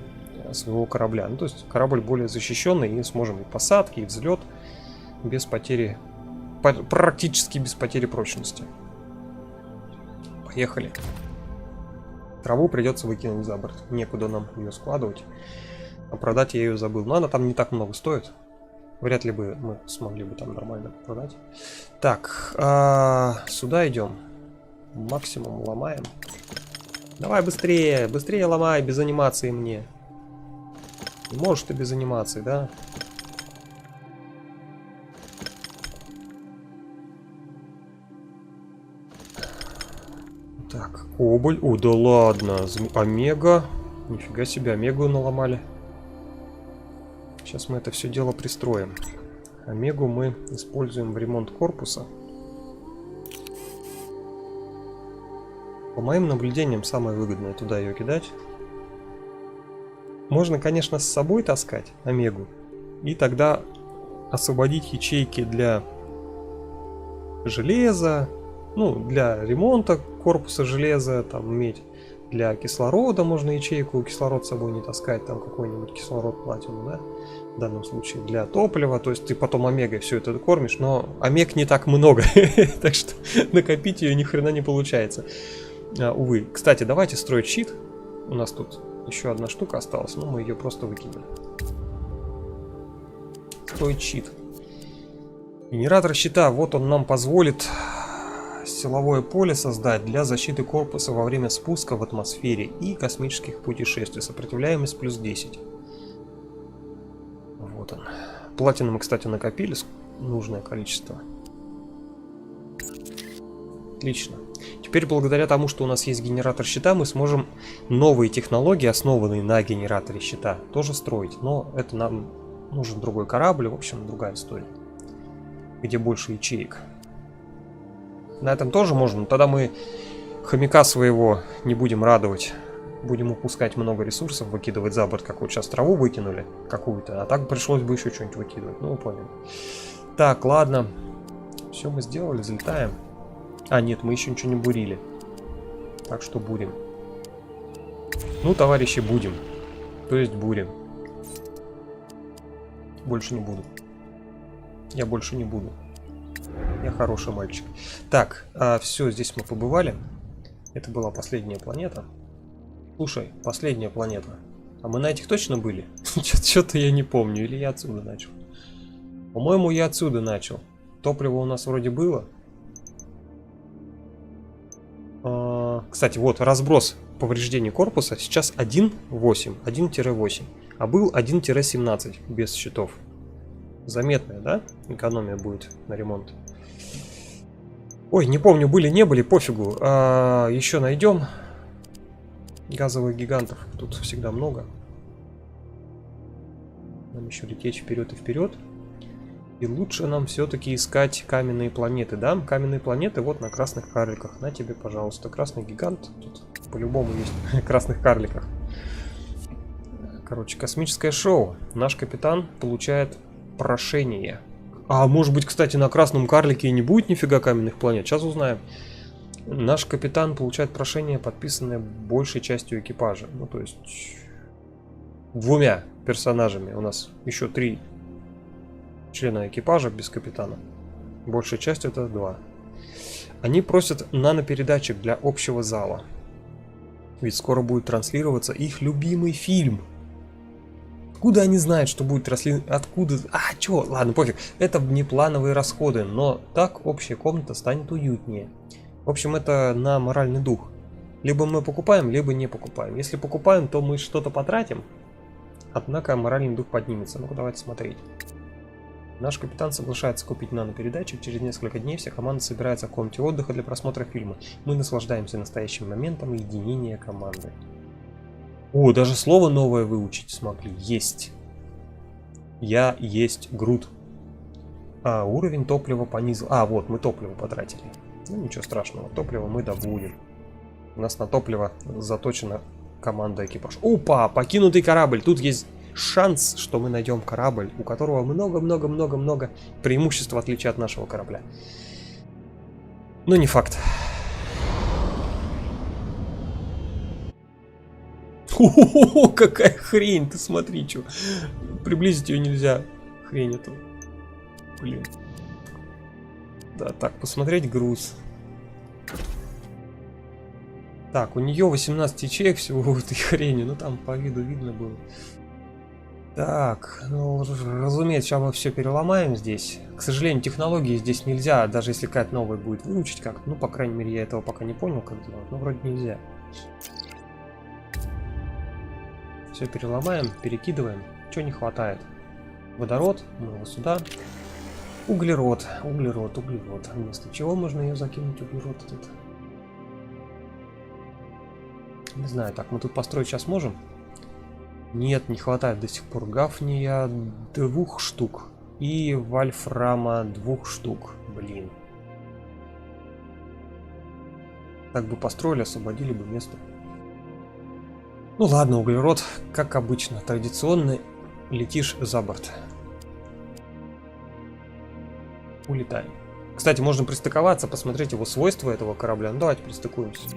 S1: своего корабля. Ну, то есть корабль более защищенный, и сможем и посадки, и взлет без потери, практически без потери прочности. Поехали. Траву придется выкинуть за борт. Некуда нам ее складывать. А продать я ее забыл. Но она там не так много стоит. Вряд ли бы мы смогли бы там нормально продать. Так, сюда идем. Максимум ломаем. Давай быстрее, быстрее ломай, без анимации мне. Не можешь ты без анимации, да? Так, кобаль. О, да ладно. Омега. Нифига себе, омегу наломали. Сейчас мы это все дело пристроим. Омегу мы используем в ремонт корпуса. По моим наблюдениям, самое выгодное туда ее кидать. Можно, конечно, с собой таскать Омегу. И тогда освободить ячейки для железа. Ну, для ремонта корпуса железа, там, иметь. Для кислорода можно ячейку, кислород с собой не таскать, там какой-нибудь кислород платину, да, в данном случае, для топлива, то есть ты потом омегой все это кормишь, но омег не так много, так что накопить ее ни хрена не получается, увы. Кстати, давайте строить щит, у нас тут еще одна штука осталась, но мы ее просто выкинем. Строить щит. Генератор щита, вот он нам позволит силовое поле создать для защиты корпуса во время спуска в атмосфере и космических путешествий. Сопротивляемость плюс 10. Вот он. Платину мы, кстати, накопили нужное количество. Отлично. Теперь, благодаря тому, что у нас есть генератор щита, мы сможем новые технологии, основанные на генераторе щита, тоже строить. Но это нам нужен другой корабль, в общем, другая история. Где больше ячеек. На этом тоже можно, но тогда мы хомяка своего не будем радовать. Будем упускать много ресурсов, выкидывать за борт, как вот сейчас траву выкинули какую-то, а так пришлось бы еще что-нибудь выкидывать. Ну, вы поняли. Так, ладно. Все мы сделали, залетаем. А, нет, мы еще ничего не бурили. Так что будем. Ну, товарищи, будем. То есть будем. Больше не буду. Я больше не буду. Я хороший мальчик. Так, все, здесь мы побывали. Это была последняя планета. Слушай, последняя планета. А мы на этих точно были? Что-то я не помню. Или я отсюда начал? По-моему, я отсюда начал. Топливо у нас вроде было. Кстати, вот разброс повреждений корпуса сейчас 1,8. 1-8. А был 1-17 без счетов. Заметная, да? Экономия будет на ремонт. Ой, не помню, были, не были, пофигу. Еще найдем газовых гигантов. Тут всегда много. Нам еще лететь вперед и вперед. И лучше нам все-таки искать каменные планеты, да? Каменные планеты вот на красных карликах. На тебе, пожалуйста, красный гигант. Тут по-любому есть красных карликах. Короче, космическое шоу. Наш капитан получает прошение. А может быть, кстати, на красном карлике и не будет нифига каменных планет. Сейчас узнаем. Наш капитан получает прошение, подписанное большей частью экипажа. Ну, то есть 2 персонажами. У нас еще 3 члена экипажа без капитана. Большая часть это 2. Они просят нанопередатчик для общего зала. Ведь скоро будет транслироваться их любимый фильм. Откуда они знают, что будет транслироваться? Откуда? Чё? Ладно, пофиг. Это внеплановые расходы, но так общая комната станет уютнее. В общем, это на моральный дух. Либо мы покупаем, либо не покупаем. Если покупаем, то мы что-то потратим. Однако моральный дух поднимется. Ну-ка, давайте смотреть. Наш капитан соглашается купить нанопередатчик. Через несколько дней вся команда собирается в комнате отдыха для просмотра фильма. Мы наслаждаемся настоящим моментом единения команды. О, даже слово новое выучить смогли. Есть. Я есть Грут. Уровень топлива понизил. Вот, мы топливо потратили. Ну, ничего страшного. Топливо мы добудем. У нас на топливо заточена команда экипаж. Опа, покинутый корабль. Тут есть шанс, что мы найдем корабль, у которого много-много-много-много преимуществ, в отличие от нашего корабля. Но не факт. О, какая хрень, ты смотри, что. Приблизить ее нельзя. Хрень эту. Блин. Да, так, посмотреть груз. Так, у нее 18 ячеек всего в этой хрени. Ну, там по виду видно было. Так, ну, разумеется, сейчас мы все переломаем здесь. К сожалению, технологии здесь нельзя, даже если какая-то новая будет выучить как. Ну, по крайней мере, я этого пока не понял, как делать. Ну, вроде нельзя. Все переломаем, перекидываем. Чего не хватает? Водород, мы его сюда. Углерод, углерод. Вместо чего можно ее закинуть, углерод этот? Не знаю, так, мы тут построить сейчас можем? Нет, не хватает до сих пор гафния 2 штук. И вольфрама 2 штук. Блин. Так бы построили, освободили бы место. Ну ладно, углерод, как обычно, традиционно летишь за борт. Улетаем. Кстати, можно пристыковаться, посмотреть его свойства этого корабля. Ну давайте пристыкуемся.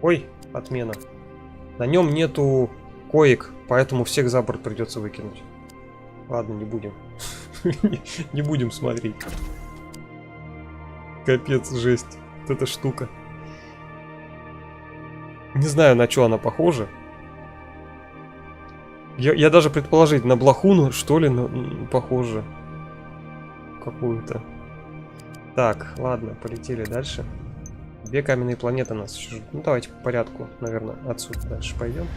S1: Ой, отмена. На нем нету коек, поэтому всех за борт придется выкинуть. Ладно, не будем. Не будем смотреть. Капец, жесть. Вот эта штука. Не знаю, на что она похожа. Я даже предположить, на блохуну, что ли, похоже. Какую-то. Так, ладно, полетели дальше. Две каменные планеты нас еще ждут. Ну, давайте по порядку, наверное, отсюда дальше пойдем.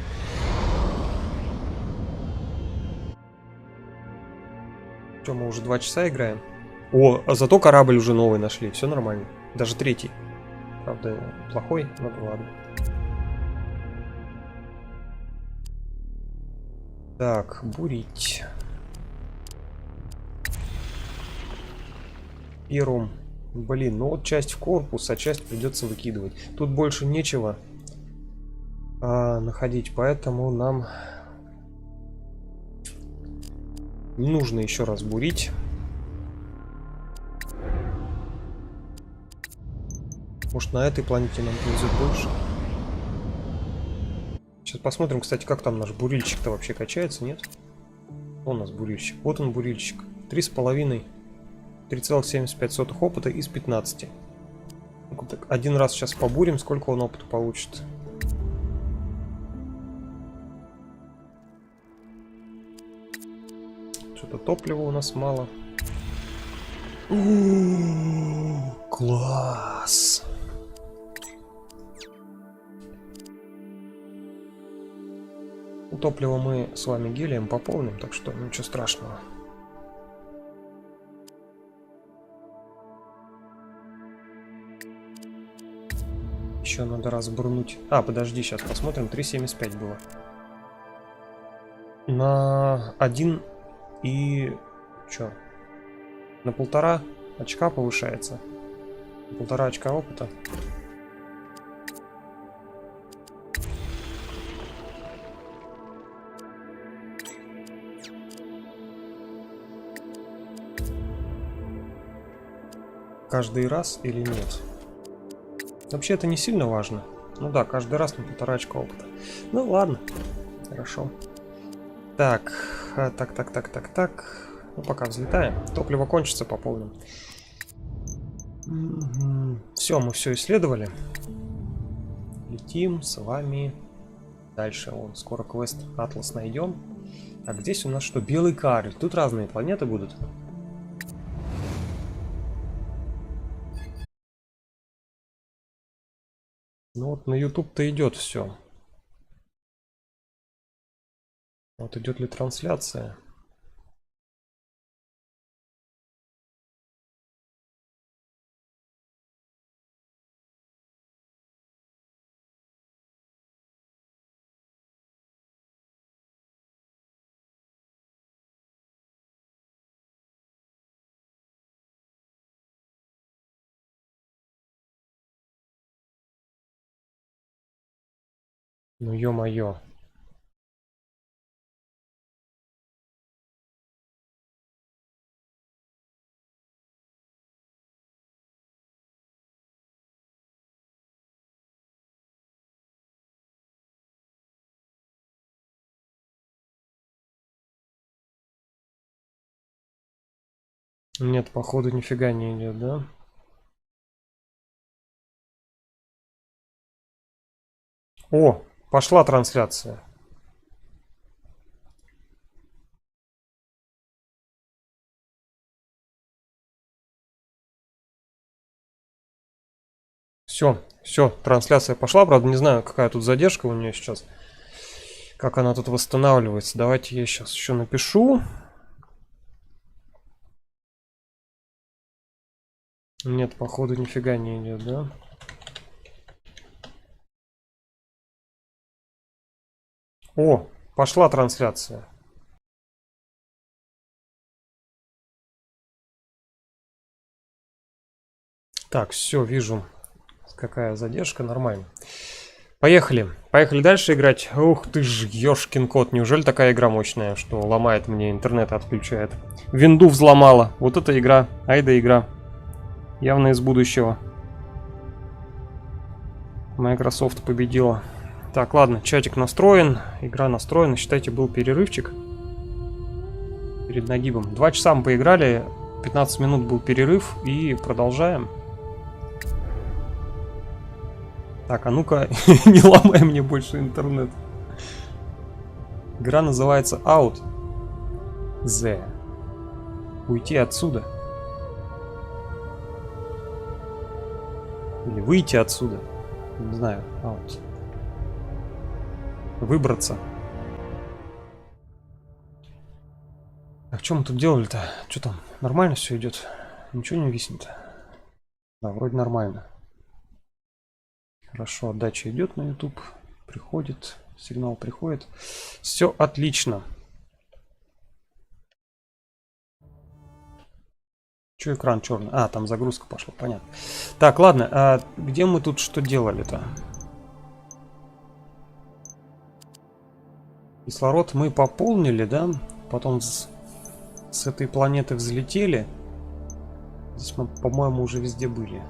S1: Что, мы уже 2 часа играем? О, а зато корабль уже новый нашли, все нормально. Даже третий. Правда, плохой, но да ладно. Так, бурить. Ирум. Блин, ну вот часть в корпус, а часть придется выкидывать. Тут больше нечего находить, поэтому нам не нужно еще раз бурить. Может, на этой планете нам повезет больше. Сейчас посмотрим, кстати, как там наш бурильщик-то вообще качается, нет? У нас бурильщик. Вот он, бурильщик. 3,5. 3,75 опыта из 15. Так, один раз сейчас побурим, сколько он опыта получит. Что-то топлива у нас мало. Класс! Топливо мы с вами гелием пополним, так что ничего страшного. Еще надо разбурнуть. А, подожди, сейчас посмотрим. 3,75 было. На 1 и... Чё? На 1,5 очка повышается. 1,5 очка опыта. Каждый раз или нет? Вообще это не сильно важно. Ну да, каждый раз на 1,5 очка опыта. Ну ладно, хорошо. Так, так. Ну пока взлетаем. Топливо кончится, пополним. Все, мы все исследовали. Летим с вами дальше. Вон, скоро квест Атлас найдем. Так, здесь у нас что? Белый карль. Тут разные планеты будут. Ну вот на YouTube-то идет все. Вот идет ли трансляция? Ну ё-моё. Нет, походу нифига не идет, да? О, пошла трансляция. Все, трансляция пошла. Правда, не знаю, какая тут задержка у нее сейчас. Как она тут восстанавливается. Давайте я сейчас еще напишу. Нет, походу нифига не идет, да? О, пошла трансляция. Так, все, вижу. Какая задержка, нормально. Поехали. Поехали дальше играть. Ух ты ж, ёшкин кот. Неужели такая игра мощная, что ломает мне интернет, отключает? Винду взломала. Вот эта игра. Ай да игра. Явно из будущего. Microsoft победила. Так, ладно, чатик настроен. Игра настроена. Считайте, был перерывчик. Перед нагибом. 2 часа мы поиграли. 15 минут был перерыв. И продолжаем. Так, а ну-ка, не ломай мне больше интернет. Игра называется Out. The. Уйти отсюда. Или выйти отсюда. Не знаю. Out. Выбраться. А что мы тут делали-то? Что там? Нормально все идет? Ничего не виснет? Да, вроде нормально. Хорошо, отдача идет на YouTube. Приходит. Сигнал приходит. Все отлично. Че экран черный? А, там загрузка пошла, понятно. Так, ладно, а где мы тут что делали-то? Кислород мы пополнили, да? Потом с этой планеты взлетели. Здесь мы, по-моему, уже везде были.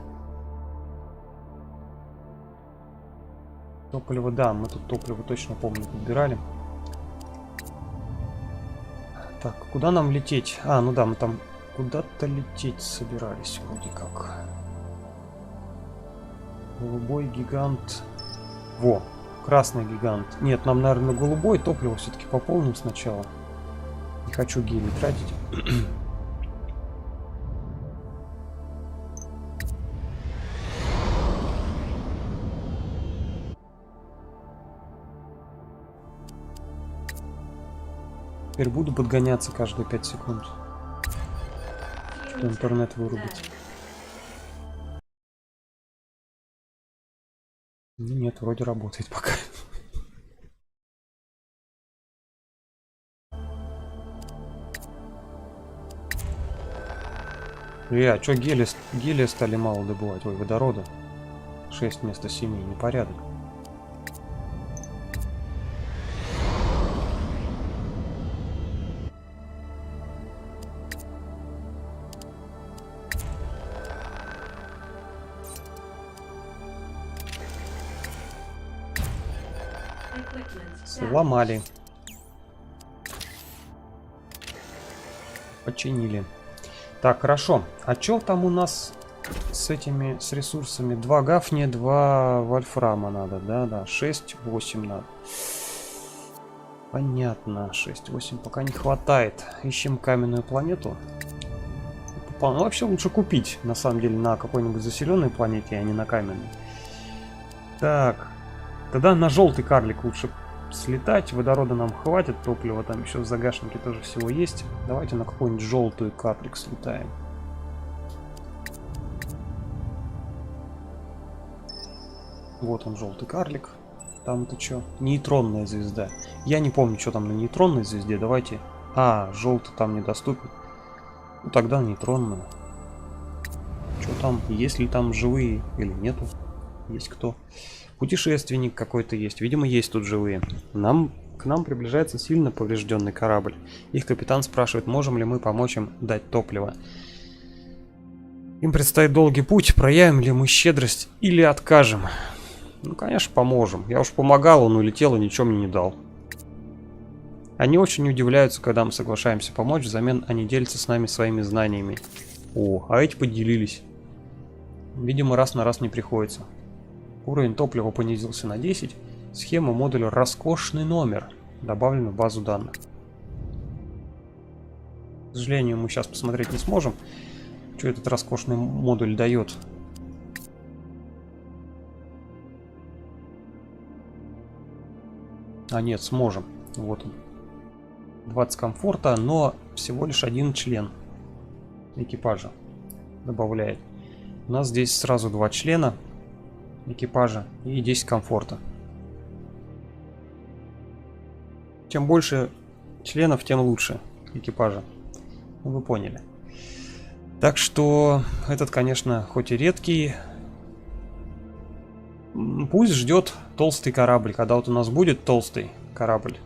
S1: Топливо, да, мы тут топливо точно помню, подбирали. Так, куда нам лететь? А, ну да, мы там куда-то лететь собирались вроде как. Голубой гигант. Во, красный гигант. Нет, нам, наверное, голубой топливо все-таки пополним сначала. Не хочу гелий тратить. Теперь буду подгоняться каждые 5 секунд. Что интернет вырубить. Нет, вроде работает пока. А что гелия стали мало добывать? Ой, водорода. 6 вместо 7, непорядок. Сломали. Починили. Так, хорошо. А что там у нас с этими, с ресурсами? 2 гафни, 2 вольфрама надо, да? 6-8 надо. Понятно. 6-8 пока не хватает. Ищем каменную планету. Ну, вообще лучше купить, на самом деле, на какой-нибудь заселенной планете, а не на каменной. Так. Тогда на желтый карлик лучше слетать. Водорода нам хватит, топлива там еще в загашнике тоже всего есть. Давайте на какой-нибудь желтый карлик слетаем. Вот он, желтый карлик. Там это что? Нейтронная звезда. Я не помню, что там на нейтронной звезде. Давайте. А, желтый там недоступен. Ну тогда нейтронную. Что там? Есть ли там живые или нету? Есть кто? Путешественник какой-то есть. Видимо, есть тут живые. К нам приближается сильно поврежденный корабль. Их капитан спрашивает, можем ли мы помочь им дать топливо. Им предстоит долгий путь. Проявим ли мы щедрость или откажем? Ну, конечно, поможем. Я уж помогал, он улетел и ничего мне не дал. Они очень удивляются, когда мы соглашаемся помочь. Взамен они делятся с нами своими знаниями. О, а эти поделились. Видимо, раз на раз не приходится. Уровень топлива понизился на 10. Схема модуля «Роскошный номер» добавлена в базу данных. К сожалению, мы сейчас посмотреть не сможем, что этот роскошный модуль дает. А нет, сможем. Вот он. 20 комфорта, но всего лишь 1 член экипажа добавляет. У нас здесь сразу 2 члена экипажа и 10 комфорта. Чем больше членов, тем лучше экипажа. Ну, вы поняли. Так что этот, конечно, хоть и редкий Пусть ждет толстый корабль. Когда вот у нас будет толстый корабль,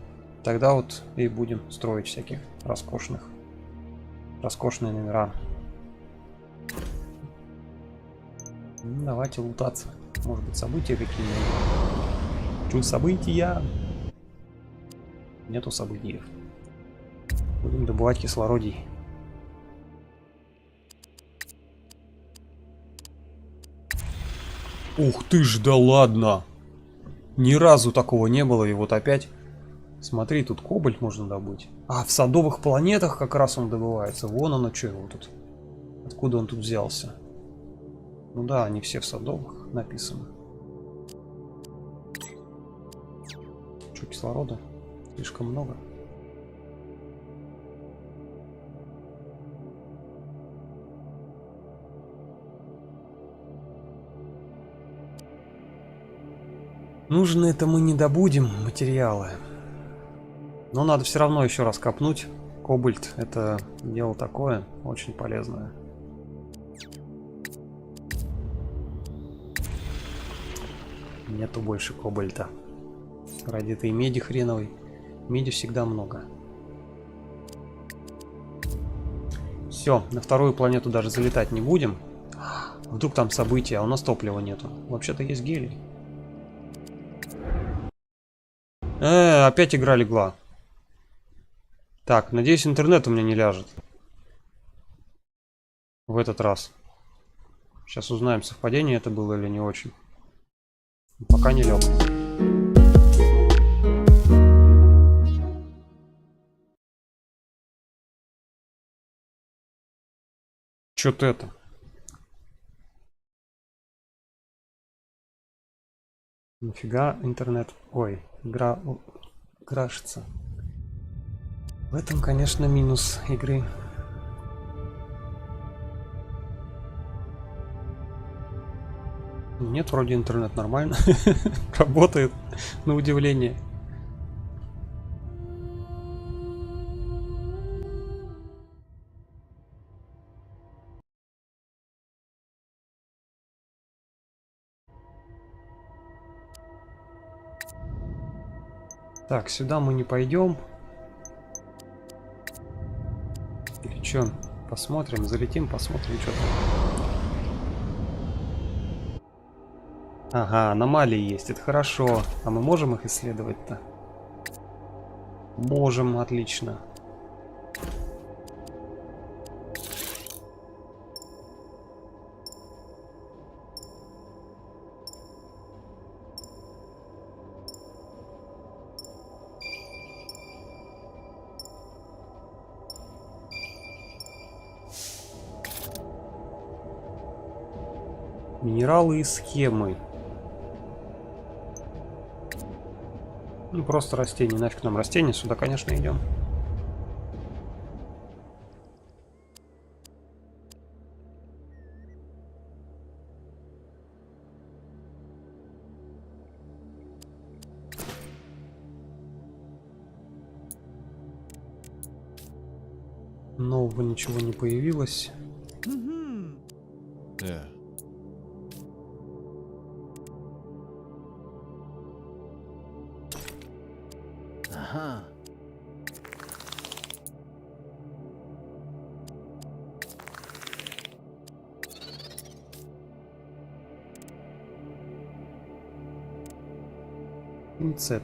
S1: тогда вот и будем строить всяких роскошные номера. Ну, давайте лутаться. Может быть, события какие-нибудь. Чё, события? Нету событий. Будем добывать кислородий. Ух ты ж, да ладно! Ни разу такого не было, и вот опять. Смотри, тут кобальт можно добыть. А, в садовых планетах как раз он добывается. Вон оно, что его тут. Откуда он тут взялся? Ну да, они все в садовых написаны. Что, кислорода? Слишком много. Нужно это мы не добудем, материалы. Но надо все равно еще раз копнуть. Кобальт — это дело такое, очень полезное. Нету больше кобальта. Ради этой меди хреновой. Меди всегда много. Все, на вторую планету даже залетать не будем. Вдруг там события, а у нас топлива нету. Вообще-то есть гелий. Опять игра легла. Так, надеюсь, интернет у меня не ляжет. В этот раз. Сейчас узнаем, совпадение это было или не очень. Пока не лег. Что-то это. Нафига интернет? Ой, игра крашится. В этом, конечно, минус игры. Нет, вроде интернет нормально. Работает, на удивление. Так, сюда мы не пойдем. Или что? Посмотрим, залетим, посмотрим, что там. Ага, аномалии есть, это хорошо. А мы можем их исследовать-то? Можем, отлично. Минералы и схемы. Ну, просто растения. Нафиг нам растения. Сюда, конечно, идем. Нового ничего не появилось.
S2: Да. Ага.
S1: Пинцет.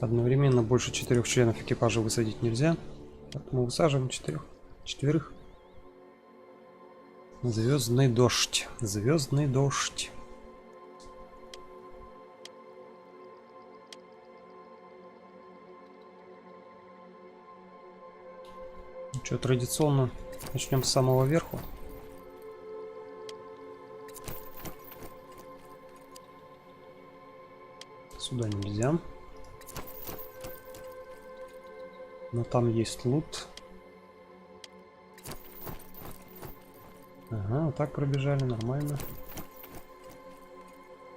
S1: Одновременно больше 4 членов экипажа высадить нельзя. Поэтому высаживаем 4. Звездный дождь. Звездный дождь. Ну что, традиционно начнем с самого верху. Сюда нельзя. Но там есть лут. Ага, вот так пробежали, нормально.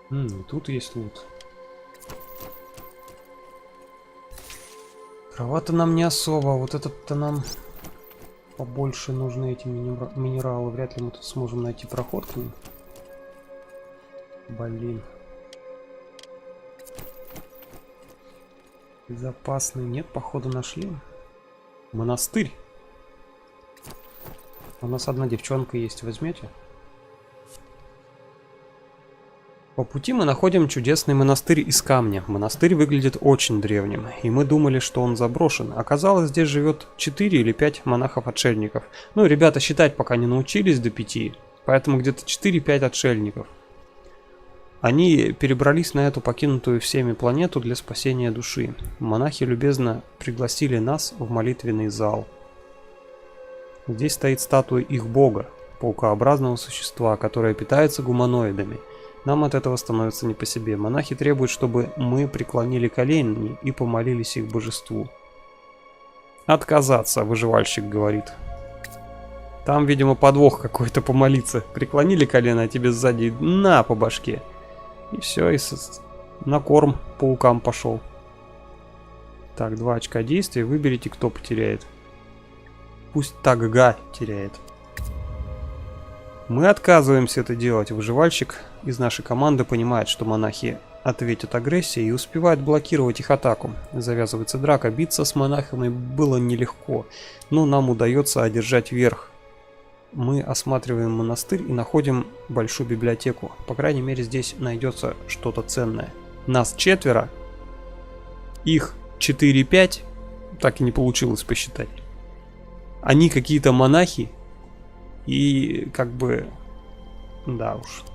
S1: И тут есть лут. Дрова-то нам не особо, а вот этот-то нам побольше нужны, эти минералы. Вряд ли мы тут сможем найти проход к ним. Блин. Безопасный. Нет, походу нашли. Монастырь. У нас одна девчонка есть, возьмете? По пути мы находим чудесный монастырь из камня. Монастырь выглядит очень древним, и мы думали, что он заброшен. Оказалось, здесь живет 4 или 5 монахов-отшельников. Ну, ребята считать пока не научились до 5, поэтому где-то 4-5 отшельников. Они перебрались на эту покинутую всеми планету для спасения души. Монахи любезно пригласили нас в молитвенный зал. Здесь стоит статуя их бога, паукообразного существа, которое питается гуманоидами. Нам от этого становится не по себе. Монахи требуют, чтобы мы преклонили колени и помолились их божеству. Отказаться, выживальщик говорит. Там, видимо, подвох какой-то, помолиться. Преклонили колено, а тебе сзади на по башке. И все, и на корм паукам пошел. Так, 2 очка действия. Выберите, кто потеряет. Пусть Тагга теряет. Мы отказываемся это делать. Выживальщик из нашей команды понимает, что монахи ответят агрессией и успевает блокировать их атаку. Завязывается драка. Биться с монахами было нелегко, но нам удается одержать верх. Мы осматриваем монастырь и находим большую библиотеку. По крайней мере, здесь найдется что-то ценное. Нас 4, их 4-5, так и не получилось посчитать. Они какие-то монахи, и как бы, да уж,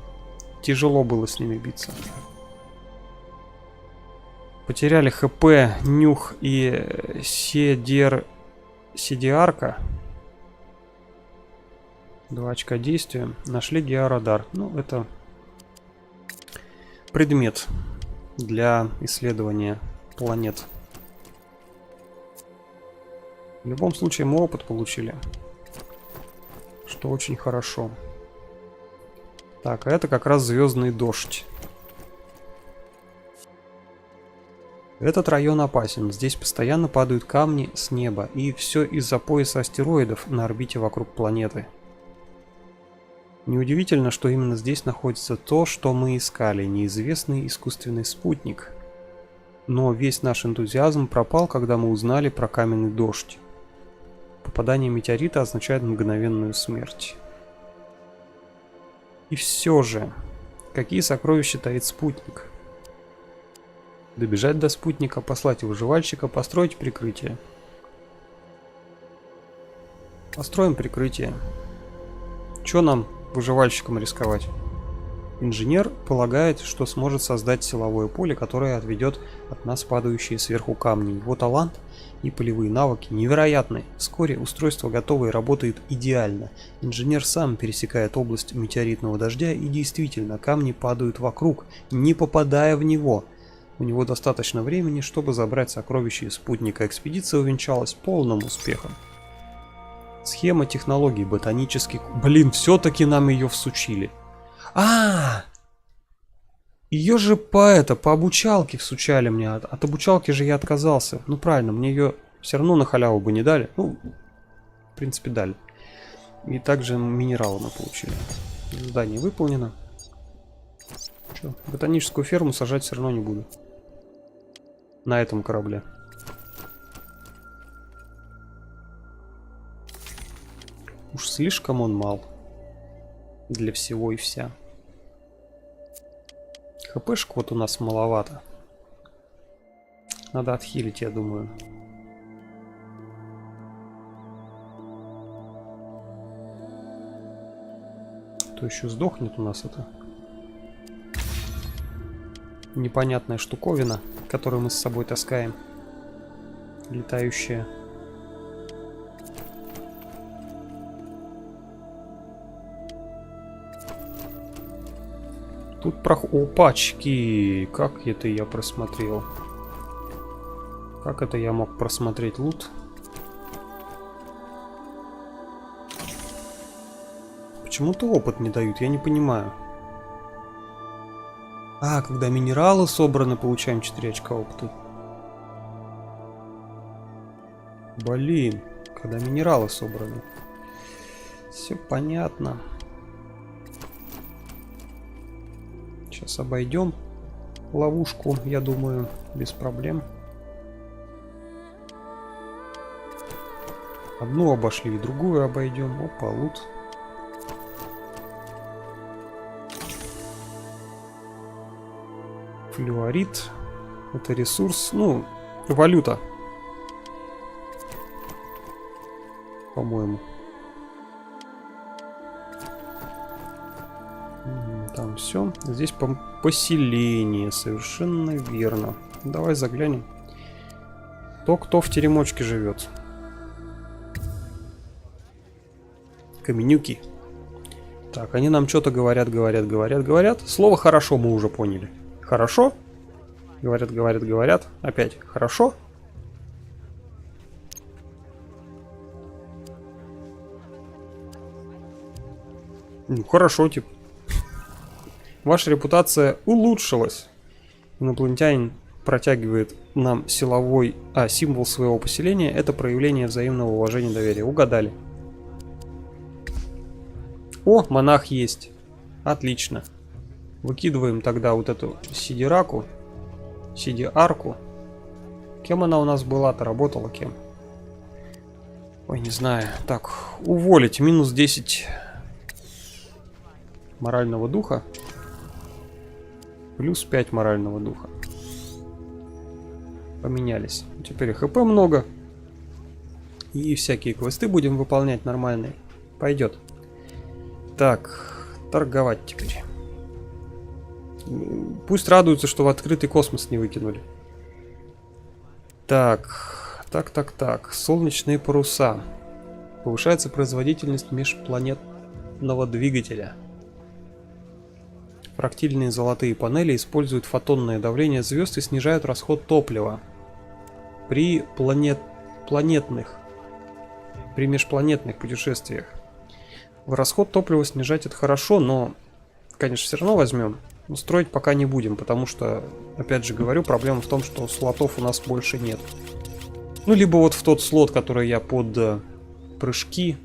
S1: тяжело было с ними биться. Потеряли ХП, нюх и седиарка. 2 очка действия. Нашли георадар. Ну, это предмет для исследования планет. В любом случае мы опыт получили, что очень хорошо. Так, а это как раз звездный дождь. Этот район опасен. Здесь постоянно падают камни с неба, и все из-за пояса астероидов на орбите вокруг планеты. Неудивительно, что именно здесь находится то, что мы искали, неизвестный искусственный спутник. Но весь наш энтузиазм пропал, когда мы узнали про каменный дождь. Попадание метеорита означает мгновенную смерть. И все же, какие сокровища таит спутник? Добежать до спутника, послать выживальщика, построить прикрытие. Построим прикрытие. Чё нам выживальщикам рисковать? Инженер полагает, что сможет создать силовое поле, которое отведет от нас падающие сверху камни. Его талант и полевые навыки невероятны. Вскоре устройство готово и работает идеально. Инженер сам пересекает область метеоритного дождя, и действительно, камни падают вокруг, не попадая в него. У него достаточно времени, чтобы забрать сокровища из спутника. Экспедиция увенчалась полным успехом. Схема технологий ботанических... Блин, все-таки нам ее всучили. Ее же по обучалке всучали мне. От обучалки же я отказался. Ну правильно, мне ее все равно на халяву бы не дали. Ну, в принципе, дали. И также минералы мы получили. Задание выполнено. Че, ботаническую ферму сажать все равно не буду. На этом корабле. Уж слишком он мал. Для всего и вся. ХПшек вот у нас маловато. Надо отхилить, я думаю. То еще сдохнет у нас это непонятная штуковина, которую мы с собой таскаем. Летающая. Тут опачки! Как это я просмотрел? Как это я мог просмотреть лут? Почему-то опыт не дают, я не понимаю. Когда минералы собраны, получаем 4 очка опыта. Блин, когда минералы собраны. Все понятно. Сейчас обойдем ловушку, я думаю, без проблем. Одну обошли, другую обойдем. Опа, лут. Флюорит. Это ресурс, ну, валюта. По-моему. Там все. Здесь поселение. Совершенно верно. Давай заглянем. Кто в теремочке живет. Каменюки. Так, они нам что-то говорят. Слово «хорошо» мы уже поняли. Хорошо? Говорят. Опять хорошо? Ну, хорошо, типа. Ваша репутация улучшилась. Инопланетянин протягивает нам символ своего поселения. Это проявление взаимного уважения и доверия. Угадали. О, монах есть. Отлично. Выкидываем тогда вот эту сидиарку. Кем она у нас была-то? Работала кем? Ой, не знаю. Так, уволить. Минус 10 морального духа. Плюс 5 морального духа. Поменялись. Теперь ХП много. И всякие квесты будем выполнять нормальные. Пойдет. Так, торговать теперь. Пусть радуются, что в открытый космос не выкинули. Так. Солнечные паруса. Повышается производительность межпланетного двигателя. Фрактильные золотые панели используют фотонное давление звезд и снижают расход топлива. При межпланетных путешествиях. Расход топлива снижать это хорошо, но, конечно, все равно возьмем. Но строить пока не будем, потому что, опять же говорю, проблема в том, что слотов у нас больше нет. Ну, либо вот в тот слот, который я под прыжки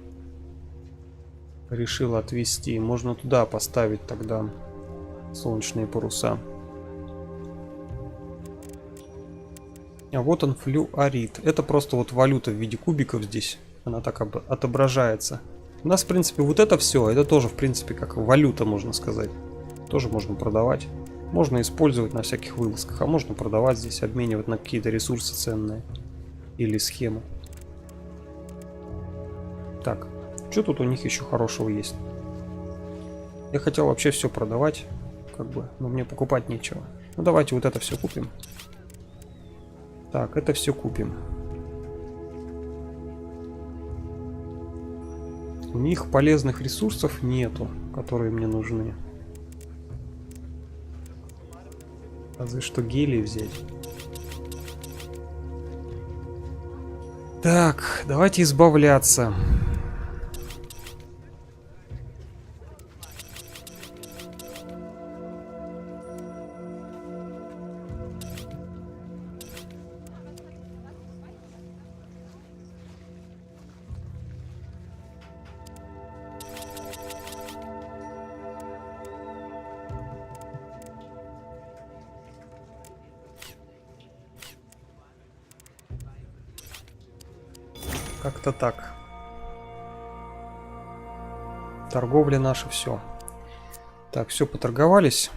S1: решил отвести, можно туда поставить тогда солнечные паруса. А вот он, флюорит. Это просто вот валюта в виде кубиков здесь. Она так отображается. У нас, в принципе, вот это все, это тоже, в принципе, как валюта, можно сказать. Тоже можно продавать. Можно использовать на всяких вылазках, а можно продавать здесь, обменивать на какие-то ресурсы ценные. Или схему. Так, что тут у них еще хорошего есть? Я хотел вообще все продавать, как бы, но мне покупать нечего. Ну давайте вот это все купим. Так, это все купим. У них полезных ресурсов нету, которые мне нужны. Разве что гелий взять. Так, давайте избавляться. Как-то так. Торговля наша, все. Так, все, поторговались.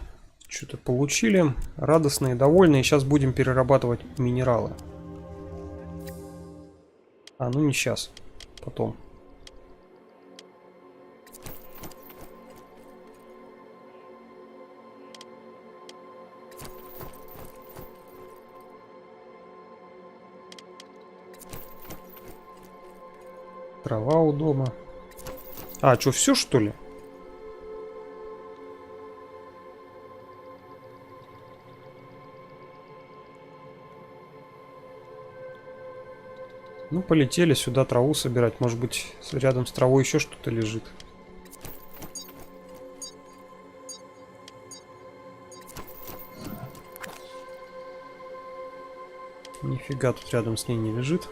S1: Что-то получили. Радостные, довольные. Сейчас будем перерабатывать минералы. А, ну не сейчас. Потом. Трава у дома. А, что, все что ли? Ну, полетели сюда траву собирать. Может быть, рядом с травой еще что-то лежит. Нифига тут рядом с ней не лежит.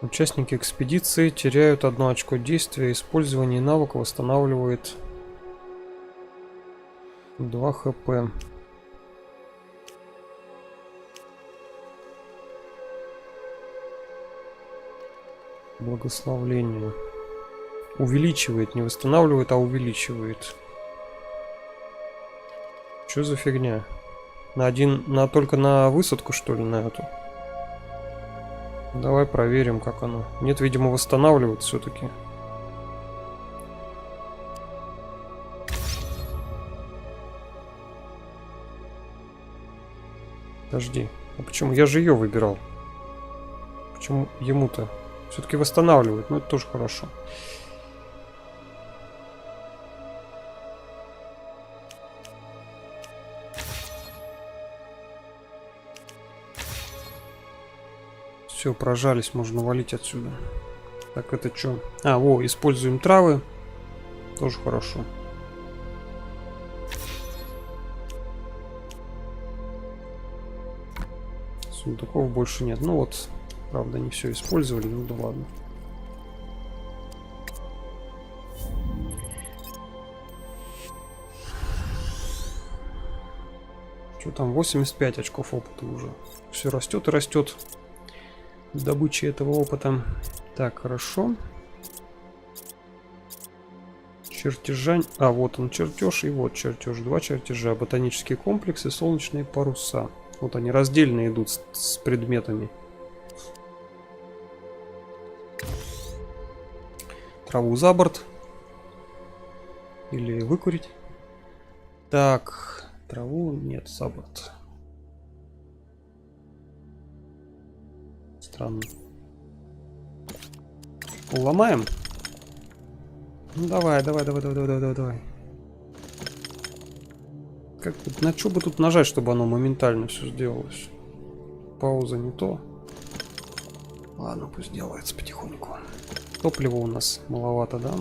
S1: Участники экспедиции теряют 1 очко действия. Использование навыка восстанавливает 2 хп. Благословление. Увеличивает, не восстанавливает, а увеличивает. Что за фигня? Только на высадку, что ли, на эту? Давай проверим, как оно. Нет, видимо, восстанавливает все-таки. Подожди. А почему? Я же ее выбирал. Почему ему-то? Все-таки восстанавливает. Ну, это тоже хорошо. Все, прожались, можно валить отсюда. Так, это что? А, используем травы. Тоже хорошо. Сундуков больше нет. Ну вот, правда, не все использовали, ну да ладно. Что там, 85 очков опыта уже. Все растет и растет. Добыча этого опыта. Так, хорошо. Чертежа. А, вот он чертеж и вот чертеж. 2 чертежа. Ботанический комплекс и солнечные паруса. Вот они раздельно идут с предметами. Траву за борт. Или выкурить. Так, траву нет, за борт. Странно. Уломаем? Ну давай. Как, на что бы тут нажать, чтобы оно моментально все сделалось? Пауза не то. Ладно, пусть делается потихоньку. Топлива у нас маловато, да?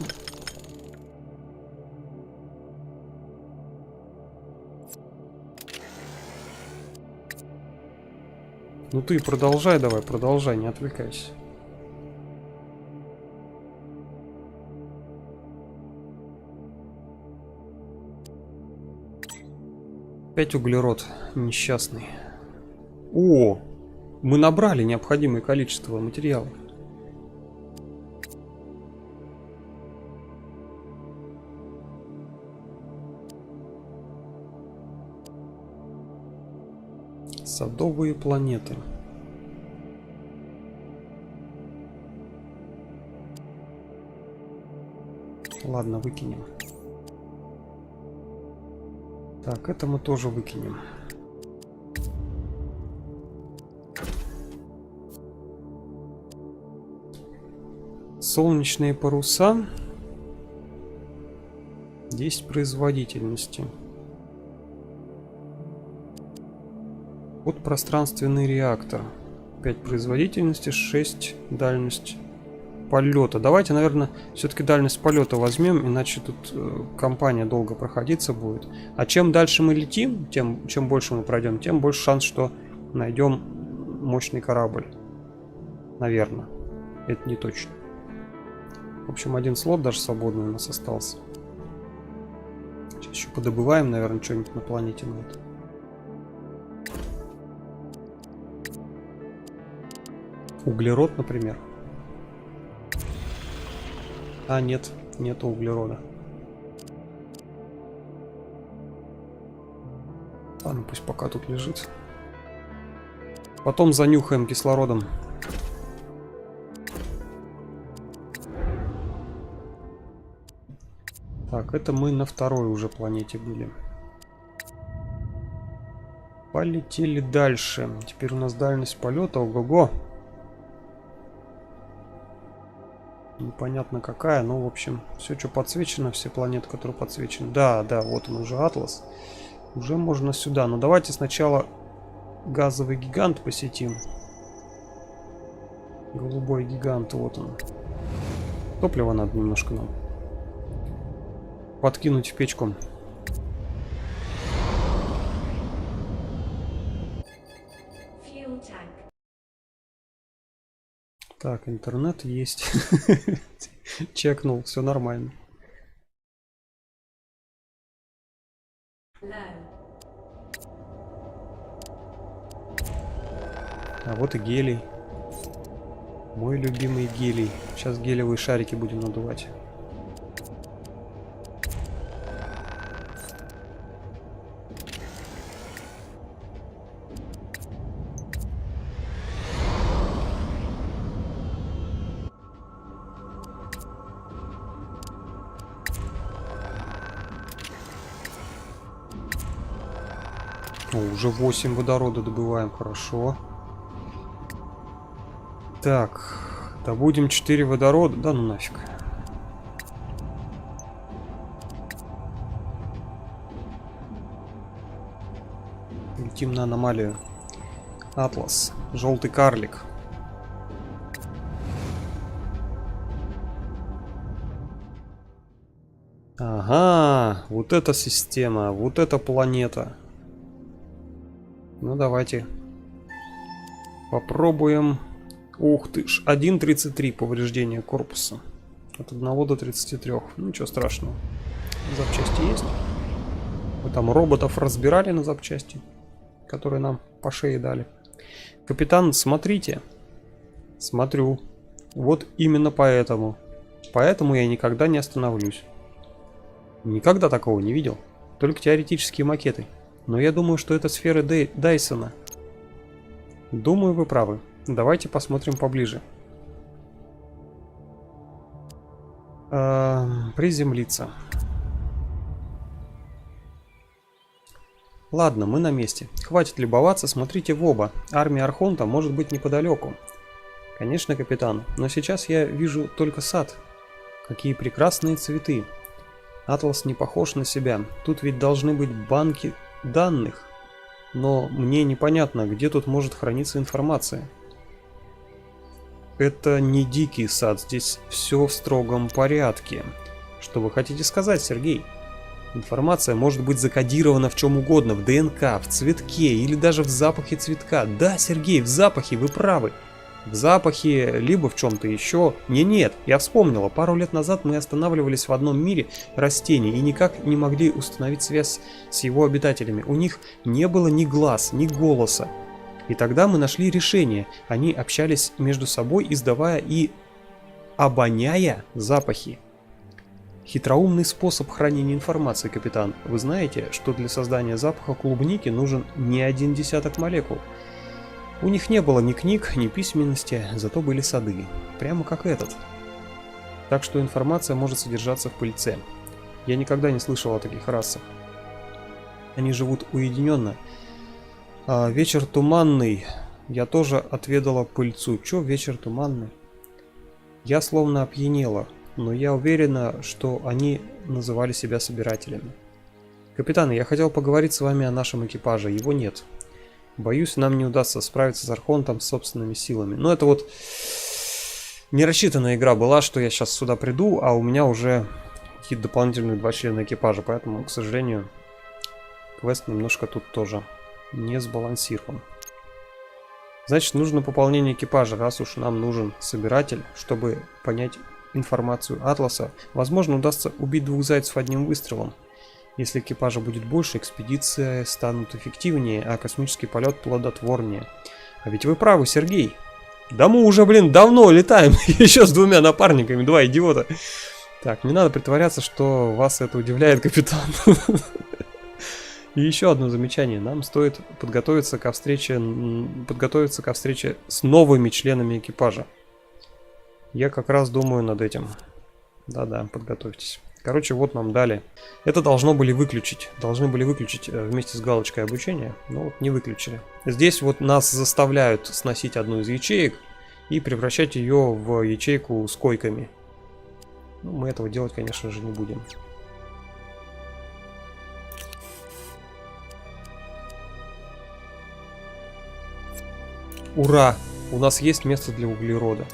S1: Ну ты продолжай, давай, продолжай, не отвлекайся. Опять углерод несчастный. О, мы набрали необходимое количество материалов. Садовые планеты. Ладно, выкинем. Так, это мы тоже выкинем. Солнечные паруса. 10 производительности. Вот пространственный реактор. 5 производительности, 6 дальность полета. Давайте, наверное, все-таки дальность полета возьмем, иначе тут компания долго проходиться будет. А чем дальше мы летим, чем больше мы пройдем, тем больше шанс, что найдем мощный корабль. Наверное. Это не точно. В общем, 1 слот даже свободный у нас остался. Сейчас еще подобываем, наверное, что-нибудь на планете надо. Углерод, например. А, нет, нету углерода. Ладно, пусть пока тут лежит. Потом занюхаем кислородом. Так, это мы на второй уже планете были. Полетели дальше. Теперь у нас дальность полета. Ого-го. Непонятно какая, но в общем все, что подсвечено, все планеты, которые подсвечены. Да, вот он уже Атлас. Уже можно сюда. Но давайте сначала газовый гигант посетим. Голубой гигант, вот он. Топлива надо немножко нам подкинуть в печку. Так, интернет есть. Чекнул, все нормально. А вот и гелий. Мой любимый гелий. Сейчас гелевые шарики будем надувать. О, уже 8 водорода добываем, хорошо. Так, добудем 4 водорода. Да ну нафиг. Летим на аномалию. Атлас. Желтый карлик. Ага, вот эта система, вот эта планета. Ну давайте попробуем. Ух ты ж, 1.33 повреждения корпуса. От 1 до 33. Ничего страшного. Запчасти есть. Мы там роботов разбирали на запчасти, которые нам по шее дали. Капитан, смотрите. Смотрю. Вот именно поэтому. Поэтому я никогда не остановлюсь. Никогда такого не видел. Только теоретические макеты. Но я думаю, что это сферы Дайсона. Думаю, вы правы. Давайте посмотрим поближе. Приземлиться. Ладно, мы на месте. Хватит любоваться, смотрите в оба. Армия Архонта может быть неподалеку. Конечно, капитан, но сейчас я вижу только сад. Какие прекрасные цветы. Атлас не похож на себя. Тут ведь должны быть банки данных. Но мне непонятно, где тут может храниться информация. Это не дикий сад, здесь все в строгом порядке. Что вы хотите сказать, Сергей? Информация может быть закодирована в чем угодно, в ДНК, в цветке или даже в запахе цветка. Да, Сергей, в запахе, вы правы. В запахе, либо в чем-то еще. Нет, я вспомнила, пару лет назад мы останавливались в одном мире растений и никак не могли установить связь с его обитателями. У них не было ни глаз, ни голоса. И тогда мы нашли решение. Они общались между собой, издавая и обоняя запахи. Хитроумный способ хранения информации, капитан. Вы знаете, что для создания запаха клубники нужен не 1 десяток молекул. У них не было ни книг, ни письменности, зато были сады. Прямо как этот. Так что информация может содержаться в пыльце. Я никогда не слышал о таких расах. Они живут уединенно. А вечер туманный. Я тоже отведала пыльцу. Чё вечер туманный? Я словно опьянела, но я уверена, что они называли себя собирателями. Капитан, я хотел поговорить с вами о нашем экипаже. Его нет. Боюсь, нам не удастся справиться с Архонтом собственными силами. Но это вот не рассчитанная игра была, что я сейчас сюда приду, а у меня уже какие-то дополнительные 2 члена экипажа. Поэтому, к сожалению, квест немножко тут тоже не сбалансирован. Значит, нужно пополнение экипажа, раз уж нам нужен собиратель, чтобы понять информацию Атласа. Возможно, удастся убить 2 зайцев одним выстрелом. Если экипажа будет больше, экспедиции станут эффективнее, а космический полет плодотворнее. А ведь вы правы, Сергей. Да мы уже, блин, давно летаем. Еще с 2 напарниками, 2 идиота. Так, не надо притворяться, что вас это удивляет, капитан. И еще одно замечание. Нам стоит подготовиться ко встрече с новыми членами экипажа. Я как раз думаю над этим. Да-да, подготовьтесь. Короче, вот нам дали. Это должны были выключить вместе с галочкой обучения, но вот не выключили. Здесь вот нас заставляют сносить одну из ячеек и превращать ее в ячейку с койками. Ну, мы этого делать, конечно же, не будем. Ура! У нас есть место для углерода.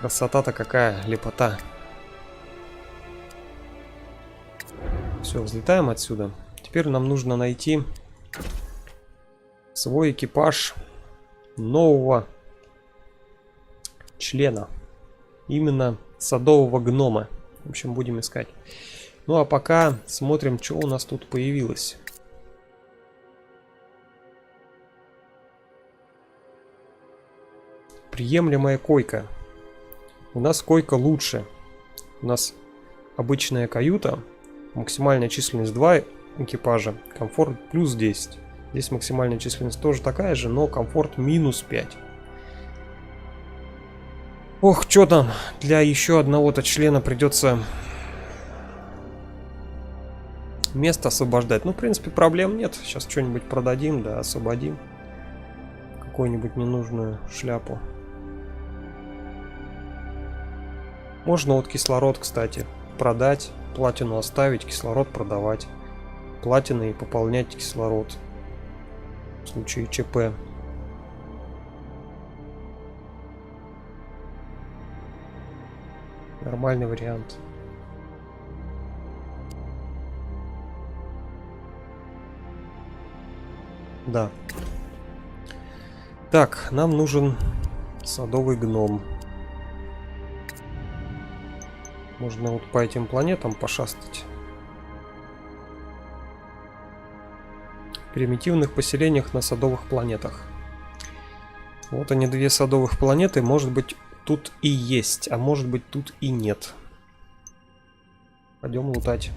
S1: Красота-то какая, лепота. Все, взлетаем отсюда. Теперь нам нужно найти свой экипаж нового члена. Именно садового гнома. В общем, будем искать. Ну а пока смотрим, что у нас тут появилось. Приемлемая койка. У нас койка лучше. У нас обычная каюта. Максимальная численность 2 экипажа. Комфорт плюс 10. Здесь максимальная численность тоже такая же, но комфорт минус 5. Ох, что там? Для еще одного-то члена придется место освобождать. Ну, в принципе, проблем нет. Сейчас что-нибудь продадим, да, освободим. Какую-нибудь ненужную шляпу. Можно вот кислород, кстати, продать. Платину оставить, кислород продавать. Платиной пополнять кислород. В случае ЧП. Нормальный вариант. Да. Так, нам нужен садовый гном. Можно вот по этим планетам пошастать. В примитивных поселениях на садовых планетах. Вот они, 2 садовых планеты. Может быть, тут и есть, а может быть, тут и нет. Пойдем лутать.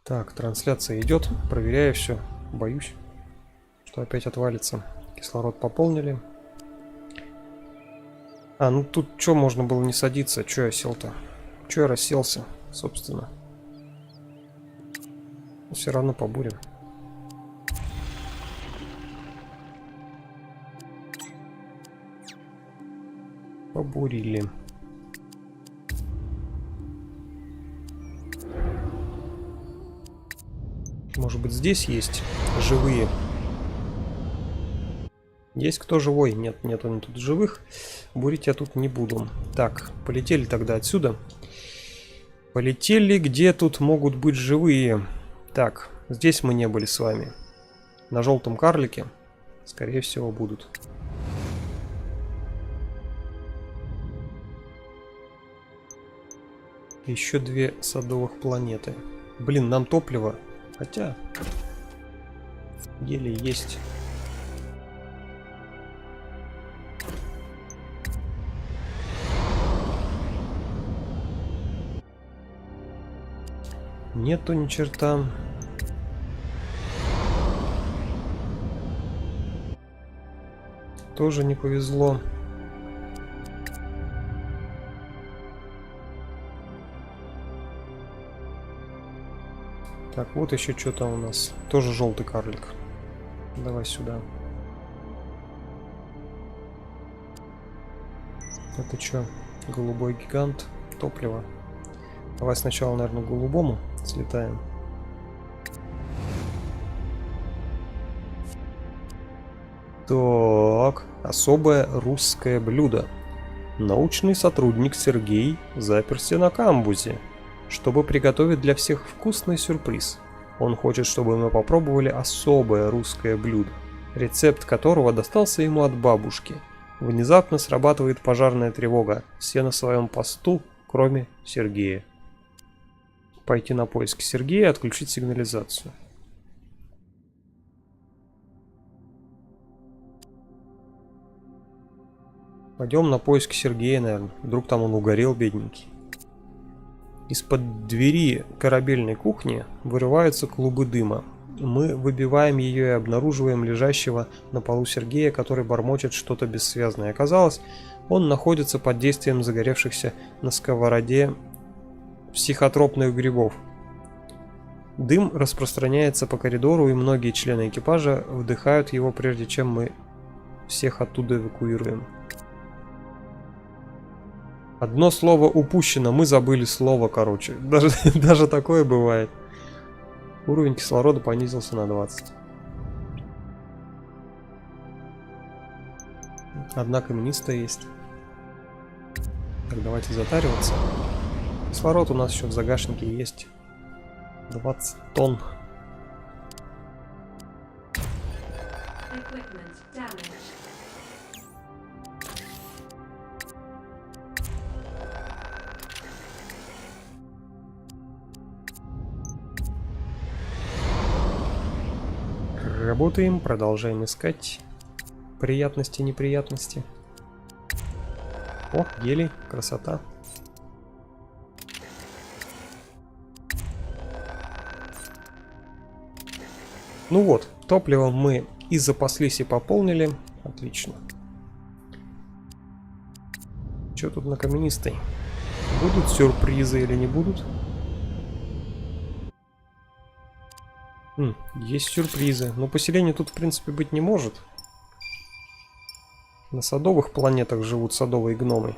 S1: Так, трансляция идет. Проверяю все. Боюсь, что опять отвалится. Кислород пополнили. А, ну тут что можно было не садиться? Че я сел-то? Че я расселся, собственно? Все равно побурим. Побурили. Может быть, здесь есть живые? Есть кто живой? Нет, нет, они тут живых. Бурить я тут не буду. Так, полетели тогда отсюда. Полетели, где тут могут быть живые. Так, здесь мы не были с вами. На желтом карлике, скорее всего, будут. Еще 2 садовых планеты. Блин, нам топливо. Хотя еле есть. Нету ни черта. Тоже не повезло. Так, вот еще что-то у нас. Тоже желтый карлик. Давай сюда. Это что? Голубой гигант. Топливо. Давай сначала, наверное, к голубому слетаем. Так, особое русское блюдо. Научный сотрудник Сергей заперся на камбузе, чтобы приготовить для всех вкусный сюрприз. Он хочет, чтобы мы попробовали особое русское блюдо, рецепт которого достался ему от бабушки. Внезапно срабатывает пожарная тревога. Все на своем посту, кроме Сергея. Пойти на поиски Сергея и отключить сигнализацию. Пойдем на поиски Сергея, наверное. Вдруг там он угорел, бедненький. Из-под двери корабельной кухни вырываются клубы дыма. Мы выбиваем ее и обнаруживаем лежащего на полу Сергея, который бормочет что-то бессвязное. Оказалось, он находится под действием загоревшихся на сковороде психотропных грибов. Дым распространяется по коридору, и многие члены экипажа вдыхают его, прежде чем мы всех оттуда эвакуируем. Одно слово упущено, мы забыли слово, короче. Даже такое бывает. Уровень кислорода понизился на 20. Одна каменистая есть. Так, давайте затариваться. Кислород у нас еще в загашнике есть. 20 тонн.
S3: Equipment damaged.
S1: Работаем, продолжаем искать приятности, неприятности. О, гелий, красота. Ну вот, топливо мы и запаслись, и пополнили. Отлично. Что тут на каменистой? Будут сюрпризы или не будут? Есть сюрпризы. Но поселения тут, в принципе, быть не может. На садовых планетах живут садовые гномы.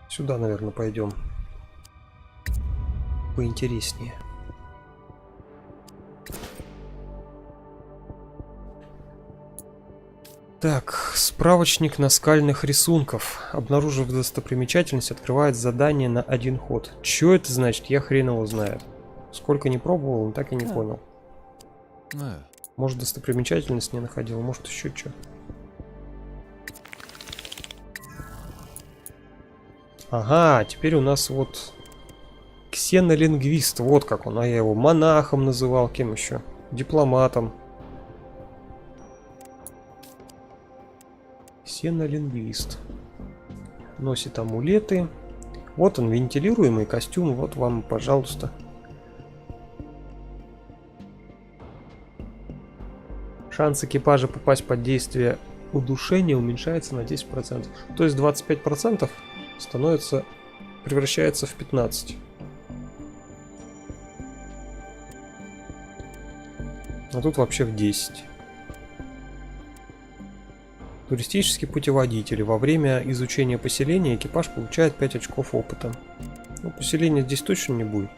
S1: Сюда, наверное, пойдем. Поинтереснее. Так, справочник наскальных рисунков. Обнаружив достопримечательность, открывает задание на один ход. Чё это значит? Я хрен его знает. Сколько не пробовал, он так и не понял. Может, достопримечательность не находил, может, еще что. Ага, теперь у нас вот ксенолингвист. Вот как он. А я его монахом называл, кем еще? Дипломатом. Ксенолингвист. Носит амулеты. Вот он, вентилируемый костюм. Вот вам, пожалуйста. Шанс экипажа попасть под действие удушения уменьшается на 10%. То есть 25% становится, превращается в 15%. А тут вообще в 10%. Туристический путеводитель. Во время изучения поселения экипаж получает 5 очков опыта. Ну, поселения здесь точно не будет.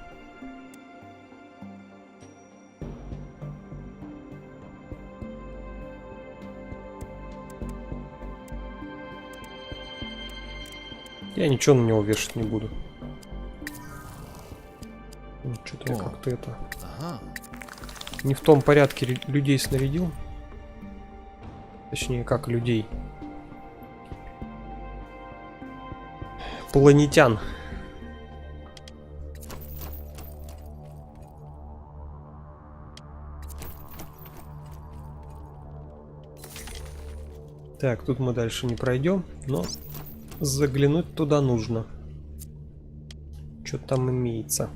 S1: Я ничего на него вешать не буду. Ну, что-то я как-то это... Не в том порядке людей снарядил. Точнее, как людей. Планетян. Так, тут мы дальше не пройдем, но заглянуть туда нужно. Что там имеется?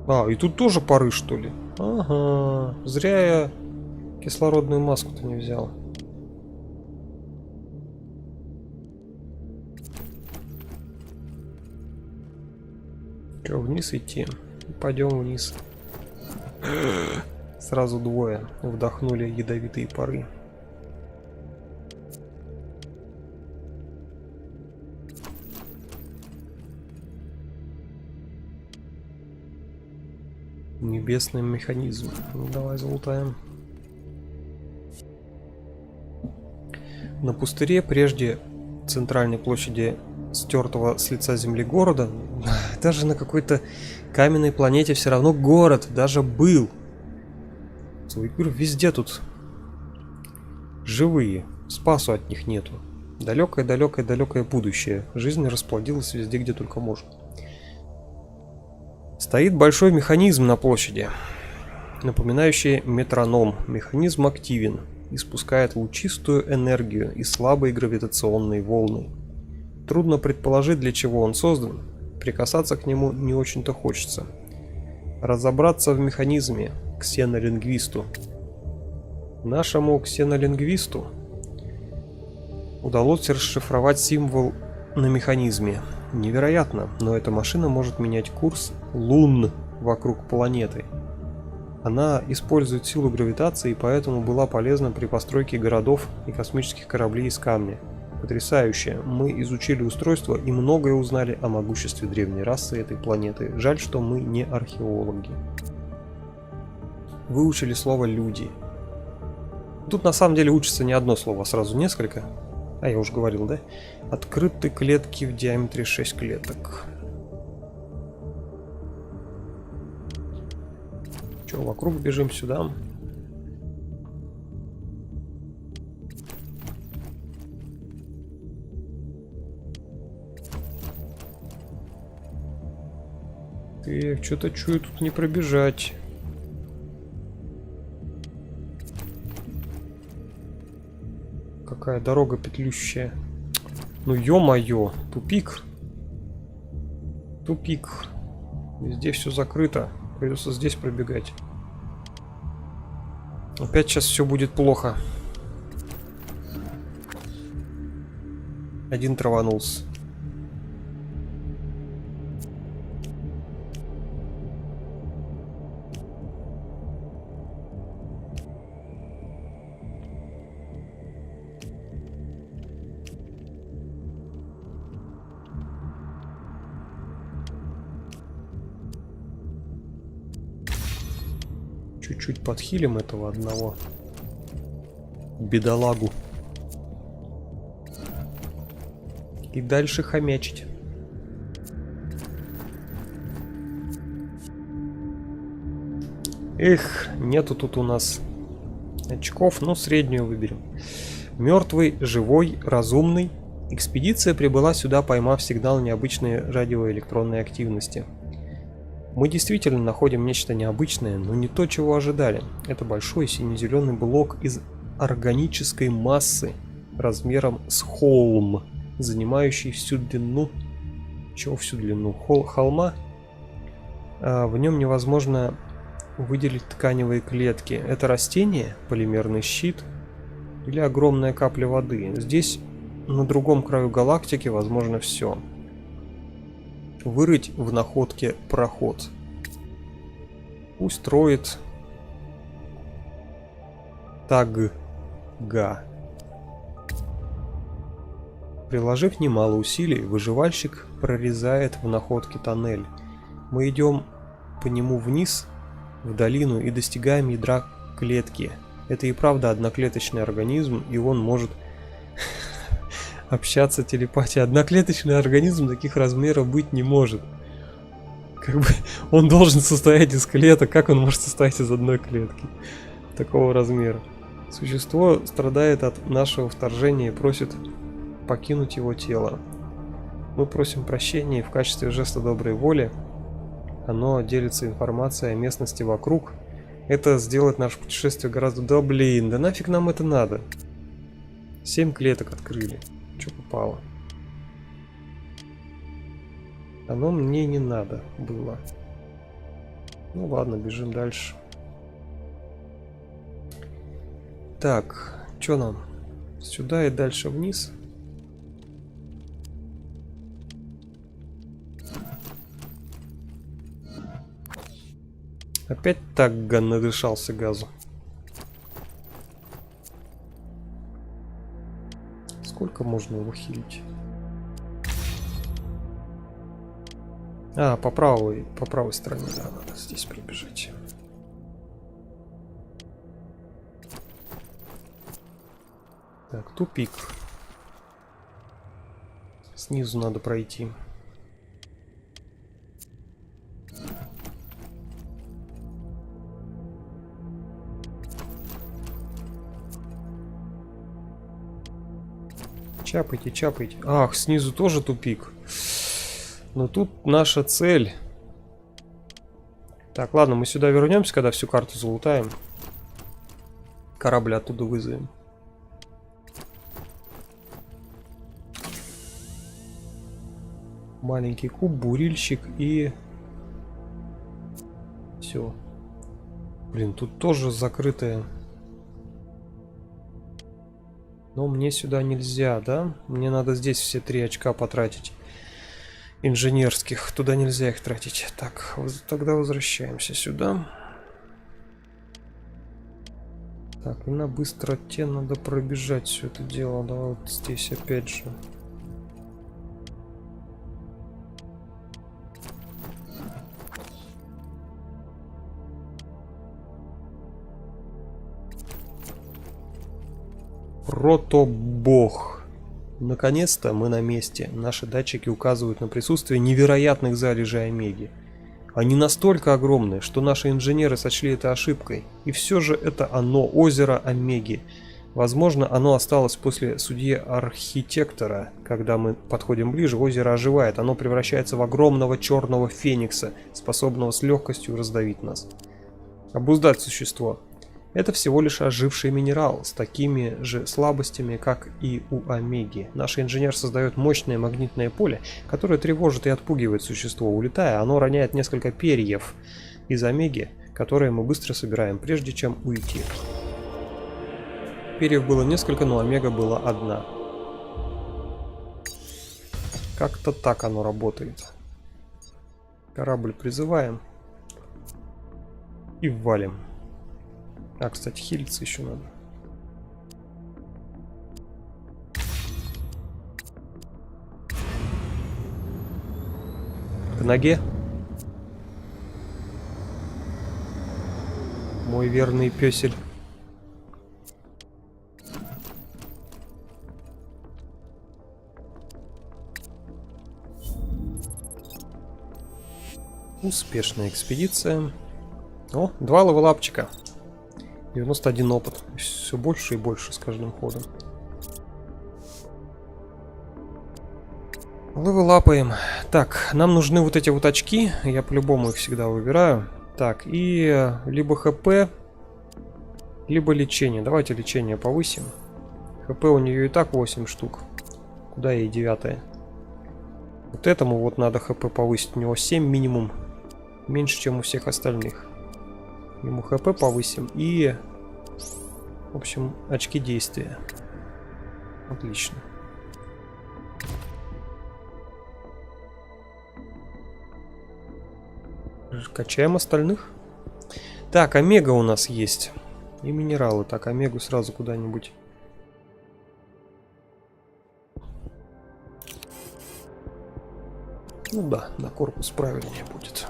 S1: А, и тут тоже пары, что ли? Ага, зря я кислородную маску-то не взял. Че, вниз идти? Пойдем вниз. Сразу двое вдохнули ядовитые пары. Небесный механизм. Ну, давай залутаем. На пустыре, прежде центральной площади стертого с лица земли города, даже на какой-то каменной планете все равно город даже был. Везде тут живые. Спасу от них нету. Далекое-далекое-далекое будущее. Жизнь расплодилась везде, где только можно. Стоит большой механизм на площади, напоминающий метроном. Механизм активен, испускает лучистую энергию и слабые гравитационные волны. Трудно предположить, для чего он создан. Прикасаться к нему не очень-то хочется. Разобраться в механизме ксенолингвисту. Нашему ксенолингвисту удалось расшифровать символ на механизме. Невероятно, но эта машина может менять курс лун вокруг планеты. Она использует силу гравитации и поэтому была полезна при постройке городов и космических кораблей из камня. Потрясающе. Мы изучили устройство и многое узнали о могуществе древней расы этой планеты. Жаль, что мы не археологи. Выучили слово «люди». Тут на самом деле учится не одно слово, а сразу несколько. А я уже говорил, да? Открыты клетки в диаметре 6 клеток. Че, вокруг бежим сюда. Что-то чую, тут не пробежать. Какая дорога петлющая. Ну ё-моё, тупик. Тупик. Везде все закрыто. Придется здесь пробегать. Опять сейчас все будет плохо. Один траванулся. Чуть-чуть подхилим этого одного бедолагу. И дальше хомячить. Эх, нету тут у нас очков, но среднюю выберем. Мертвый, живой, разумный. Экспедиция прибыла сюда, поймав сигнал необычной радиоэлектронной активности. Мы действительно находим нечто необычное, но не то, чего ожидали. Это большой сине-зеленый блок из органической массы размером с холм, занимающий всю длину. Чего всю длину? Холма. В нем невозможно выделить тканевые клетки. Это растение, полимерный щит или огромная капля воды. Здесь, на другом краю галактики, возможно все. Вырыть в находке проход. Пусть строит Тагга. Приложив немало усилий, выживальщик прорезает в находке тоннель. Мы идем по нему вниз, в долину, и достигаем ядра клетки. Это и правда одноклеточный организм, и он может общаться телепатией. Одноклеточный организм таких размеров быть не может. Как бы он должен состоять из клеток. Как он может состоять из одной клетки такого размера? Существо страдает от нашего вторжения и просит покинуть его тело. Мы просим прощения, и в качестве жеста доброй воли оно делится информацией о местности вокруг. Это сделает наше путешествие гораздо... Да блин, да нафиг нам это надо? 7 клеток открыли. Что попало? Оно мне не надо было. Ну ладно, бежим дальше. Так, что нам? Сюда и дальше вниз. Опять так надышался газу. Сколько можно его хилить? А, по правой стороне, да, надо здесь пробежать. Так, тупик. Снизу надо пройти. Чапайте, чапайте. Ах, снизу тоже тупик. Но тут наша цель. Так, ладно, мы сюда вернемся, когда всю карту залутаем. Корабль оттуда вызовем. Маленький куб, бурильщик и... Все. Блин, тут тоже закрытая. Но мне сюда нельзя, да? Мне надо здесь все 3 очка потратить. Инженерских. Туда нельзя их тратить. Так, тогда возвращаемся сюда. Так, и на быстроте надо пробежать все это дело. Давай вот здесь опять же. Протобог. Наконец-то мы на месте. Наши датчики указывают на присутствие невероятных залежей омеги. Они настолько огромные, что наши инженеры сочли это ошибкой. И все же это оно, озеро Омеги. Возможно, оно осталось после судьи-архитектора. Когда мы подходим ближе, озеро оживает. Оно превращается в огромного черного феникса, способного с легкостью раздавить нас. Обуздать существо. Это всего лишь оживший минерал с такими же слабостями, как и у Омеги. Наш инженер создает мощное магнитное поле, которое тревожит и отпугивает существо. Улетая, оно роняет несколько перьев из Омеги, которые мы быстро собираем, прежде чем уйти. Перьев было несколько, но Омега была одна. Как-то так оно работает. Корабль призываем и валим. А, кстати, хилиться еще надо. К ноге. Мой верный пёсель. Успешная экспедиция. О, 2 левелапчика. 91 опыт. Все больше и больше с каждым ходом. Левелапаем. Так, нам нужны вот эти вот очки. Я по-любому их всегда выбираю. Так, и либо ХП, либо лечение. Давайте лечение повысим. ХП у нее и так 8 штук. Куда ей 9? Вот этому вот надо ХП повысить. У него 7 минимум. Меньше, чем у всех остальных. Ему ХП повысим и, в общем, очки действия. Отлично. Качаем остальных. Так, омега у нас есть. И минералы. Так, омегу сразу куда-нибудь. Ну да, на корпус правильнее будет.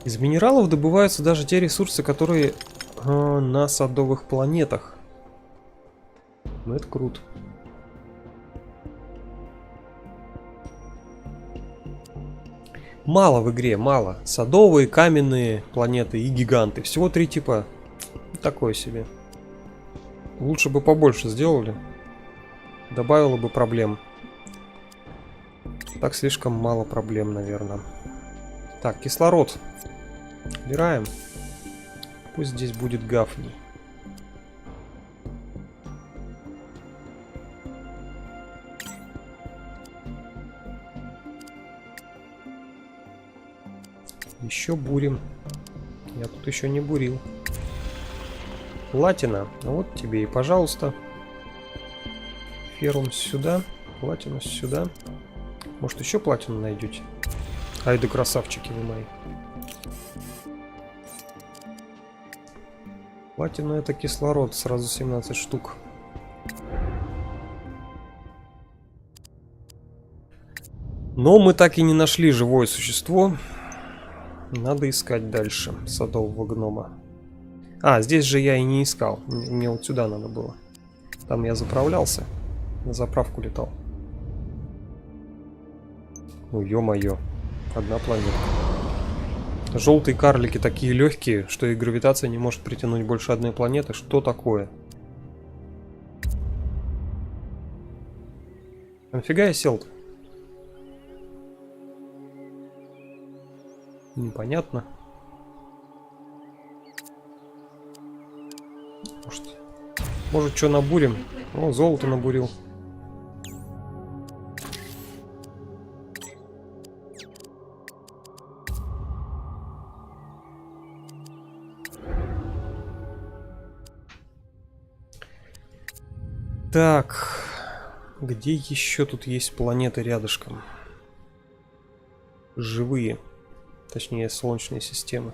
S1: Из минералов добываются даже те ресурсы, которые на садовых планетах. Ну, это круто. Мало в игре, мало. Садовые, каменные планеты и гиганты. Всего 3 типа. Такое себе. Лучше бы побольше сделали. Добавило бы проблем. Так слишком мало проблем, наверное. Так, кислород. Убираем. Пусть здесь будет гафний. Еще бурим. Я тут еще не бурил. Платина. Ну вот тебе и пожалуйста. Феррум сюда. Платину сюда. Может, еще платину найдете? Ай да красавчики вы мои. Платина — это кислород. Сразу 17 штук. Но мы так и не нашли живое существо. Надо искать дальше садового гнома. А, здесь же я и не искал. Мне вот сюда надо было. Там я заправлялся. На заправку летал. Ну, ё-моё. Одна планетка. Желтые карлики такие легкие, что и гравитация не может притянуть больше одной планеты. Что такое? Нафига я сел-то? Непонятно. Может, что набурим? О, золото набурил. Так, где еще тут есть планеты рядышком? Живые, точнее солнечные системы.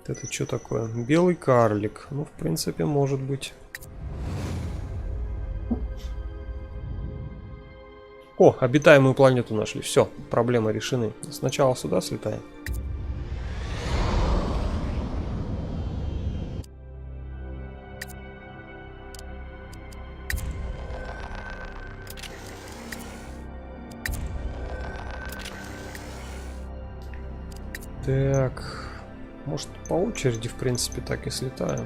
S1: Это что такое? Белый карлик. Ну, в принципе, может быть. О, обитаемую планету нашли. Все, проблемы решены. Сначала сюда слетаем. Так, может по очереди, в принципе, так и слетаем.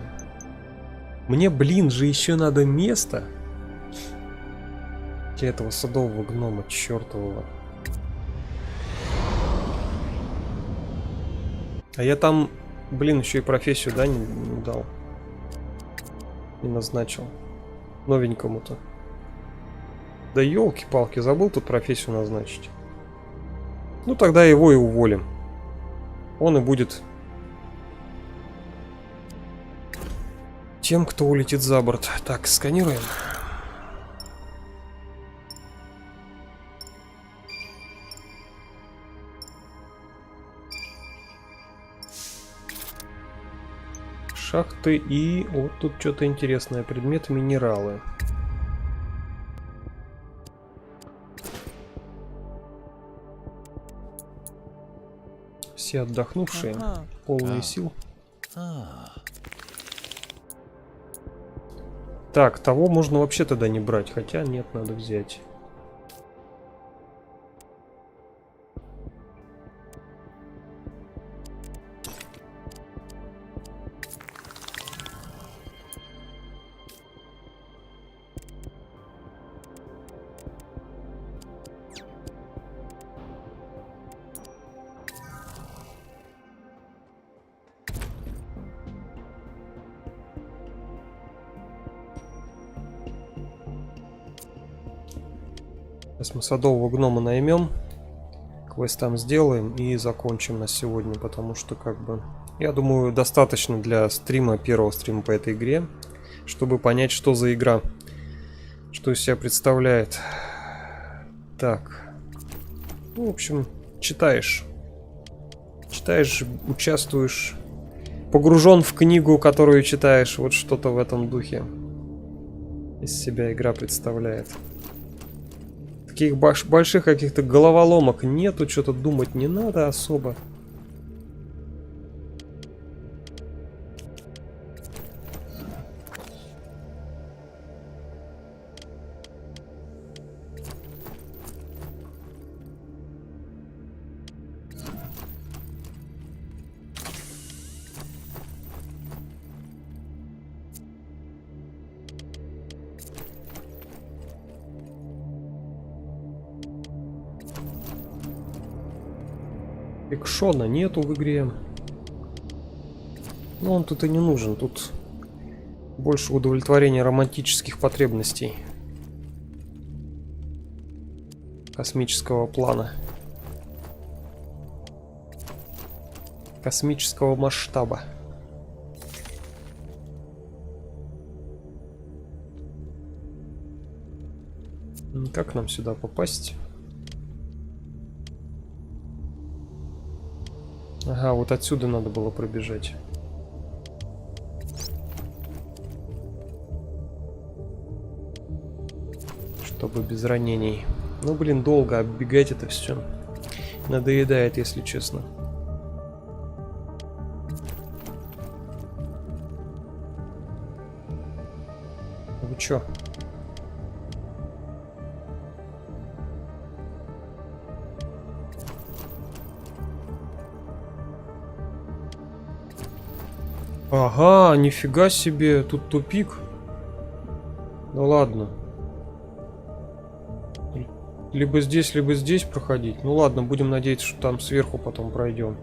S1: Мне, блин, же еще надо место для этого садового гнома чертового. А я там, блин, еще и профессию, да, не дал. Не назначил. Новенькому-то. Да елки-палки, забыл тут профессию назначить. Ну тогда его и уволим. Он и будет тем, кто улетит за борт. Так, сканируем. Шахты и... Вот тут что-то интересное. Предметы, минералы. Все отдохнувшие, полные сил. Так, того можно вообще тогда не брать. Хотя нет, надо взять. Сейчас мы садового гнома наймем, квест там сделаем и закончим на сегодня, потому что, как бы, я думаю, достаточно для стрима, первого стрима по этой игре, чтобы понять, что за игра, что из себя представляет. Так, ну, в общем, читаешь, участвуешь, погружен в книгу, которую читаешь, вот что-то в этом духе из себя игра представляет. Таких больших каких-то головоломок нету, что-то думать не надо особо. Экшона нету в игре. Но он тут и не нужен. Тут больше удовлетворения романтических потребностей космического плана. Космического масштаба. Как нам сюда попасть? Ага, вот отсюда надо было пробежать. Чтобы без ранений. Ну, блин, долго оббегать это все. Надоедает, если честно. Вы чё? Ага, нифига себе, тут тупик. Ну ладно. Либо здесь проходить. Ну ладно, будем надеяться, что там сверху потом пройдем.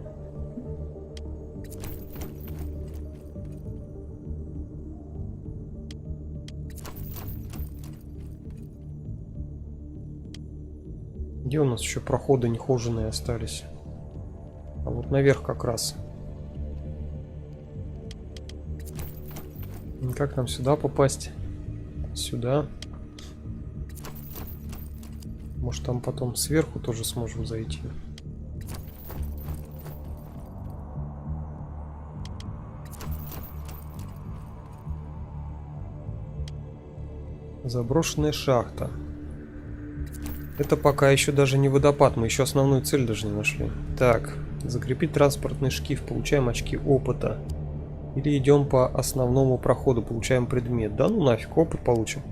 S1: Где у нас еще проходы нехоженные остались? А вот наверх как раз. Как нам сюда попасть? Сюда. Может, там потом сверху тоже сможем зайти. Заброшенная шахта. Это пока еще даже не водопад, мы еще основную цель даже не нашли. Так, закрепить транспортный шкив, получаем очки опыта. Или идем по основному проходу, получаем предмет. Да ну нафиг, опыт получим.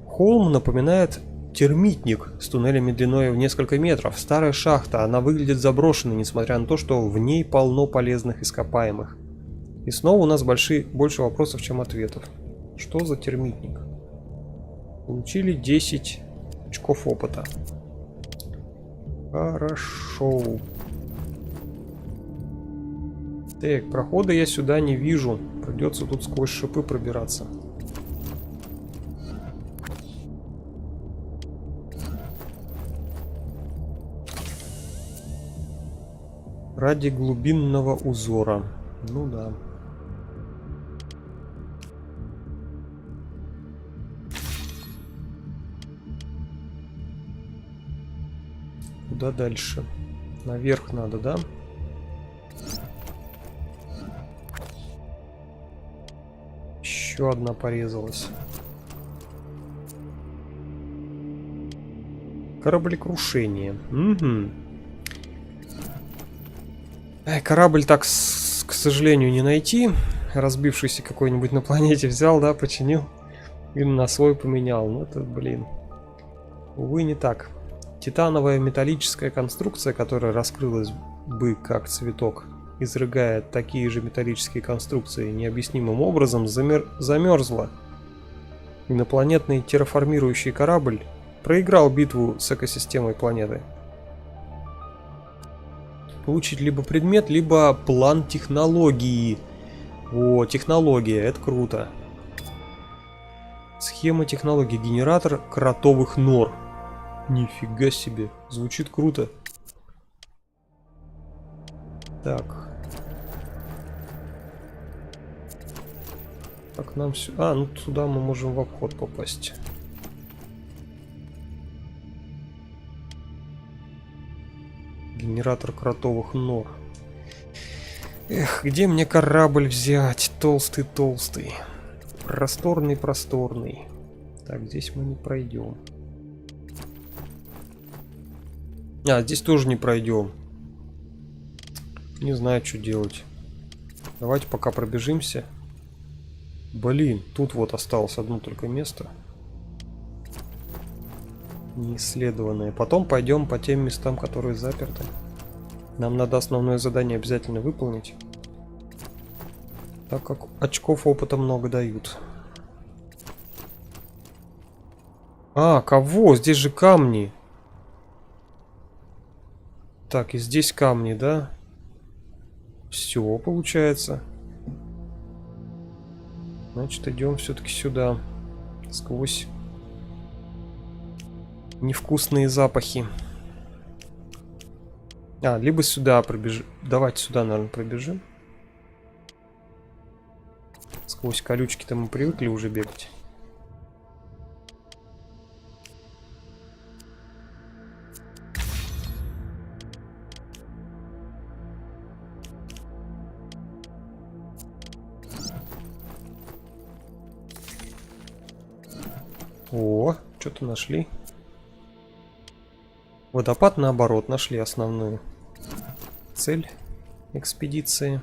S1: Холм напоминает термитник с туннелями длиной в несколько метров. Старая шахта, она выглядит заброшенной, несмотря на то, что в ней полно полезных ископаемых. И снова у нас больше вопросов, чем ответов. Что за термитник? Получили 10 очков опыта. Хорошо. Так, прохода я сюда не вижу. Придется тут сквозь шипы пробираться. Ради глубинного узора. Ну да. Куда дальше? Наверх надо, да? Еще одна порезалась. Кораблекрушение. Угу. Корабль так, к сожалению, не найти. Разбившийся какой-нибудь на планете взял, да, починил. И на свой поменял. Ну это, блин. Увы, не так. Титановая металлическая конструкция, которая раскрылась бы как цветок, изрыгая такие же металлические конструкции необъяснимым образом, замерзла. Инопланетный терраформирующий корабль проиграл битву с экосистемой планеты. Получить либо предмет, либо план технологии. О, технология, это круто. Схема технологии. Генератор кротовых нор. Нифига себе. Звучит круто. Так. Как нам сюда... А, ну сюда мы можем в обход попасть. Генератор кротовых нор. Эх, где мне корабль взять? Толстый-толстый. Просторный-просторный. Так, здесь мы не пройдем. А, здесь тоже не пройдем. Не знаю, что делать. Давайте пока пробежимся. Блин, тут вот осталось одно только место. Неисследованное. Потом пойдем по тем местам, которые заперты. Нам надо основное задание обязательно выполнить. Так как очков опыта много дают. А, кого? Здесь же камни. Так, и здесь камни, да? Все, получается. Значит, идем все-таки сюда. Сквозь невкусные запахи. А, либо сюда пробежим. Давайте сюда, наверное, пробежим. Сквозь колючки-то мы привыкли уже бегать. О, что-то нашли. Водопад, наоборот, нашли основную цель экспедиции.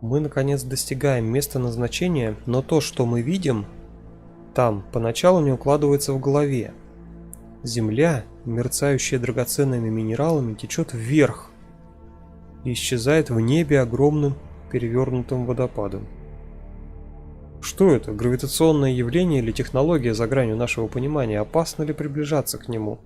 S1: Мы, наконец, достигаем места назначения, но то, что мы видим там, поначалу не укладывается в голове. Земля, мерцающая драгоценными минералами, течет вверх и исчезает в небе огромным перевернутым водопадом. Что это? Гравитационное явление или технология за гранью нашего понимания? Опасно ли приближаться к нему?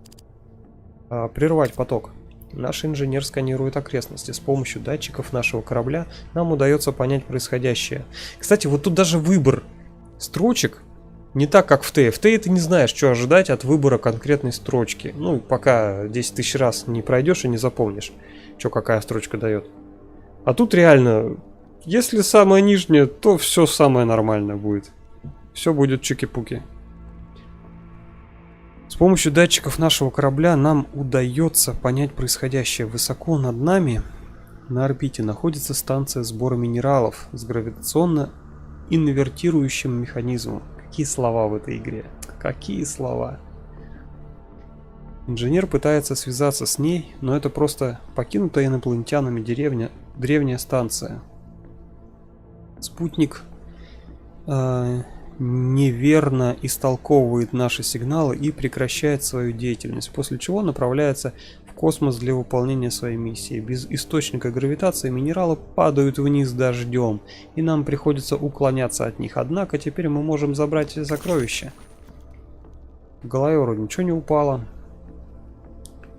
S1: Прервать поток. Наш инженер сканирует окрестности. С помощью датчиков нашего корабля нам удается понять происходящее. Кстати, вот тут даже выбор строчек не так, как в Т. В Т ты не знаешь, что ожидать от выбора конкретной строчки. Ну, пока 10 тысяч раз не пройдешь и не запомнишь, что какая строчка дает. А тут реально Если самое нижнее, то все самое нормальное будет. Все будет чики-пуки. С помощью датчиков нашего корабля нам удается понять происходящее. Высоко над нами на орбите находится станция сбора минералов с гравитационно инвертирующим механизмом. Какие слова в этой игре? Какие слова? Инженер пытается связаться с ней, но это просто покинутая инопланетянами древняя станция. Спутник неверно истолковывает наши сигналы и прекращает свою деятельность, после чего направляется в космос для выполнения своей миссии. Без источника гравитации минералы падают вниз дождем, и нам приходится уклоняться от них. Однако теперь мы можем забрать эти сокровища. В голове вроде ничего не упало.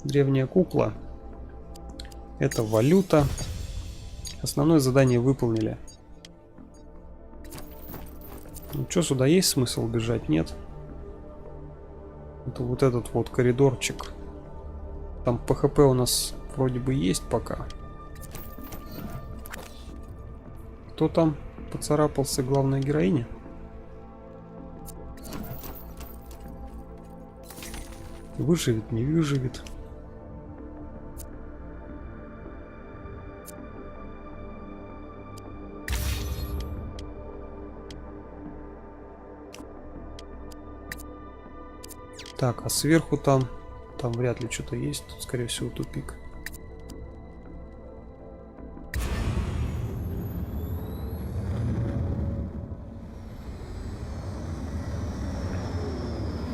S1: Древняя кукла. Это валюта. Основное задание выполнили. Ну что, сюда есть смысл бежать? Нет. Это вот этот вот коридорчик. Там ПХП у нас вроде бы есть пока. Кто там поцарапался? Главная героиня? Выживет, не выживет. Так, а сверху там вряд ли что-то есть. Тут, скорее всего, тупик.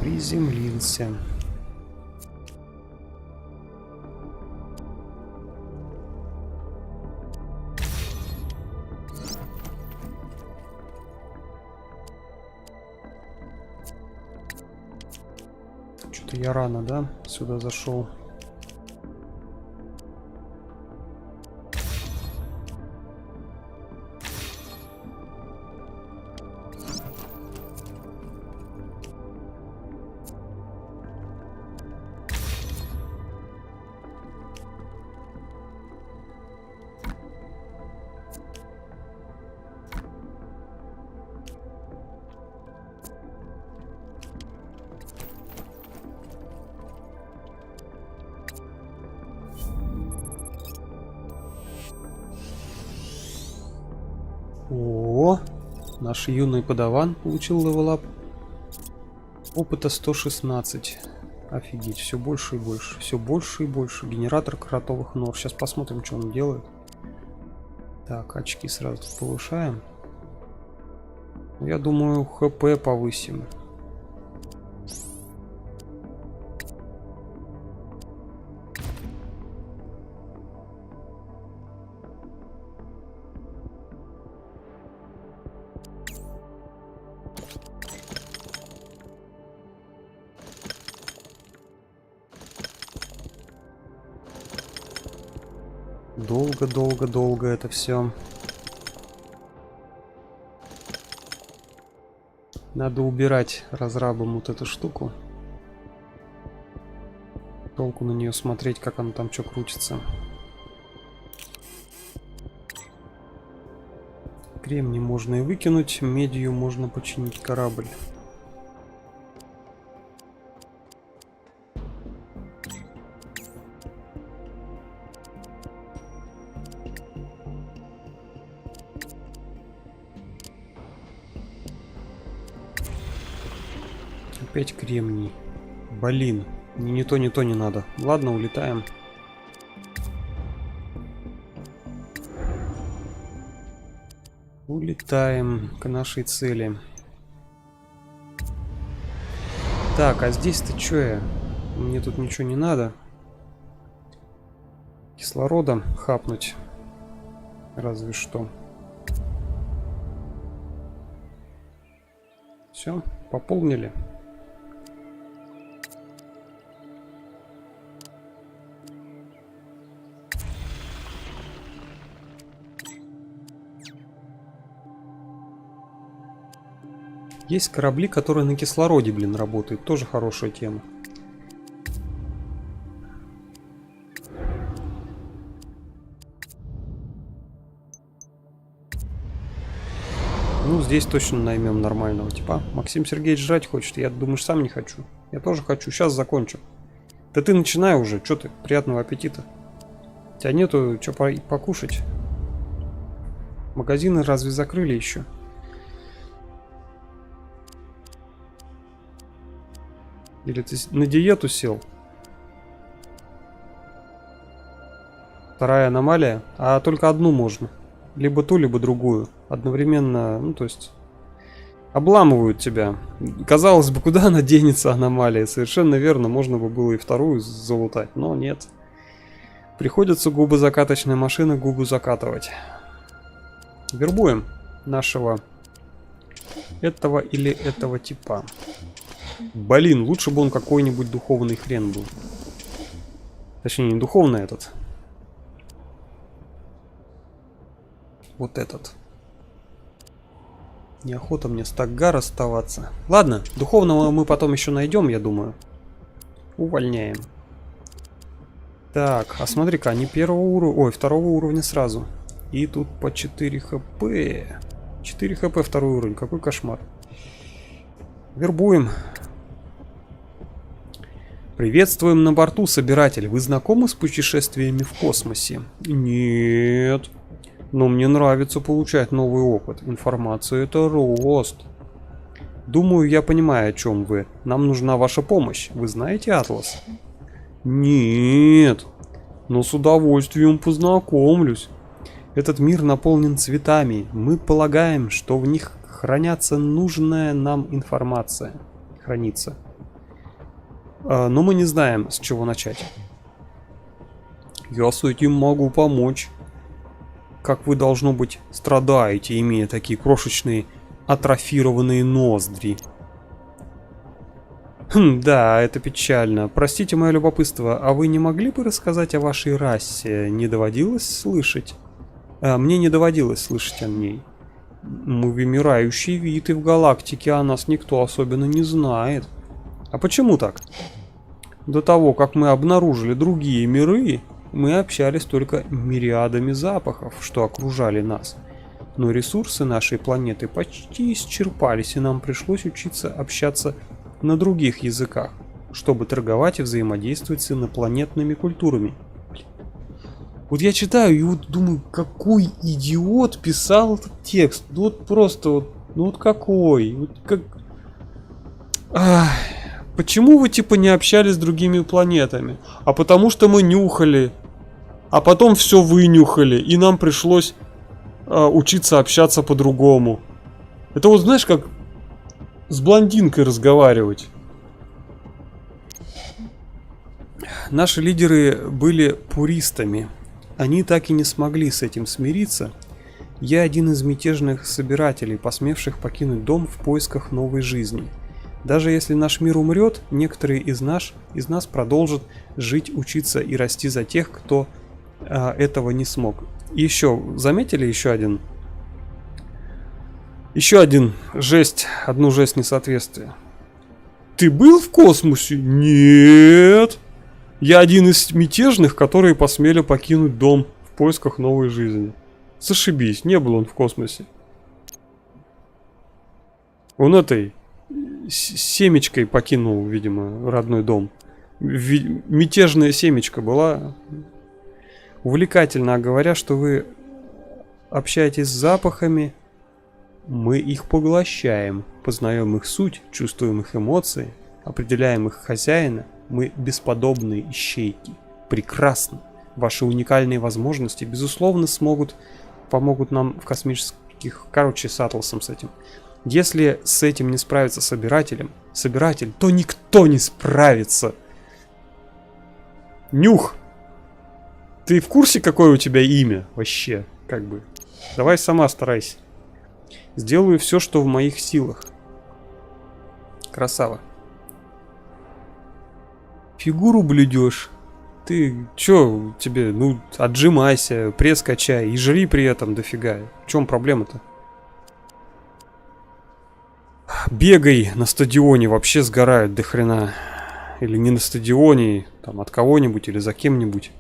S1: Приземлился. Что-то я рано, да, сюда зашел. О, наш юный подаван получил левелап. Опыта 116. Офигеть, все больше и больше. Все больше и больше. Генератор кротовых нор. Сейчас посмотрим, что он делает. Так, очки сразу повышаем. Я думаю, ХП повысим. Долго это все. Надо убирать разрабам вот эту штуку. Толку на нее смотреть, как она там что крутится. Кремний можно и выкинуть, медью можно починить корабль. Опять кремний. Блин. Не то не надо. Ладно, улетаем. Улетаем к нашей цели. Так, а здесь-то что я? Мне тут ничего не надо. Кислорода хапнуть. Разве что. Все, пополнили. Есть корабли, которые на кислороде, блин, работают. Тоже хорошая тема. Ну, здесь точно наймем нормального типа. Максим Сергеевич жрать хочет. Я, думаешь, сам не хочу? Я тоже хочу. Сейчас закончу. Да ты начинай уже. Че ты? Приятного аппетита. У тебя нету что покушать? Магазины разве закрыли еще? Или ты на диету сел? Вторая аномалия. А только одну можно. Либо ту, либо другую. Одновременно, ну то есть... Обламывают тебя. Казалось бы, куда она денется, аномалия? Совершенно верно, можно бы было и вторую залутать, но нет. Приходится губозакаточной машины губы закатывать. Вербуем нашего этого или этого типа. Блин, лучше бы он какой-нибудь духовный хрен был. Точнее, не духовный этот. Вот этот. Неохота мне с Таггар оставаться. Ладно, духовного мы потом еще найдем, я думаю. Увольняем. Так, а смотри-ка, они первого уровня... Ой, второго уровня сразу. И тут по 4 хп. 4 хп второй уровень, какой кошмар. Вербуем. Приветствуем на борту, собиратель. Вы знакомы с путешествиями в космосе? Нет. Но мне нравится получать новый опыт. Информация — это рост. Думаю, я понимаю, о чем вы. Нам нужна ваша помощь. Вы знаете Атлас? Нет. Но с удовольствием познакомлюсь. Этот мир наполнен цветами. Мы полагаем, что в них хранятся нужная нам информация. Хранится. Но мы не знаем, с чего начать. Я с этим могу помочь. Как вы, должно быть, страдаете, имея такие крошечные атрофированные ноздри. Да, это печально. Простите мое любопытство, а вы не могли бы рассказать о вашей расе? Не доводилось слышать? Мне не доводилось слышать о ней. Мы вымирающий вид, и в галактике о нас никто особенно не знает. А почему так? До того, как мы обнаружили другие миры, мы общались только мириадами запахов, что окружали нас. Но ресурсы нашей планеты почти исчерпались, и нам пришлось учиться общаться на других языках, чтобы торговать и взаимодействовать с инопланетными культурами. Вот я читаю и вот думаю, какой идиот писал этот текст. Ну вот просто вот, ну вот какой. Вот как... Почему вы типа не общались с другими планетами? А потому что мы нюхали. А потом все вынюхали, и нам пришлось учиться общаться по-другому. Это вот знаешь, как с блондинкой разговаривать. Наши лидеры были пуристами. Они так и не смогли с этим смириться. Я один из мятежных собирателей, посмевших покинуть дом в поисках новой жизни. Даже если наш мир умрет, некоторые из нас продолжат жить, учиться и расти за тех, кто этого не смог. И еще, заметили одну жесть несоответствия? Ты был в космосе? Нет. Я один из мятежных, которые посмели покинуть дом в поисках новой жизни. Зашибись, не был он в космосе. Он этой семечкой покинул, видимо, родной дом. Мятежная семечка была. Увлекательно, говоря, что вы общаетесь с запахами, мы их поглощаем, познаем их суть, чувствуем их эмоции, определяем их хозяина, мы бесподобные ищейки. Прекрасно. Ваши уникальные возможности, безусловно, помогут нам в космических... Короче, с Атласом с этим. Если с этим не справится собиратель, то никто не справится. Нюх! Ты в курсе, какое у тебя имя? Вообще, как бы. Давай сама старайся. Сделаю все, что в моих силах. Красава. Фигуру блюдешь. Ты чё тебе, ну, отжимайся, пресс качай и жри при этом дофига. В чем проблема-то? Бегай на стадионе, вообще сгорают до хрена. Или не на стадионе, там от кого-нибудь или за кем-нибудь.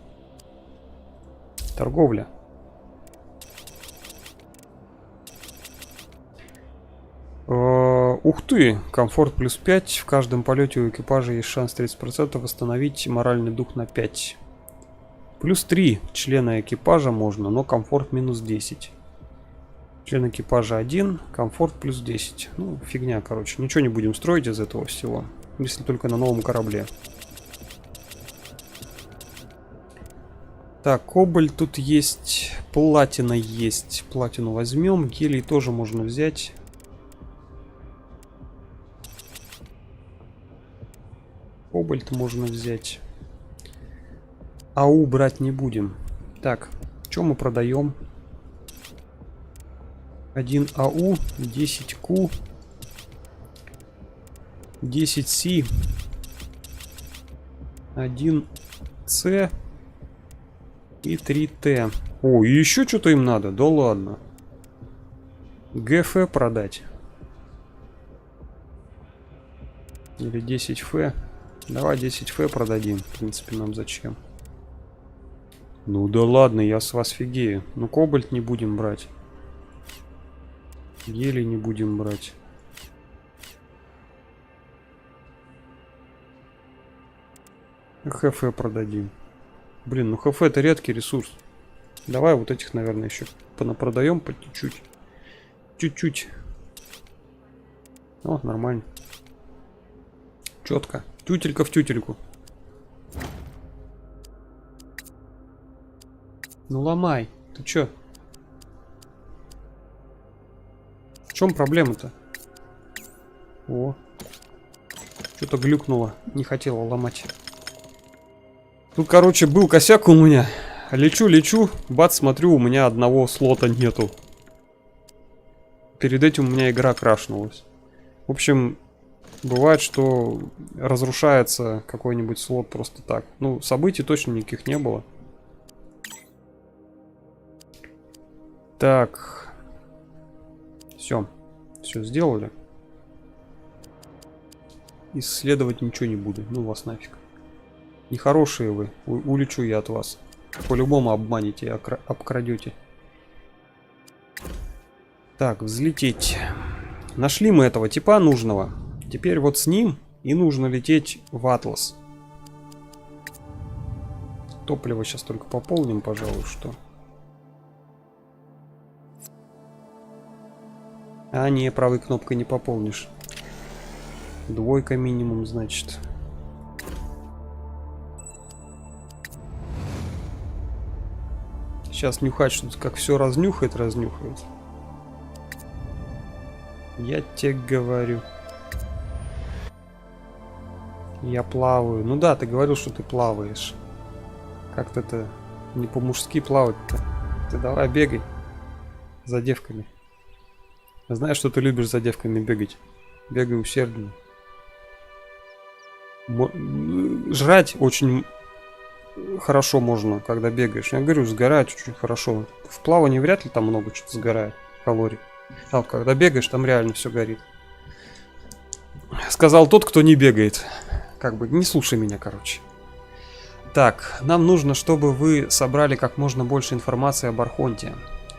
S1: Торговля. Ух ты, комфорт плюс 5. В каждом полете у экипажа есть шанс 30% восстановить моральный дух на 5. Плюс 3 члена экипажа можно, но комфорт минус 10. Член экипажа 1, комфорт плюс 10. Ну, фигня, короче. Ничего не будем строить из этого всего. Если только на новом корабле. Так, кобальт тут есть. Платина есть. Платину возьмем. Гелий тоже можно взять. Кобальт можно взять. АУ брать не будем. Так, что мы продаем? 1 АУ, 10 Q, 10 Си, 1 С и 3 Т. О, и еще что-то им надо? Да ладно. ГФ продать. Или 10 Ф. Давай 10 Ф продадим. В принципе, нам зачем? Ну да ладно, я с вас фигею. Ну кобальт не будем брать. Гелий не будем брать. ХФ продадим. Блин, ну ХФ это редкий ресурс. Давай вот этих, наверное, еще понапродаем по чуть-чуть. Чуть-чуть. О, нормально. Четко. Тютелька в тютельку. Ну ломай. Ты чё? В чем проблема-то? О. Что-то глюкнуло. Не хотела ломать. Тут, короче, был косяк у меня. Лечу. Бац, смотрю, у меня одного слота нету. Перед этим у меня игра крашнулась. В общем, бывает, что разрушается какой-нибудь слот просто так. Ну, событий точно никаких не было. Так. Все сделали. Исследовать ничего не буду. Ну вас нафиг. Нехорошие вы. Улечу я от вас. По-любому обманете и обкрадете. Так, взлететь. Нашли мы этого типа нужного. Теперь вот с ним и нужно лететь в Атлас. Топливо сейчас только пополним, пожалуй, что. А, не, правой кнопкой не пополнишь. Двойка минимум, значит. Сейчас нюхать, что как все разнюхает. Я тебе говорю. Я плаваю. Ну да, ты говорил, что ты плаваешь. Как-то это не по-мужски плавать-то. Ты давай бегай за девками. Я знаю, что ты любишь за девками бегать. Бегай усерднее. Жрать очень хорошо можно, когда бегаешь. Я говорю, сгорает очень хорошо. В плавании вряд ли там много что-то сгорает, калорий. А вот когда бегаешь, там реально все горит. Сказал тот, кто не бегает. Как бы, не слушай меня, короче. Так, нам нужно, чтобы вы собрали как можно больше информации об Архонте.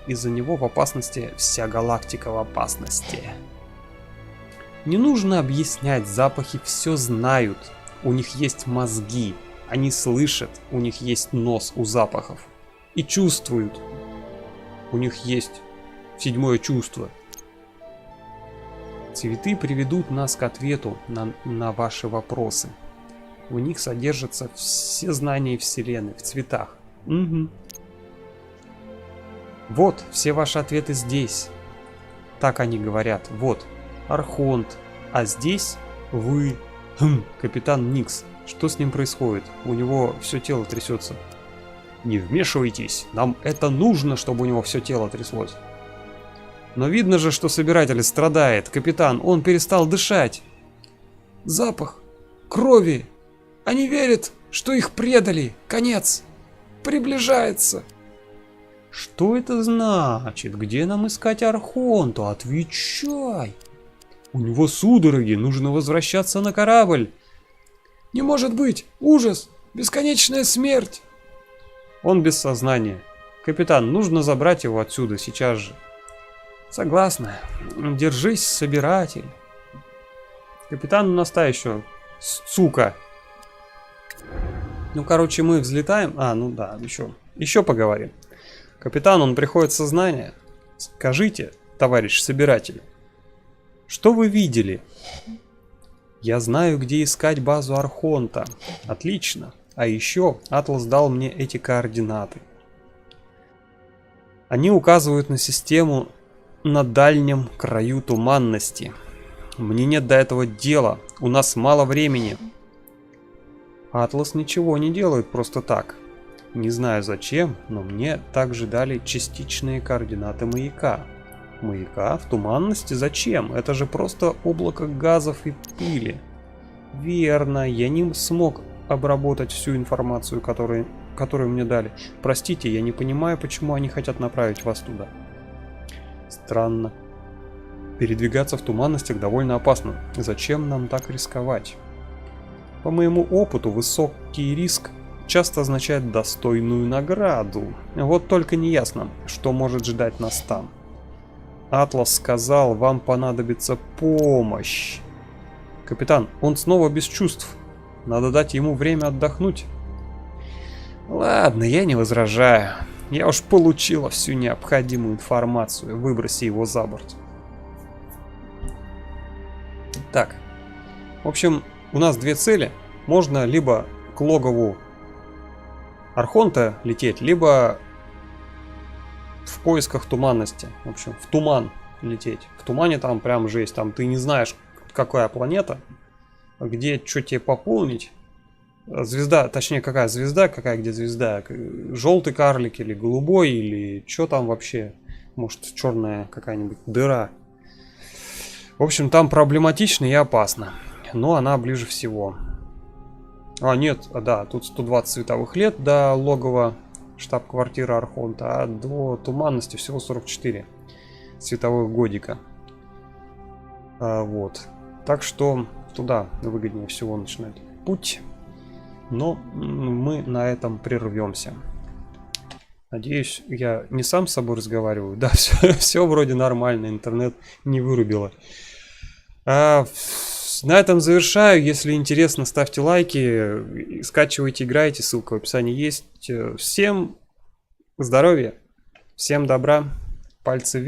S1: Из-за него в опасности, вся галактика в опасности. Не нужно объяснять, запахи все знают. У них есть мозги, они слышат, у них есть нос у запахов. И чувствуют. У них есть седьмое чувство. Цветы приведут нас к ответу на ваши вопросы. В них содержатся все знания Вселенной в цветах. Угу. Вот, все ваши ответы здесь. Так они говорят. Вот, Архонт. А здесь вы... капитан Никс. Что с ним происходит? У него все тело трясется. Не вмешивайтесь. Нам это нужно, чтобы у него все тело тряслось. Но видно же, что собиратель страдает. Капитан, он перестал дышать. Запах крови. Они верят, что их предали. Конец. Приближается. Что это значит? Где нам искать Архонту? Отвечай. У него судороги, нужно возвращаться на корабль. Не может быть! Ужас! Бесконечная смерть! Он без сознания. Капитан, нужно забрать его отсюда сейчас же. Согласна. Держись, собиратель. Капитан у нас та еще, сука. Ну, короче, мы взлетаем. Ну да, еще поговорим. Капитан, он приходит в сознание. Скажите, товарищ собиратель, что вы видели? Я знаю, где искать базу Архонта. Отлично. А еще Атлас дал мне эти координаты. Они указывают на систему на дальнем краю туманности. Мне нет до этого дела. У нас мало времени. Атлас ничего не делает просто так. Не знаю зачем, но мне также дали частичные координаты маяка. Маяка в туманности? Зачем? Это же просто облако газов и пыли. Верно, я не смог обработать всю информацию, которую мне дали. Простите, я не понимаю, почему они хотят направить вас туда. Странно. Передвигаться в туманностях довольно опасно. Зачем нам так рисковать? По моему опыту, высокий риск часто означает достойную награду. Вот только не ясно, что может ждать нас там. Атлас сказал, вам понадобится помощь. Капитан, он снова без чувств. Надо дать ему время отдохнуть. Ладно, я не возражаю. Я уж получила всю необходимую информацию. Выброси его за борт. Так. В общем, у нас две цели. Можно либо к логову Архонта лететь, либо в поисках туманности. В общем, в туман лететь. В тумане там прям жесть. Там ты не знаешь, какая планета, где что тебе пополнить. Звезда, точнее, какая звезда, где звезда. Желтый карлик или голубой, или что там вообще. Может, черная какая-нибудь дыра. В общем, там проблематично и опасно. Но она ближе всего. Нет, да, тут 120 световых лет до логова штаб-квартиры Архонта, а до туманности всего 44 световых годика. Вот. Так что туда выгоднее всего начинать путь. Но мы на этом прервемся. Надеюсь, я не сам с собой разговариваю. Да, все вроде нормально, интернет не вырубило. На этом завершаю. Если интересно, ставьте лайки, скачивайте, играйте. Ссылка в описании есть. Всем здоровья, всем добра, пальцы вверх.